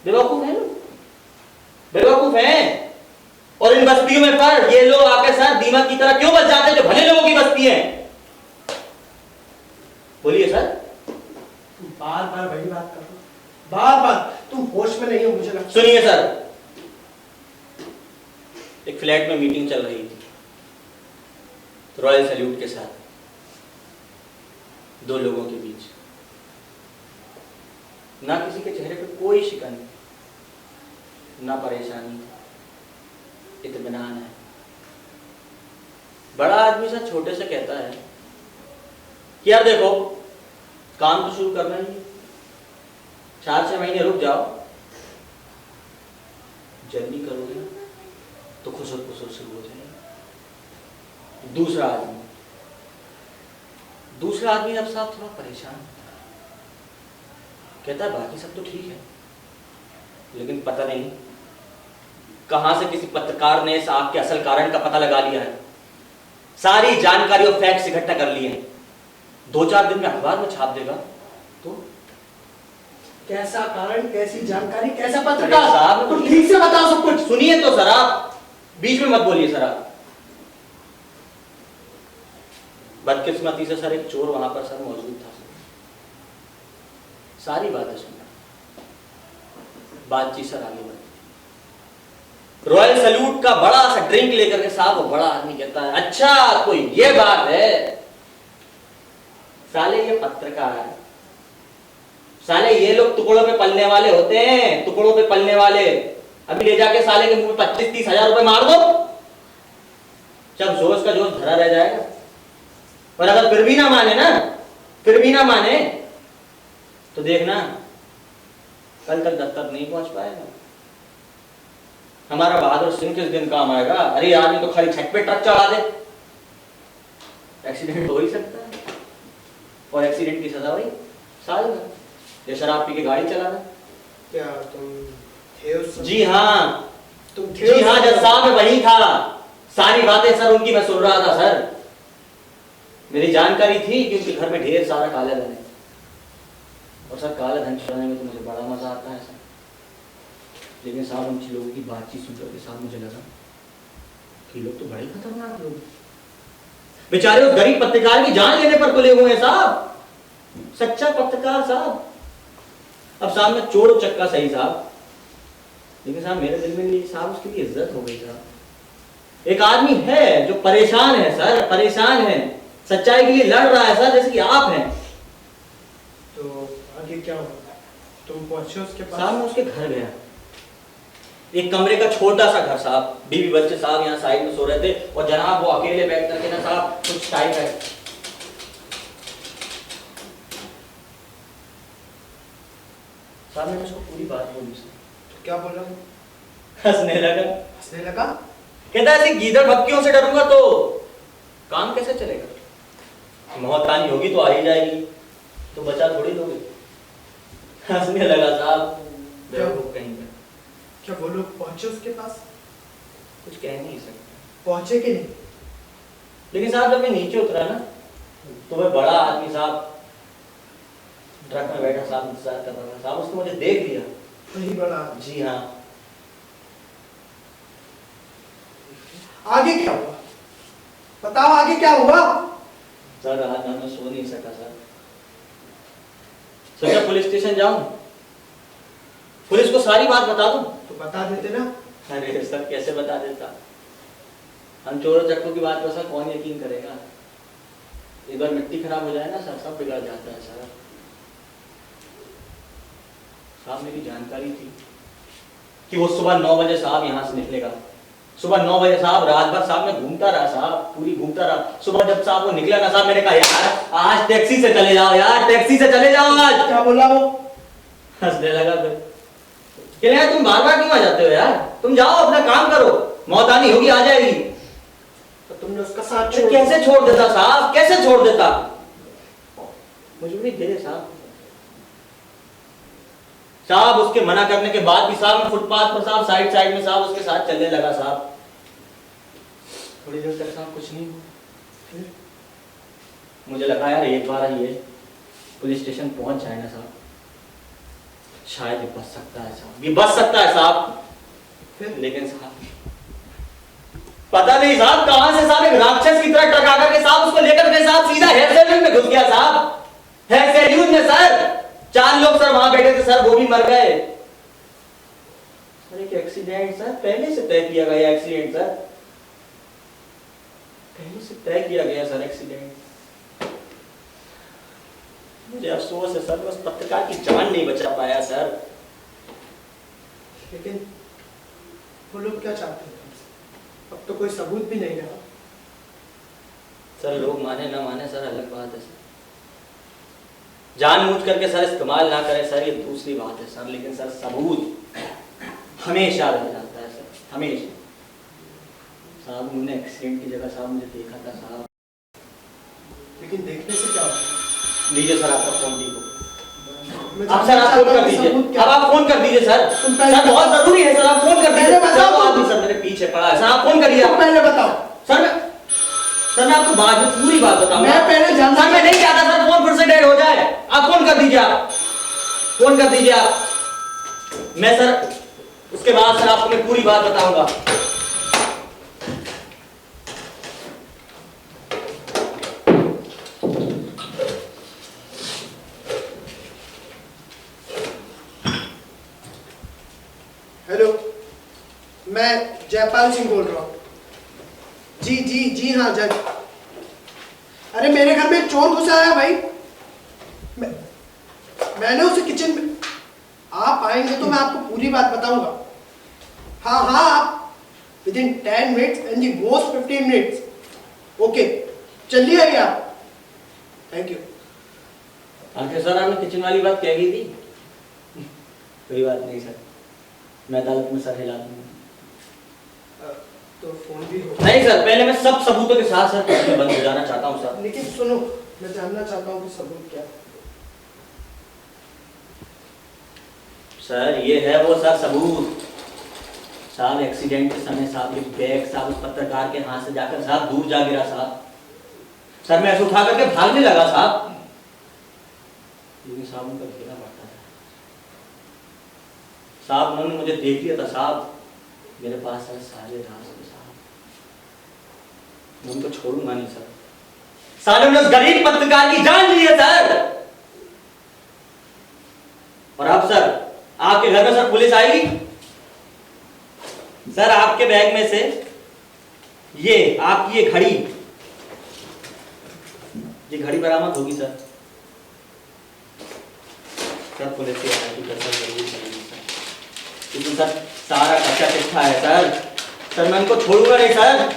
बेवकूफ है लोग, बेवकूफ हैं। और इन बस्तियों में पर ये लोग आकर सर दीमक की तरह क्यों बच जाते हैं जो भले लोगों की बस्ती है? बोलिए सर। तुम बार बार वही बात कर रहे हो, बार बार तुम होश में नहीं हो मुझे लगता। सुनिए सर, एक फ्लैट में मीटिंग चल रही थी रॉयल सैल्यूट के साथ, दो लोगों के बीच। ना किसी के चेहरे पे कोई शिकन, ना परेशानी, इत्मीनान है। बड़ा आदमी सा छोटे से कहता है कि यार देखो, काम तो शुरू करना ही है, 4-6 महीने रुक जाओ, जर्नी करोगे ना तो खुसर खुसर शुरू हो जाएगा। दूसरा आदमी अब साहब थोड़ा परेशान कहता है बाकी सब तो ठीक है, लेकिन पता नहीं कहां से किसी पत्रकार ने इस आग के असल कारण का पता लगा लिया है, सारी जानकारी और फैक्ट्स इकट्ठा कर लिए हैं, 2-4 दिन में अखबार में छाप देगा। तो कैसा कारण, कैसी जानकारी, कैसा अरे पत्रकार? साहब, तुम ठीक से बताओ सब कुछ। सुनिए तो सर, आप बीच में मत बोलिए सर। आप बदकिस्मती से सर एक चोर वहां पर सर मौजूद था सर, सारी बातें सुना, बातचीत सर आगे बढ़ी। रॉयल सैल्यूट का बड़ा सा ड्रिंक लेकर के साहब वो बड़ा आदमी कहता है अच्छा तो ये बात है, साले ये पत्रकार, साले ये लोग टुकड़ों पे पलने वाले होते हैं, टुकड़ों पे पलने वाले। अभी ले जाके साले के मुंह में 25-30 हजार रुपए मार दो, जब जोश का जोश भरा रह जाएगा। और अगर फिर भी ना माने ना, फिर भी ना माने तो देखना कल तक दफ्तर नहीं पहुंच पाएगा। हमारा बहादुर सिंह किस दिन काम आएगा? अरे आदमी तो खाली छत पे ट्रक चढ़ा दे, एक्सीडेंट हो ही सकता है, और एक्सीडेंट की सजा हुई साल में, या शराब पी के गाड़ी चलाना। क्या तुम थे उस समय? जी हाँ, तुम थे जी उस हाँ, समय? जज साहब मैं वही था, सारी बातें सर उनकी मैं सुन रहा था सर। मेरी जानकारी थी कि उनके घर में ढेर सारा काला धन है, और सर काला धन चुराने में तो मुझे बड़ा मजा आता है सर। लेकिन साहब उन लोगों की बातचीत सुनकर के साहब मुझे लगा कि लोग तो बड़े खतरनाक लोग, बेचारे उस गरीब पत्रकार की जान लेने पर तुले हुए हैं साहब, सच्चा पत्रकार साहब। अब साहब मैं चोर चक्का सही साहब, लेकिन साहब मेरे दिल में भी साहब उसकी भी इज्जत हो गई साहब। एक आदमी है जो परेशान है सर, परेशान है, सच्चाई के लिए लड़ रहा है सर, जैसे कि आप हैं। तो आगे क्या हुआ? तुम पहुंचे उसके पास? साहब मैं उसके घर गया, एक कमरे का छोटा सा घर साहब, बीवी बच्चे साहब यहाँ साइड में सो रहे थे, और जनाब वो अकेले बैठ करके ना साहब कुछ टाइम है। साहब मैंने उसको पूरी बात बोली सर। तो क्या बोला? हंसने लगा, हंसने लगा? कहता ऐसे गीदड़ भक्तियों से डरूंगा तो काम कैसे चलेगा? मौतानी होगी तो आ ही जाएगी, तो बचा थोड़ी लोगे। हंसने लगा साहब, बेवकूफ कहीं का। क्या वो लोग पहुंचे उसके पास? कुछ कह नहीं सकते, पहुंचे कि नहीं? लेकिन साहब जब मैं नीचे उतरा ना तो वह बड़ा आदमी साहब ट्रक में बैठा साहब इंतजार कर रहा था साहब, उसने मुझे देख लिया। वही बड़ा। जी हाँ। आगे क्या हुआ? बताओ आगे क्या हुआ? सर आज मैं सो नहीं सका सर, सोचा पुलिस स्टेशन जाऊं, पुलिस को सारी बात बता दूं। तो बता देते ना। अरे सर कैसे बता देता, हम चोरों चक्कों की बात पर सर कौन यकीन करेगा? एक बार मिट्टी खराब हो जाए ना सर, सब बिगड़ जाता है सर। साहब मेरी जानकारी थी कि वो सुबह 9 बजे साहब यहाँ से निकलेगा, सुबह 9 बजे साहब, रात भर साहब मैं घूमता रहा साहब, पूरी घूमता रहा। सुबह जब साहब वो निकला ना साहब, मैंने कहा यार आज टैक्सी से चले जाओ, यार टैक्सी से चले जाओ आज। क्या बोला वो? हंसने लगा फिर, कह रहे तुम बार बार क्यों आ जाते हो यार, तुम जाओ अपना काम करो, मौत आनी होगी आ जाएगी। तो तुमने उसका साथ तो कैसे छोड़ देता साहब, कैसे छोड़ देता? मुझे भी दे साहब। साहब उसके मना करने के बाद भी साहब मैं फुटपाथ पर साहब साइड में साहब उसके साथ चलने लगा साहब। थोड़ी देर तक साहब कुछ नहीं हुआ। मुझे लगा यार एक बार ये पुलिस स्टेशन पहुंच जाए ना साहब, शायद ये बच सकता है साहब, ये बच सकता है साहब। लेकिन साहब पता नहीं साहब कहां से साहब एक राक्षस की तरह टका करके साहब उसको लेकर के साहब सीधा हेयर सैलून में घुस गया साहब। हेयर सैलून में सर 4 लोग सर वहां बैठे थे सर, वो भी मर गए सर। एक एक्सीडेंट सर, पहले से तय किया गया एक्सीडेंट सर, पहले से तय किया गया सर एक्सीडेंट। मुझे अफसोस है सर, बस पत्रकार की जान नहीं बचा पाया सर। लेकिन वो लोग क्या चाहते हैं? अब तो कोई सबूत भी नहीं रहा। सर लोग माने ना माने सर अलग बात है सर, जानबूझ करके सर इस्तेमाल ना करें सर, ये दूसरी बात है सर, लेकिन सर सबूत हमेशा रह जाता है सर, हमेशा। साहब उन्होंने एक्सीडेंट की जगह साहब मुझे देखा था साहब। लेकिन देखने से क्या होता लीजिए सर आपका फोन दीजिए, है? आप सर आप फोन कर दीजिए, अब आप फोन कर दीजिए सर, सर बहुत जरूरी है सर, आप फोन कर दीजिए। बताओ आदमी सर मेरे पीछे पड़ा है सर, आप फोन करिए। पहले बताओ सर मैं आपको बाद में पूरी बात बताऊंगा। मैं पहले जानना सर, मैं नहीं चाहता सर फोन फिर से डेड हो जाए। आप फोन कर दीजिए, आप फोन कर दीजिए आप, मैं सर उसके बाद सर आपको मैं पूरी बात बताऊंगा। हेलो, मैं जयपाल सिंह बोल रहा हूँ। जी हाँ जज। अरे मेरे घर में एक चोर घुसा है भाई। मैंने उसे किचन में, आप आएंगे तो मैं आपको पूरी बात बताऊंगा। हाँ आप within 10 minutes and the most 15 minutes. Okay चलिए आइए आप। Thank you. आखिर सर आपने किचन वाली बात कह गई थी। कोई बात नहीं सर, मैं अदालत में सर हिला दूंगा। तो फोन भी हो। नहीं सर, पहले मैं सब सबूतों के साथ सर केस में बंद हो जाना चाहता हूँ सर। लेकिन सुनो, मैं जानना चाहता हूँ कि सबूत क्या है। सर ये है वो सर सबूत साहब, एक्सीडेंट के समय साहब ये बैग साहब उस पत्रकार के हाथ से जाकर साहब दूर जा गिरा साहब। सर मैं ऐसे उठा करके भागने लगा साहब, लेकिन साहब उनका घेरा बढ़ता था साहब, उन्होंने मुझे देख लिया था साहब। मेरे पास सर सारे राज थे साहब, मैं उनको छोड़ूंगा नहीं सर। सालों ने उस गरीब पत्रकार की जान ली है सर। और अब सर आपके घर में सर पुलिस आएगी सर, आपके बैग में से ये आपकी ये घड़ी बरामद होगी सर। सर पुलिस की जरूरी चाहिए सर, इसमें सर सारा कच्चा चिट्ठा है सर। सर मैं उनको छोड़ूंगा नहीं सर,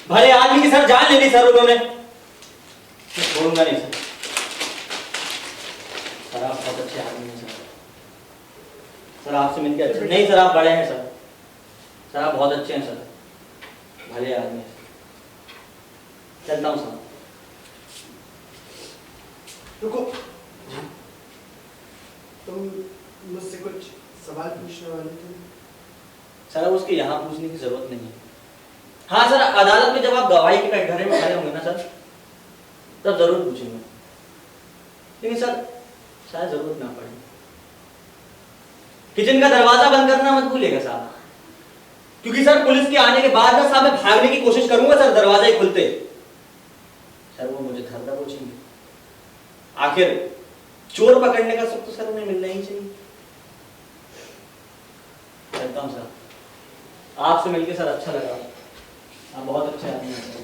भले आदमी की सर जान ले ली सर उन्होंने, मैं छोड़ूंगा नहीं सर। सर आप बहुत अच्छे आदमी हैं सर, सर आपसे मिलकर अच्छे नहीं सर, आप बड़े हैं सर, सर आप बहुत अच्छे हैं सर, भले आदमी हैं। चलता हूँ सर। रुको, तुम मुझसे कुछ सवाल पूछने वाले थे। सर उसके यहाँ पूछने की जरूरत नहीं है। हाँ सर, अदालत में जब आप गवाही के कटघरे में खड़े होंगे ना सर, तब जरूर पूछेंगे, लेकिन सर शायद जरूरत ना पड़े। किचन का दरवाजा बंद करना मत भूलिएगा साहब, क्योंकि सर पुलिस के आने के बाद ना साहब मैं भागने की कोशिश करूंगा सर, दरवाजा ही खुलते सर वो मुझे धरना पूछेंगे। आखिर चोर पकड़ने का सुख तो सर उन्हें मिलना ही चाहिए। चलता हूं सर, आपसे मिलकर सर अच्छा लगा, आप बहुत अच्छे आदमी हैं सर।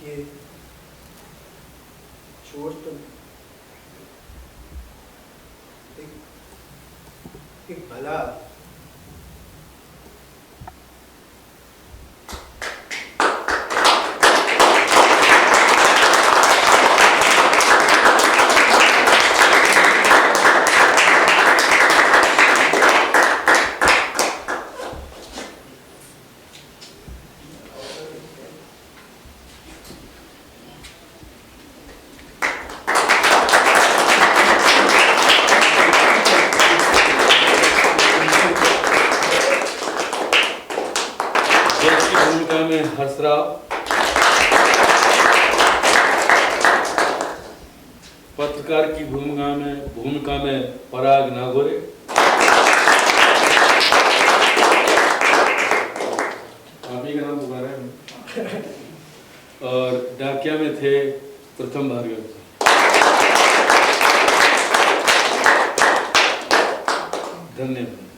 ये चोर तो एक भला पथराव, पत्रकार की भूमिका में पराग नागोरे, आप ही का नाम पुकारा है, और डाकिया में थे प्रथम भार्गव। धन्यवाद।